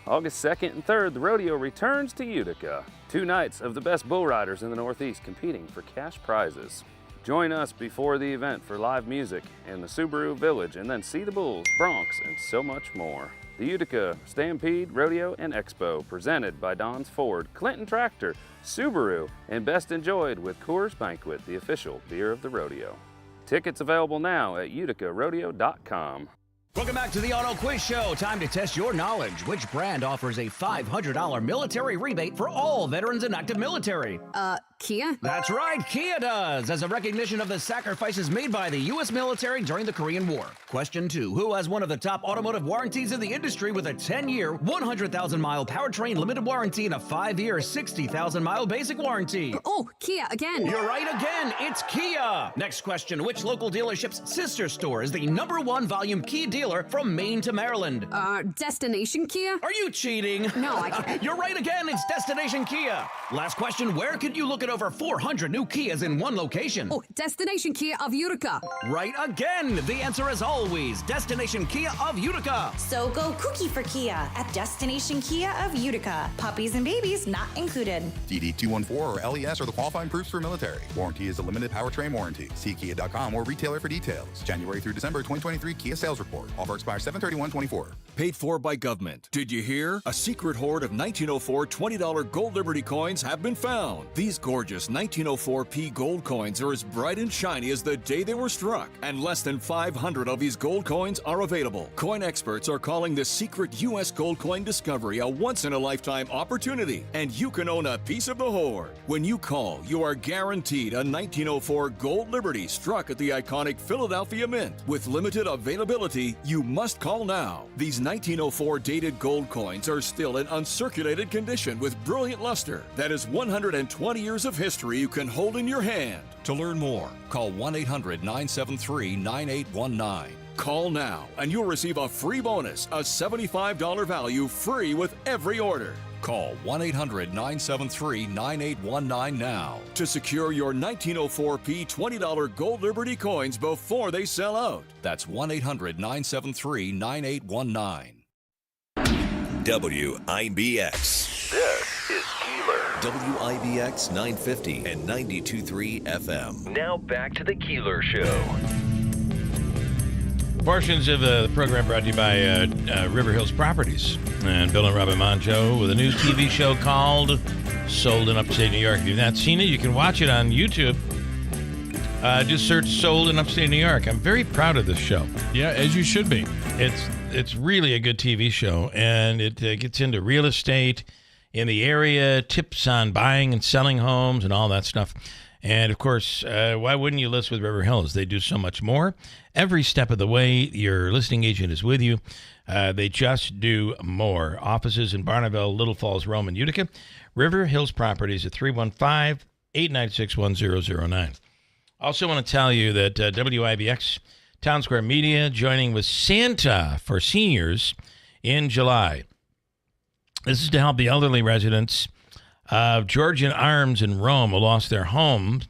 August 2nd and 3rd, the rodeo returns to Utica. 2 nights of the best bull riders in the Northeast competing for cash prizes. Join us before the event for live music in the Subaru Village and then see the bulls, broncs, and so much more. The Utica Stampede, Rodeo, and Expo presented by Don's Ford, Clinton Tractor, Subaru, and best enjoyed with Coors Banquet, the official beer of the rodeo. Tickets available now at uticarodeo.com. Welcome back to the Auto Quiz Show. Time to test your knowledge. Which brand offers a $500 military rebate for all veterans and active military? Kia? That's right, Kia does, as a recognition of the sacrifices made by the U.S. military during the Korean War. Question 2. Who has one of the top automotive warranties in the industry with a 10-year, 100,000-mile powertrain limited warranty and a 5-year, 60,000-mile basic warranty? Oh, Kia again. You're right again. It's Kia. Next question. Which local dealership's sister store is the #1 volume Kia dealer from Maine to Maryland? Destination Kia? Are you cheating? No, I can't. You're right again. It's Destination Kia. Last question. Where could you look at over 400 new Kias in one location? Oh, Destination Kia of Utica. Right again. The answer is always Destination Kia of Utica. So go kooky for Kia at Destination Kia of Utica. Puppies and babies not included. DD214 or LES are the qualifying proofs for military. Warranty is a limited powertrain warranty. See Kia.com or retailer for details. January through December 2023 Kia sales report. Offer expires 7/31/24. Paid for by government. Did you hear? A secret hoard of 1904 $20 Gold Liberty coins have been found. These gorgeous 1904p gold coins are as bright and shiny as the day they were struck, and less than 500 of these gold coins are available. Coin experts are calling this secret U.S. gold coin discovery a once-in-a-lifetime opportunity, and you can own a piece of the hoard. When you call, you are guaranteed a 1904 Gold Liberty struck at the iconic Philadelphia Mint. With limited availability, you must call now. These 1904 dated gold coins are still in uncirculated condition with brilliant luster. That is 120 years of history you can hold in your hand. To learn more, call 1-800-973-9819. Call now and you'll receive a free bonus, a $75 value free with every order. Call 1-800-973-9819 now to secure your 1904P $20 Gold Liberty coins before they sell out. That's 1-800-973-9819. WIBX. This is Keeler. WIBX 950 and 92.3 FM. Now back to the Keeler Show. Portions of the program brought to you by River Hills Properties and Bill and Robin Monjo with a new TV show called Sold in Upstate New York. If you've not seen it, you can watch it on YouTube. Just search Sold in Upstate New York. I'm very proud of this show. Yeah, as you should be. It's really a good TV show, and it gets into real estate in the area, tips on buying and selling homes and all that stuff. And, of course, why wouldn't you list with River Hills? They do so much more. Every step of the way, your listing agent is with you. They just do more. Offices in Barneville, Little Falls, Rome, and Utica. River Hills Properties at 315-896-1009. Also want to tell you that WIBX Town Square Media joining with Santa for seniors in July. This is to help the elderly residents of Georgian Arms in Rome who lost their home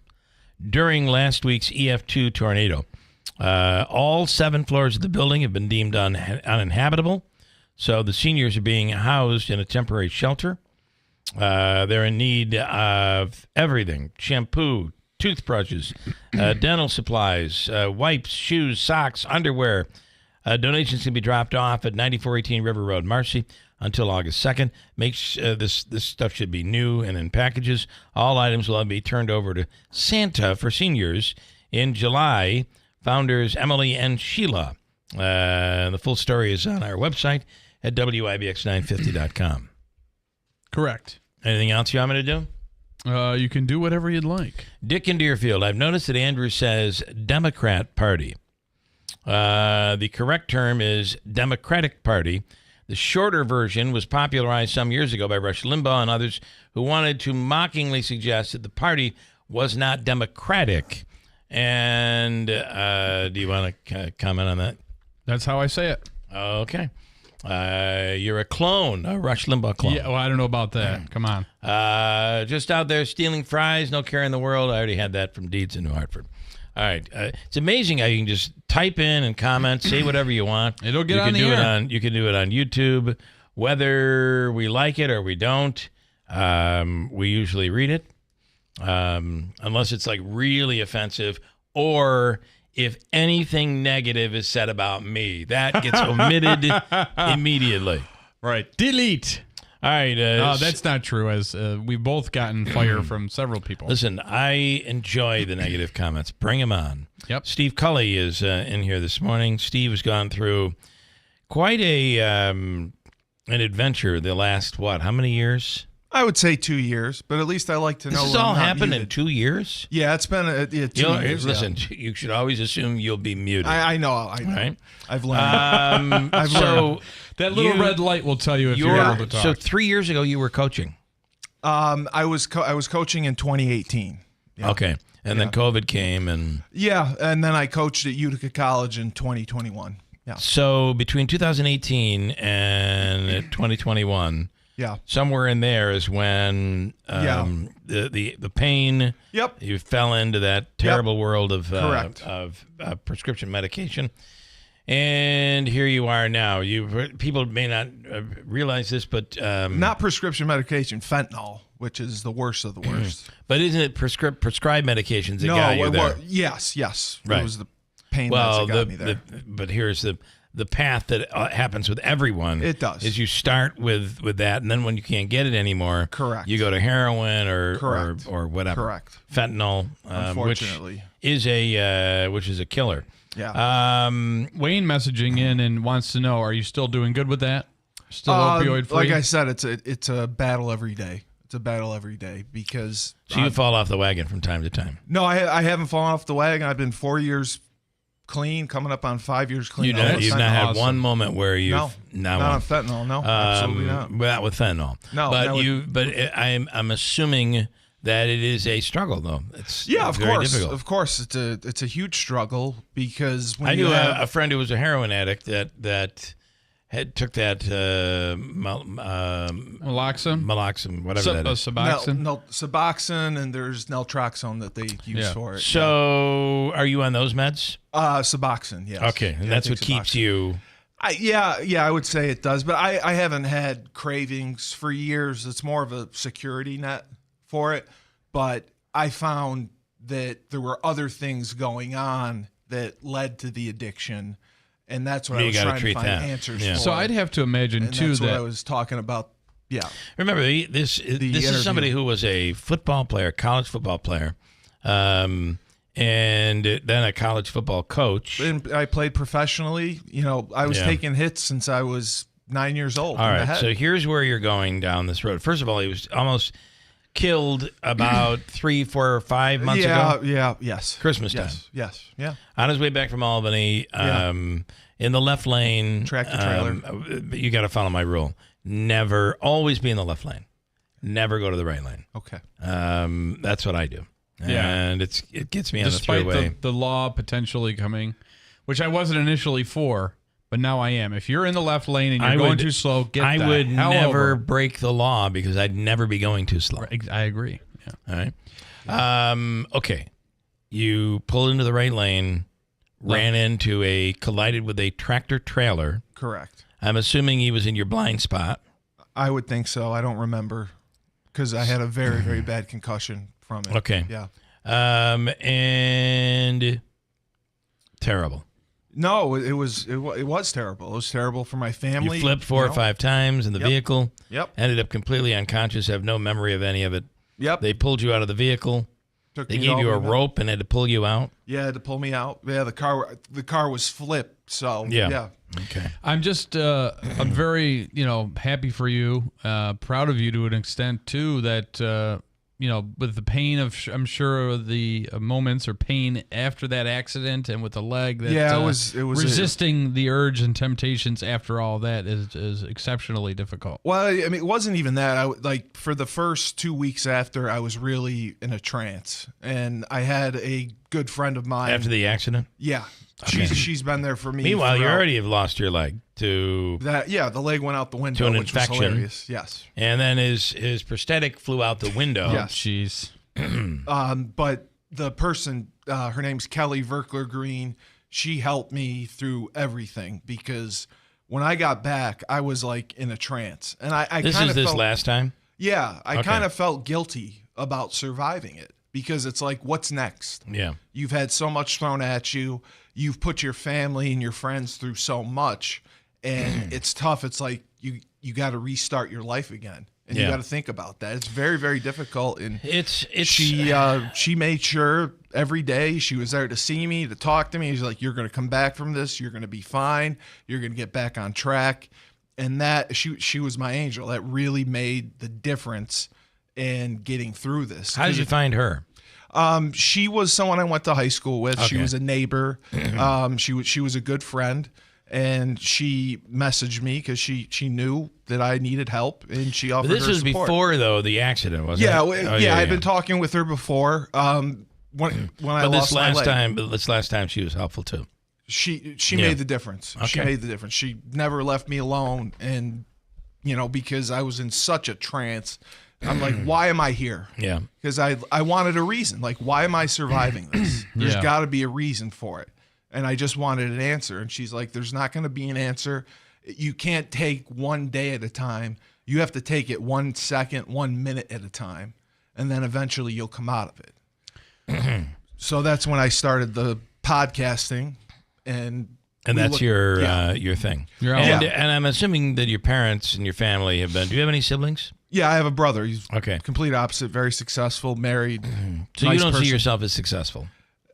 during last week's EF2 tornado. All 7 floors of the building have been deemed uninhabitable, so the seniors are being housed in a temporary shelter. They're in need of everything: shampoo, toothbrushes, dental supplies, wipes, shoes, socks, underwear. Donations can be dropped off at 9418 River Road, Marcy, until August 2nd. This stuff should be new and in packages. All items will be turned over to Santa for seniors in July. Founders Emily and Sheila. The full story is on our website at WIBX950.com. Correct. Anything else you want me to do? You can do whatever you'd like. Dick in Deerfield. I've noticed that Andrew says Democrat Party. The correct term is Democratic Party. The shorter version was popularized some years ago by Rush Limbaugh and others who wanted to mockingly suggest that the party was not democratic. And do you want to comment on that? That's how I say it. Okay. You're a clone, a Rush Limbaugh clone. Yeah, well, I don't know about that. Come on. Just out there stealing fries, no care in the world. I already had that from Deeds in New Hartford. All right. It's amazing how you can just type in and comment, say whatever you want. It'll get on the air. You can do it on YouTube, whether we like it or we don't. We usually read it, unless it's like really offensive, or if anything negative is said about me, that gets omitted immediately. Right. Delete. All right. No, that's not true, as we've both gotten fire from several people. Listen, I enjoy the negative comments. Bring them on. Yep. Steve Cully is in here this morning. Steve has gone through quite an adventure the last, how many years? I would say 2 years, but at least I like to know. This has all happened in 2 years? Yeah, it's been 2 years. Listen, you should always assume you'll be muted. I know. Right? I've learned. I've learned. That little red light will tell you if you're able to talk. So 3 years ago, you were coaching. I was coaching in 2018. Yeah. Okay, and then COVID came, and and then I coached at Utica College in 2021. Yeah. So between 2018 and 2021. Yeah. Somewhere in there is when the pain. Yep. You fell into that terrible world of prescription medication, and here you are now. People may not realize this, but not prescription medication, fentanyl, which is the worst of the worst. But isn't it prescribed medications that no, got you there? Yes. Right. It was the pain that got me there. But here's the path that happens with everyone. It does. Is you start with that, and then when you can't get it anymore, correct, you go to heroin or whatever. Correct. Fentanyl, unfortunately, which is a killer. Yeah. Wayne messaging in and wants to know: are you still doing good with that? Still opioid free? Like I said, it's a battle every day. It's a battle every day because. So you fall off the wagon from time to time. No, I haven't fallen off the wagon. I've been 4 years clean, coming up on 5 years clean. You've not had one moment where you've not on fentanyl. No, absolutely not. Not with fentanyl. No, but I'm assuming that it is a struggle, though. It's of very course, difficult. of course, it's a huge struggle because when I knew a friend who was a heroin addict that took that Naloxone, whatever that is. Suboxone. Suboxone, and there's naltrexone that they use for it. So, are you on those meds? Suboxone, yes. Okay, and that's what keeps you. I would say it does, but I haven't had cravings for years. It's more of a security net for it, but I found that there were other things going on that led to the addiction, and that's what I was trying to find answers for. So I'd have to imagine, and too, that's that what I was talking about. Yeah. Remember, this is somebody who was a football player, college football player, and then a college football coach. And I played professionally. I was taking hits since I was 9 years old. All right, so here's where you're going down this road. First of all, he was almost killed about 3, 4, or 5 months ago. Yes. Christmas time. Yes. Yeah. On his way back from Albany, in the left lane. Tractor trailer. You got to follow my rule. Never, always be in the left lane. Never go to the right lane. Okay. That's what I do. Yeah. And it gets me on Despite the throughway. the law potentially coming, which I wasn't initially for, but now I am. If you're in the left lane and you're going too slow, get I the would hell never over. break the law because I'd never be going too slow. I agree. Yeah. All right. Okay. You pulled into the right lane, collided with a tractor trailer. Correct. I'm assuming he was in your blind spot. I would think so. I don't remember because I had a very, very bad concussion from it. Okay. Yeah. And terrible. No, it was terrible. It was terrible for my family. You flipped 4 or 5 times in the vehicle. Yep. Ended up completely unconscious, have no memory of any of it. Yep. They pulled you out of the vehicle. They me gave you a all the way rope and had to pull you out. Yeah, had to pull me out. Yeah, the car was flipped. So yeah. Okay. I'm just I'm very happy for you, proud of you to an extent too. That with the pain of I'm sure the moments or pain after that accident and with the leg. That, it was resisting the urge and temptations after all that is exceptionally difficult. Well, I mean, it wasn't even that. For the first 2 weeks after, I was really in a trance, and I had a good friend of mine After the accident? Yeah. Okay. She's been there for me. Meanwhile, you throughout. already have lost your leg to That. Yeah, the leg went out the window, to an which was infection. hilarious. Yes. And then his prosthetic flew out the window. Yes. Jeez. But the person, her name's Kelly Verkler Green. She helped me through everything because when I got back, I was like in a trance, and I This kind is of this last time? Yeah, I Okay. kind of felt guilty about surviving it because it's like, what's next? Yeah. You've had so much thrown at you. You've put your family and your friends through so much, and it's tough. It's like you got to restart your life again, and you got to think about that. It's very, very difficult. And she made sure every day she was there to see me, to talk to me. She's like, "You're going to come back from this. You're going to be fine. You're going to get back on track." And that she was my angel. That really made the difference in getting through this. How did you find her? She was someone I went to high school with. She Okay. was a neighbor. She was a good friend, and she messaged me because she knew that I needed help, and she offered. This her was support. before though the accident, wasn't Yeah, it? I'd been talking with her before. When I lost my leg. This last time she was helpful too. She Yeah. made the difference. She Okay. made the difference. She never left me alone, and because I was in such a trance. I'm like, why am I here? Yeah. Because I wanted a reason. Like, why am I surviving this? There's Yeah. got to be a reason for it. And I just wanted an answer. And she's like, there's not going to be an answer. You can't take one day at a time. You have to take it 1 second, 1 minute at a time. And then eventually you'll come out of it. So that's when I started the podcasting. And that's your thing. And I'm assuming that your parents and your family have been. Do you have any siblings? Yeah, I have a brother. He's okay. Complete opposite, very successful, married. So nice you don't person. see yourself as successful?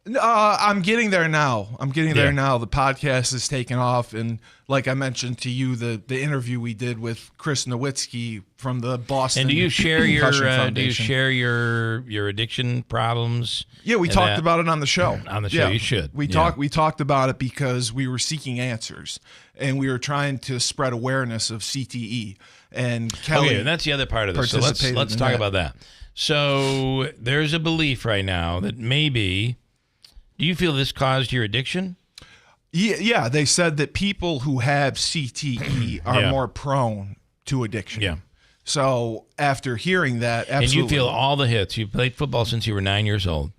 I'm getting there now. There now. The podcast is taking off, and like I mentioned to you, the interview we did with Chris Nowitzki from the Boston. And do you share your your addiction problems? Yeah, we talked about it on the show. On the show, you should. We talked about it because we were seeking answers, and we were trying to spread awareness of CTE. And Kelly, okay, and that's the other part of this. So let's talk about that. So there's a belief right now that maybe. Do you feel this caused your addiction? Yeah, they said that people who have CTE are more prone to addiction. Yeah. So after hearing that, absolutely. And you feel all the hits. You played football since you were 9 years old.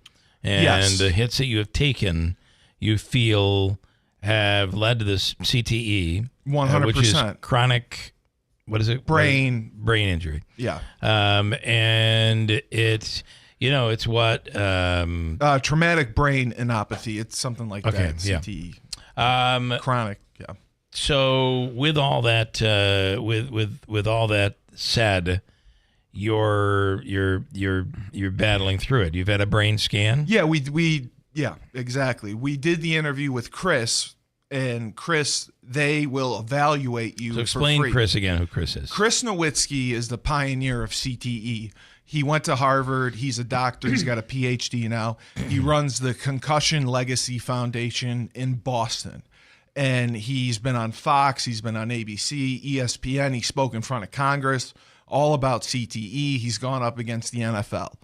And the hits that you have taken, you feel have led to this CTE. 100%. Which is chronic, what is it? Brain injury. Yeah. And it's... it's what traumatic brain enopathy. It's something like that. CTE. Chronic. Yeah. So with all that, with all that said, you're battling through it. You've had a brain scan. Yeah, yeah, exactly. We did the interview with Chris, and Chris, they will evaluate you. So explain for free. Chris again. Who Chris is? Chris Nowitzki is the pioneer of CTE. He went to Harvard. He's a doctor. He's got a PhD now. He runs the Concussion Legacy Foundation in Boston. And he's been on Fox. He's been on ABC, ESPN. He spoke in front of Congress all about CTE. He's gone up against the NFL.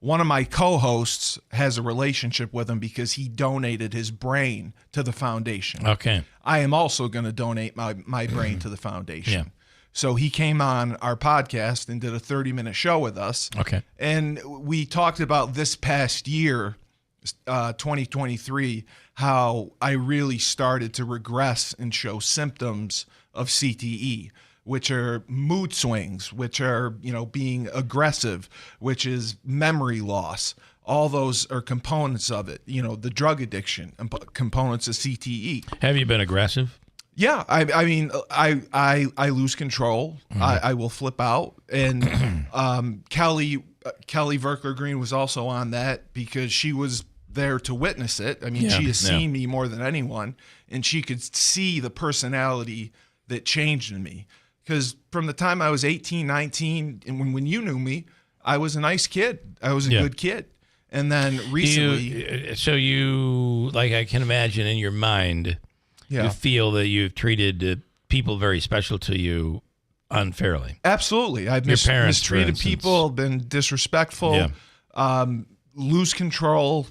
One of my co-hosts has a relationship with him because he donated his brain to the foundation. Okay. I am also going to donate my brain to the foundation. Yeah. So he came on our podcast and did a 30-minute show with us. Okay. And we talked about this past year, 2023, how I really started to regress and show symptoms of CTE, which are mood swings, which are, being aggressive, which is memory loss. All those are components of it. The drug addiction components of CTE. Have you been aggressive? Yeah, I mean, I lose control. Mm-hmm. I will flip out, and Kelly Verkler Green was also on that because she was there to witness it. I mean, she has seen me more than anyone, and she could see the personality that changed in me. Because from the time I was 18, 19, and when you knew me, I was a nice kid. I was a good kid, and then recently, I can imagine in your mind. You feel that you've treated people very special to you unfairly. Absolutely. I've mistreated people, been disrespectful, lose control,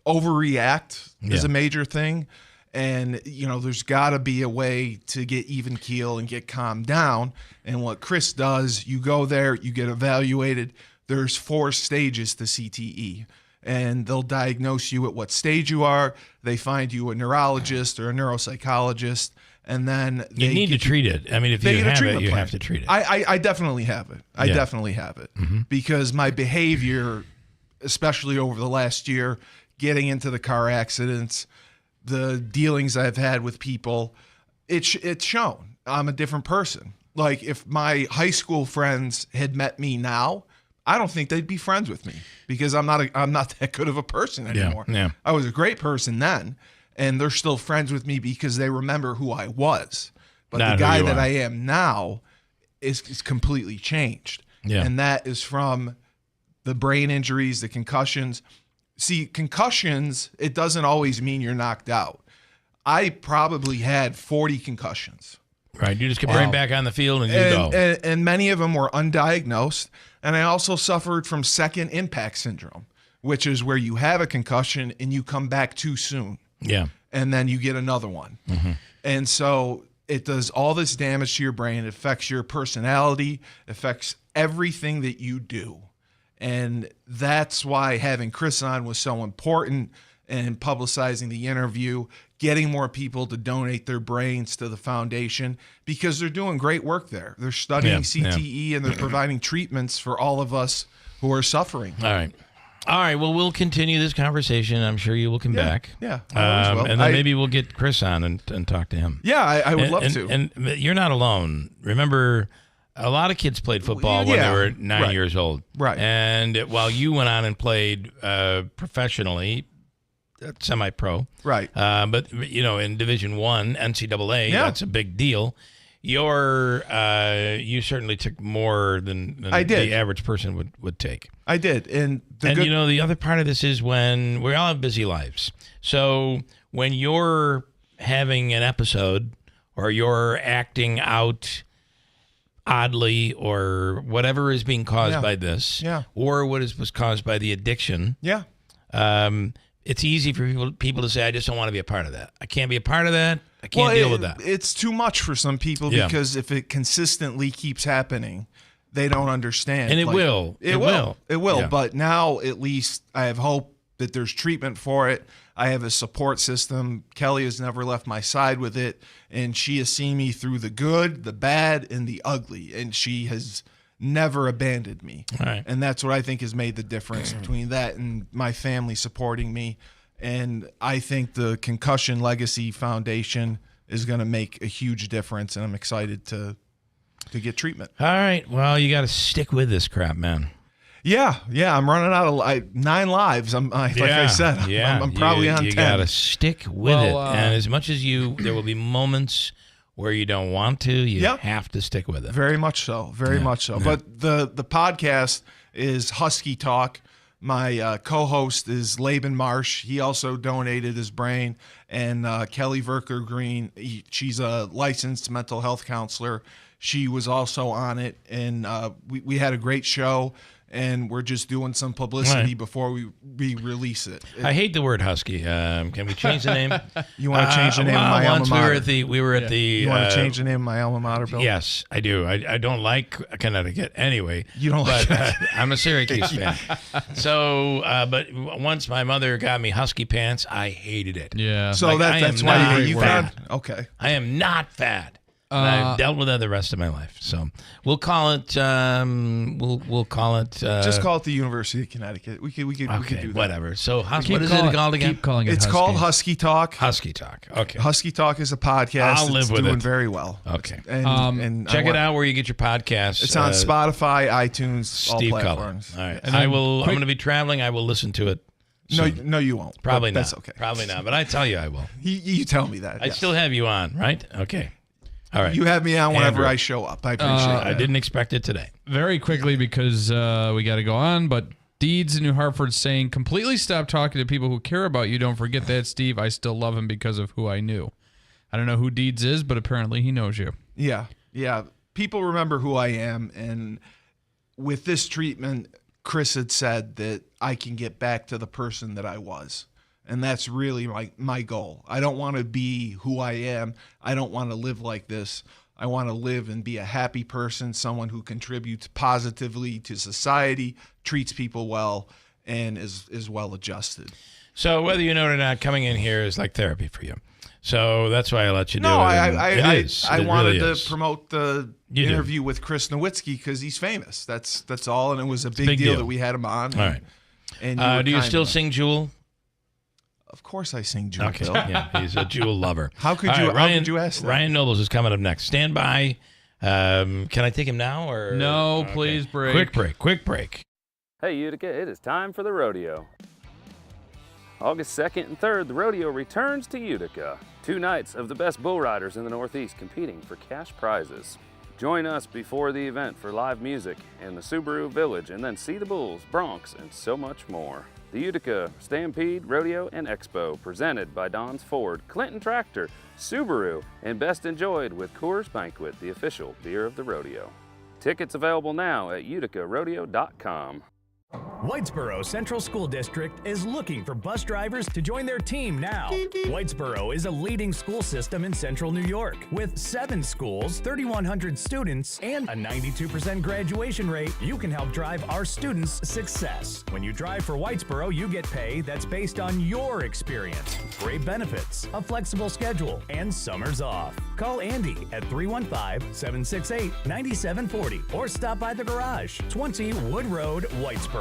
overreact is a major thing. And, there's got to be a way to get even keel and get calmed down. And what Chris does, you go there, you get evaluated. There's 4 stages to CTE. And they'll diagnose you at what stage you are. They find you a neurologist or a neuropsychologist, and then you need to treat it. I mean, if you have it, you have to treat it. I definitely have it. I definitely have it because my behavior, especially over the last year, getting into the car accidents, the dealings I've had with people, it's shown. I'm a different person. Like if my high school friends had met me now, I don't think they'd be friends with me because I'm not that good of a person anymore. Yeah. I was a great person then, and they're still friends with me because they remember who I was. But the guy that I am now is completely changed. Yeah. And that is from the brain injuries, the concussions. See, concussions, it doesn't always mean you're knocked out. I probably had 40 concussions. Right. You just get right back on the field and you go. And many of them were undiagnosed. And I also suffered from second impact syndrome, which is where you have a concussion and you come back too soon. Yeah. And then you get another one. Mm-hmm. And so it does all this damage to your brain. It affects your personality, affects everything that you do. And that's why having Chris on was so important, and publicizing the interview, getting more people to donate their brains to the foundation, because they're doing great work there. They're studying CTE and they're providing treatments for all of us who are suffering. All right. Well, we'll continue this conversation. I'm sure you will come back. Yeah, I always will. And then maybe we'll get Chris on and talk to him. Yeah, I would love to. And you're not alone. Remember, a lot of kids played football when they were 9 years old. Right. And while you went on and played professionally, semi-pro. Right. But, in Division I, NCAA, that's a big deal. You certainly took more than I did. the average person would take. I did. And the other part of this is when we all have busy lives. So when you're having an episode or you're acting out oddly or whatever is being caused by this or what was caused by the addiction, it's easy for people to say, I just don't want to be a part of that. I can't be a part of that. I can't deal with that. It's too much for some people because if it consistently keeps happening, they don't understand. And it will. It will. Yeah. But now at least I have hope that there's treatment for it. I have a support system. Kelly has never left my side with it, and she has seen me through the good, the bad, and the ugly, and she has never abandoned me. Right. And that's what I think has made the difference between that and my family supporting me. And I think the Concussion Legacy Foundation is going to make a huge difference, and I'm excited to get treatment. All right. Well, you got to stick with this crap, man. Yeah. I'm running out of 9 lives. Like I said, I'm probably on 10. You got to stick with it. And as much as there will be moments where you don't want to, you have to stick with it. Very much so. Very much so. Yeah. But the podcast is Husky Talk. My co-host is Laban Marsh. He also donated his brain. And Kelly Verker Green, she's a licensed mental health counselor. She was also on it. And we had a great show. And we're just doing some publicity before we release it. I hate the word husky. Can we change the name? You want to change the name of my alma mater? We were at the. You want to change the name of my alma mater, Bill? Yes, I do. I don't like Connecticut anyway. You don't like it? I'm a Syracuse fan. So, but once my mother got me husky pants, I hated it. Yeah. So that's why you fat. Okay. I am not fat. And I've dealt with that the rest of my life. So we'll call it. We'll call it. Just call it the University of Connecticut. We could do that. Whatever. So what is it called again? Keep calling it. It's called Husky Talk. Husky Talk. Okay. Husky Talk is a podcast. I'll live with it. Doing very well. Okay. And check it out where you get your podcasts. It's on Spotify, iTunes, Steve all platforms. Cully. All right. And I'm going to be traveling. I will listen to it. No, you won't. Probably not. That's okay. Probably not. But I tell you, I will. You tell me that. I still have you on, right? Okay. All right. You have me on whenever I show up. I appreciate it. I didn't expect it today. Very quickly, because we got to go on, but Deeds in New Hartford saying, completely stop talking to people who care about you. Don't forget that, Steve. I still love him because of who I knew. I don't know who Deeds is, but apparently he knows you. Yeah. People remember who I am, and with this treatment, Chris had said that I can get back to the person that I was. And that's really my goal. I don't want to be who I am. I don't want to live like this. I want to live and be a happy person, someone who contributes positively to society, treats people well, and is well adjusted. So whether you know it or not, coming in here is like therapy for you. So that's why I let you do it. I wanted to promote the interview with Chris Nowitzki because he's famous. That's all, and it was a big deal that we had him on. All right. And do you still sing Jewel? Of course I sing Jewel. Okay. Yeah, he's a Jewel lover. How could you ask that? Ryan Nobles is coming up next. Stand by. Can I take him now or no? Okay. Please break. Quick break. Hey Utica, it is time for the rodeo. August 2nd and 3rd, the rodeo returns to Utica. 2 nights of the best bull riders in the Northeast competing for cash prizes. Join us before the event for live music in the Subaru Village, and then see the bulls, broncs, and so much more. The Utica Stampede, Rodeo, and Expo, presented by Don's Ford, Clinton Tractor, Subaru, and best enjoyed with Coors Banquet, the official beer of the rodeo. Tickets available now at uticarodeo.com. Whitesboro Central School District is looking for bus drivers to join their team now. Whitesboro is a leading school system in Central New York with 7 schools, 3,100 students, and a 92% graduation rate. You can help drive our students' success. When you drive for Whitesboro, you get pay that's based on your experience, great benefits, a flexible schedule, and summers off. Call Andy at 315-768-9740 or stop by the garage, 20 Wood Road, Whitesboro.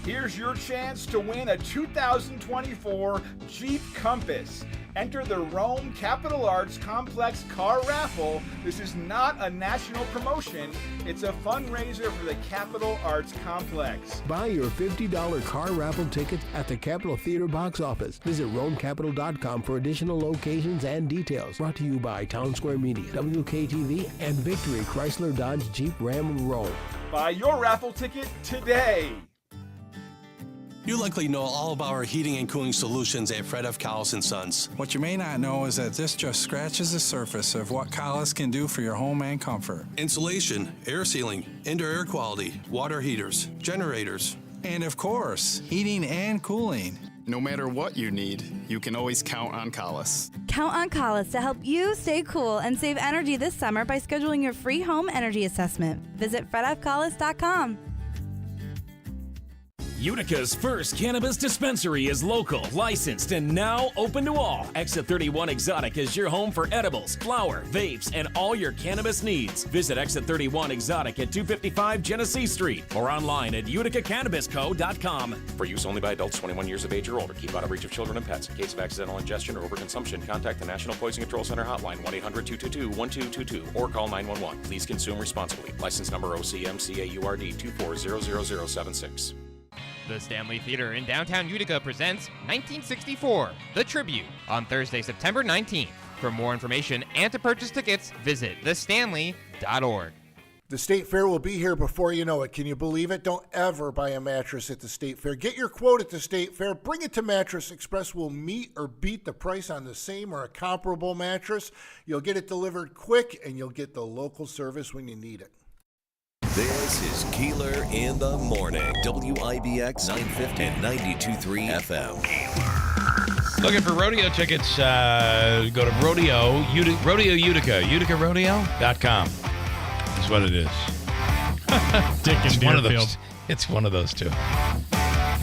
Here's your chance to win a 2024 Jeep Compass. Enter the Rome Capital Arts Complex car raffle. This is not a national promotion. It's a fundraiser for the Capital Arts Complex. Buy your $50 car raffle tickets at the Capitol Theater box office. Visit RomeCapital.com for additional locations and details. Brought to you by Town Square Media, WKTV, and Victory Chrysler Dodge Jeep Ram Rome. Buy your raffle ticket today. You likely know all about our heating and cooling solutions at Fred F. Collis & Sons. What you may not know is that this just scratches the surface of what Collis can do for your home and comfort. Insulation, air sealing, indoor air quality, water heaters, generators, and of course, heating and cooling. No matter what you need, you can always count on Collis. Count on Collis to help you stay cool and save energy this summer by scheduling your free home energy assessment. Visit fredfcollis.com. Utica's first cannabis dispensary is local, licensed, and now open to all. Exit 31 Exotic is your home for edibles, flower, vapes, and all your cannabis needs. Visit Exit 31 Exotic at 255 Genesee Street or online at uticacannabisco.com. For use only by adults 21 years of age or older. Keep out of reach of children and pets. In case of accidental ingestion or overconsumption, contact the National Poison Control Center hotline 1-800-222-1222 or call 911. Please consume responsibly. License number OCMCAURD 2400076. The Stanley Theater in downtown Utica presents 1964, The Tribute, on Thursday, September 19th. For more information and to purchase tickets, visit thestanley.org. The State Fair will be here before you know it. Can you believe it? Don't ever buy a mattress at the State Fair. Get your quote at the State Fair. Bring it to Mattress Express. We'll meet or beat the price on the same or a comparable mattress. You'll get it delivered quick, and you'll get the local service when you need it. This is Keeler in the Morning. WIBX 950 and 92.3 FM. Looking for rodeo tickets, go to Rodeo Utica, uticarodeo.com is what it is. Dick and It's one of Deerfield. those. It's one of those two.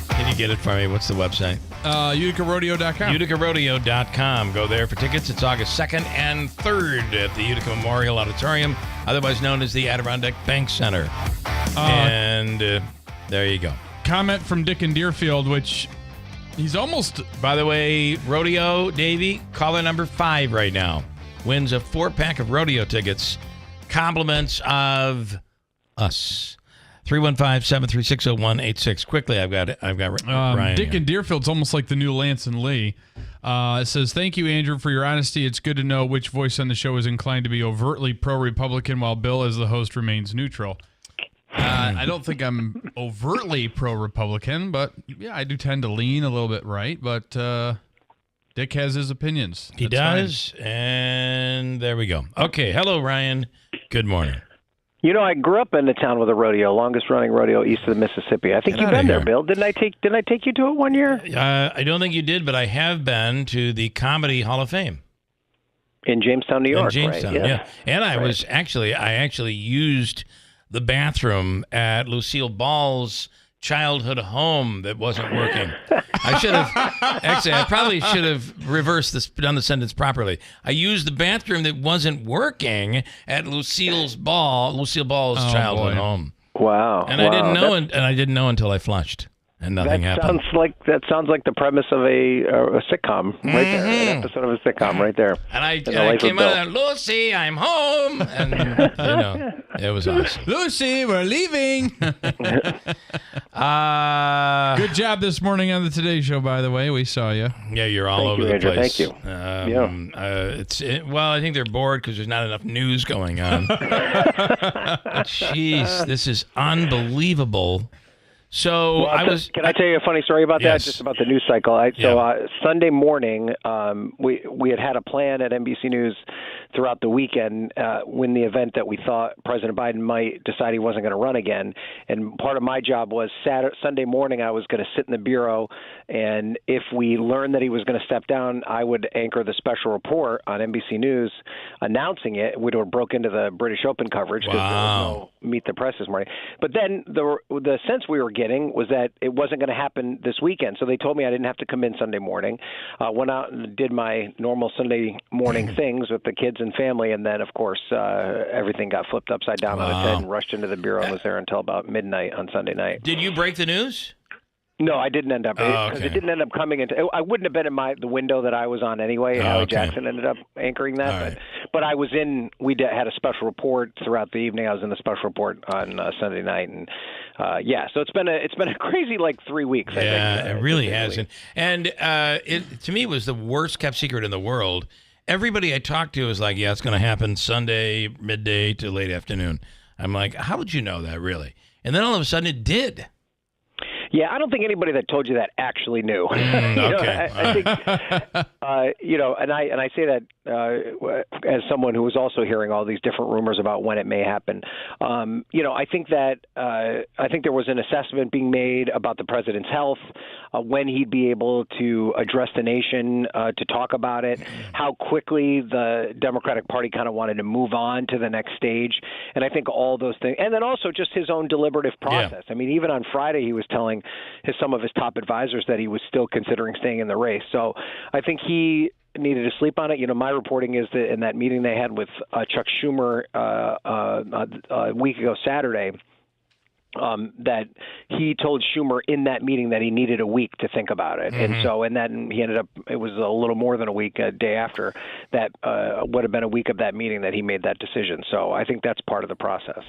Can you get it for me? What's the website? UticaRodeo.com. UticaRodeo.com. Go there for tickets. It's August 2nd and 3rd at the Utica Memorial Auditorium, otherwise known as the Adirondack Bank Center. There you go. Comment from Dick and Deerfield, which he's almost... By the way, Rodeo, Davey, caller number 5 right now wins a 4-pack of rodeo tickets. Compliments of us. 315-736-0186. Quickly, I've got Ryan. Dick here. and Deerfield's almost like the new Lance and Lee. It says, thank you, Andrew, for your honesty. It's good to know which voice on the show is inclined to be overtly pro-Republican while Bill, as the host, remains neutral. I don't think I'm overtly pro-Republican, but yeah, I do tend to lean a little bit right. But Dick has his opinions. He does, and there we go. Okay, hello, Ryan. Good morning. You know, I grew up in a town with a rodeo, longest-running rodeo east of the Mississippi. I think you've been there, Bill. Didn't I take you to it one year? I don't think you did, but I have been to the Comedy Hall of Fame in Jamestown, New York. In Jamestown, right? yeah. And I actually used the bathroom at Lucille Ball's childhood home that wasn't working. I probably should have done the sentence properly. I used the bathroom that wasn't working at Lucille Ball's childhood home. Wow. And I didn't know until I flushed. And nothing happened. That sounds like the premise of a sitcom right there. An episode of a sitcom right there. And I came out and Lucy, I'm home. And, it was awesome. Lucy, we're leaving. Good job this morning on the Today Show, by the way. We saw you. Yeah, you're all over the place. Thank you. I think they're bored because there's not enough news going on. Jeez, this is unbelievable. So Can I tell you a funny story about that? Just about the news cycle. Sunday morning, we had a plan at NBC News throughout the weekend when the event that we thought President Biden might decide he wasn't going to run again. And part of my job was Sunday morning I was going to sit in the bureau, and if we learned that he was going to step down, I would anchor the special report on NBC News announcing it. We'd have broke into the British Open coverage because there was no Meet the Press this morning. But then the sense we were getting was that it wasn't going to happen this weekend. So they told me I didn't have to come in Sunday morning. Went out and did my normal Sunday morning things with the kids and family. And then, of course, everything got flipped upside down on its head and rushed into the bureau and was there until about midnight on Sunday night. Did you break the news? No, I didn't end up because it didn't end up coming into. I wouldn't have been in the window that I was on anyway. Howie Jackson ended up anchoring that, but I was in. We had a special report throughout the evening. I was in the special report on Sunday night, and so it's been a crazy 3 weeks. I think, it really has, and it to me was the worst kept secret in the world. Everybody I talked to was like, "Yeah, it's going to happen Sunday midday to late afternoon." I'm like, "How would you know that, really?" And then all of a sudden, it did. Yeah, I don't think anybody that told you that actually knew. Okay. I think, and I say that as someone who was also hearing all these different rumors about when it may happen. I think that I think there was an assessment being made about the president's health, when he'd be able to address the nation to talk about it, how quickly the Democratic Party kind of wanted to move on to the next stage, and I think all those things, and then also just his own deliberative process. I mean, even on Friday, he was telling some of his top advisors that he was still considering staying in the race. So I think he needed to sleep on it. My reporting is that in that meeting they had with Chuck Schumer a week ago Saturday, that he told Schumer in that meeting that he needed a week to think about it. And then he ended up, it was a little more than a week, a day after that would have been a week of that meeting that he made that decision. So I think that's part of the process.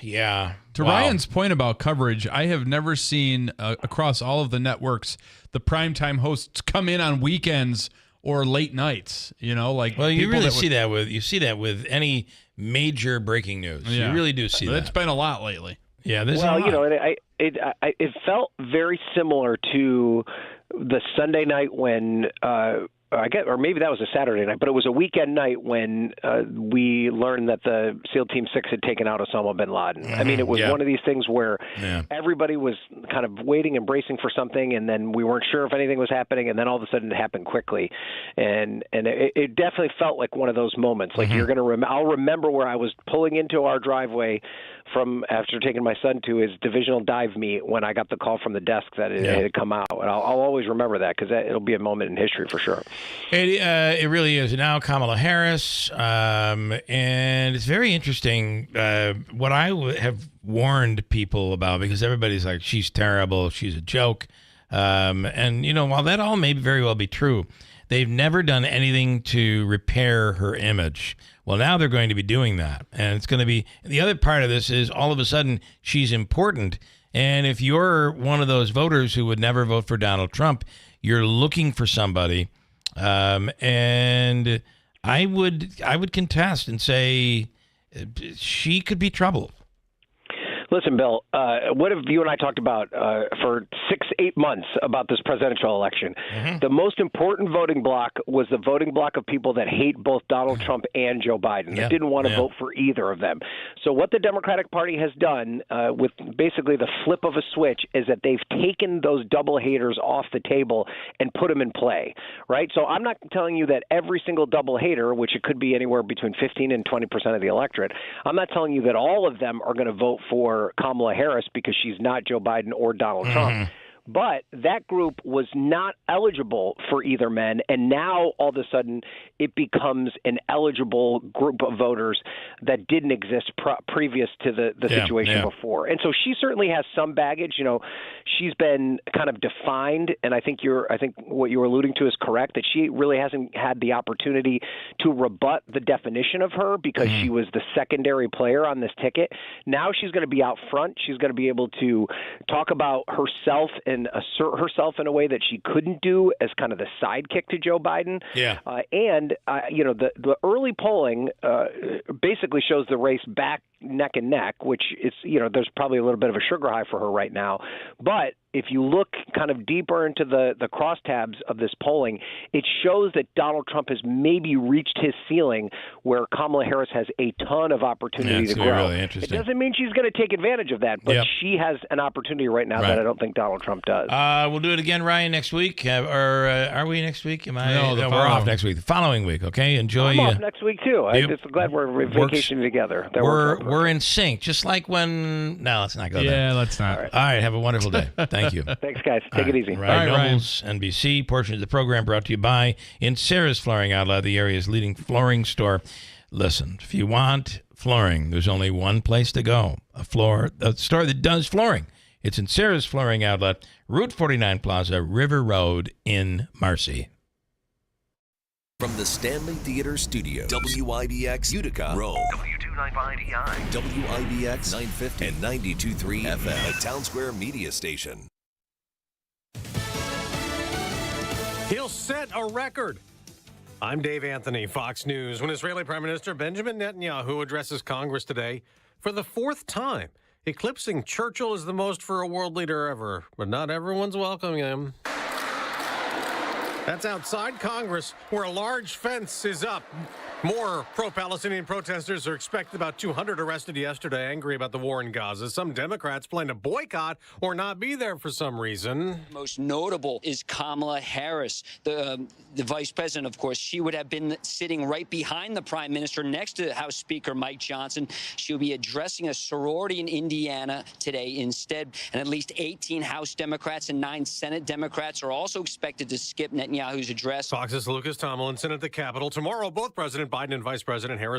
Yeah. To Ryan's point about coverage, I have never seen across all of the networks the primetime hosts come in on weekends or late nights. You really see that with any major breaking news. Yeah. You really do see that. It's been a lot lately. Yeah, it felt very similar to the Sunday night when or maybe that was a Saturday night, but it was a weekend night when we learned that the SEAL Team 6 had taken out Osama bin Laden. I mean, it was one of these things where everybody was kind of waiting and bracing for something, and then we weren't sure if anything was happening, and then all of a sudden it happened quickly. And it definitely felt like one of those moments. Like you're going to I'll remember where I was pulling into our driveway from after taking my son to his divisional dive meet when I got the call from the desk that it had come out. And I'll always remember that because it'll be a moment in history for sure. It really is. Now Kamala Harris, and it's very interesting what I have warned people about, because everybody's like, she's terrible, she's a joke. And, while that all may very well be true, they've never done anything to repair her image. Well, now they're going to be doing that. And it's going to be, the other part of this is all of a sudden she's important. And if you're one of those voters who would never vote for Donald Trump, you're looking for somebody. And I would contest and say she could be trouble. Listen, Bill, what have you and I talked about for 6-8 months about this presidential election? The most important voting block was the voting block of people that hate both Donald Trump and Joe Biden. That didn't want to vote for either of them. So what the Democratic Party has done with basically the flip of a switch is that they've taken those double haters off the table and put them in play, right? So I'm not telling you that every single double hater, which it could be anywhere between 15 and 20% of the electorate, I'm not telling you that all of them are going to vote for Kamala Harris because she's not Joe Biden or Donald Trump. But that group was not eligible for either men, and now all of a sudden it becomes an eligible group of voters that didn't exist previous to the situation before. And so she certainly has some baggage. She's been kind of defined, and I think what you were alluding to is correct, that she really hasn't had the opportunity to rebut the definition of her because she was the secondary player on this ticket. Now she's going to be out front. She's going to be able to talk about herself and assert herself in a way that she couldn't do as kind of the sidekick to Joe Biden. The early polling basically shows the race back neck and neck, which is, there's probably a little bit of a sugar high for her right now. But if you look kind of deeper into the crosstabs of this polling, it shows that Donald Trump has maybe reached his ceiling where Kamala Harris has a ton of opportunity to grow. Really interesting. It doesn't mean she's going to take advantage of that, but she has an opportunity right now that I don't think Donald Trump does. We'll do it again, Ryan, next week. Are we next week? No, we're off next week. The following week, okay? Enjoy. I'm off next week, too. I'm just glad we're vacationing together. We're in sync, just like when... No, let's not go there. Yeah, let's not. All right, have a wonderful day. Thank you. Thanks, guys. Take it easy. Ryan Nobles, NBC. Portion of the program brought to you by In Sarah's Flooring Outlet, the area's leading flooring store. Listen, if you want flooring, there's only one place to go. A store that does flooring. It's in Sarah's Flooring Outlet, Route 49 Plaza, River Road in Marcy. From the Stanley Theater Studio, WIBX Utica, Rome, W295EI, WIBX 950 and 92.3 FM, a Town Square media station. He'll set a record. I'm Dave Anthony, Fox News. When Israeli Prime Minister Benjamin Netanyahu addresses Congress today for the fourth time, eclipsing Churchill as the most for a world leader ever, but not everyone's welcoming him. That's outside Congress, where a large fence is up. More pro-Palestinian protesters are expected. About 200 arrested yesterday, angry about the war in Gaza. Some Democrats plan to boycott or not be there for some reason. Most notable is Kamala Harris, the vice president, of course. She would have been sitting right behind the prime minister next to House Speaker Mike Johnson. She'll be addressing a sorority in Indiana today instead. And at least 18 House Democrats and 9 Senate Democrats are also expected to skip Netanyahu's address. Fox's Lucas Tomlinson at the Capitol. Tomorrow, both President Biden and Vice President Harris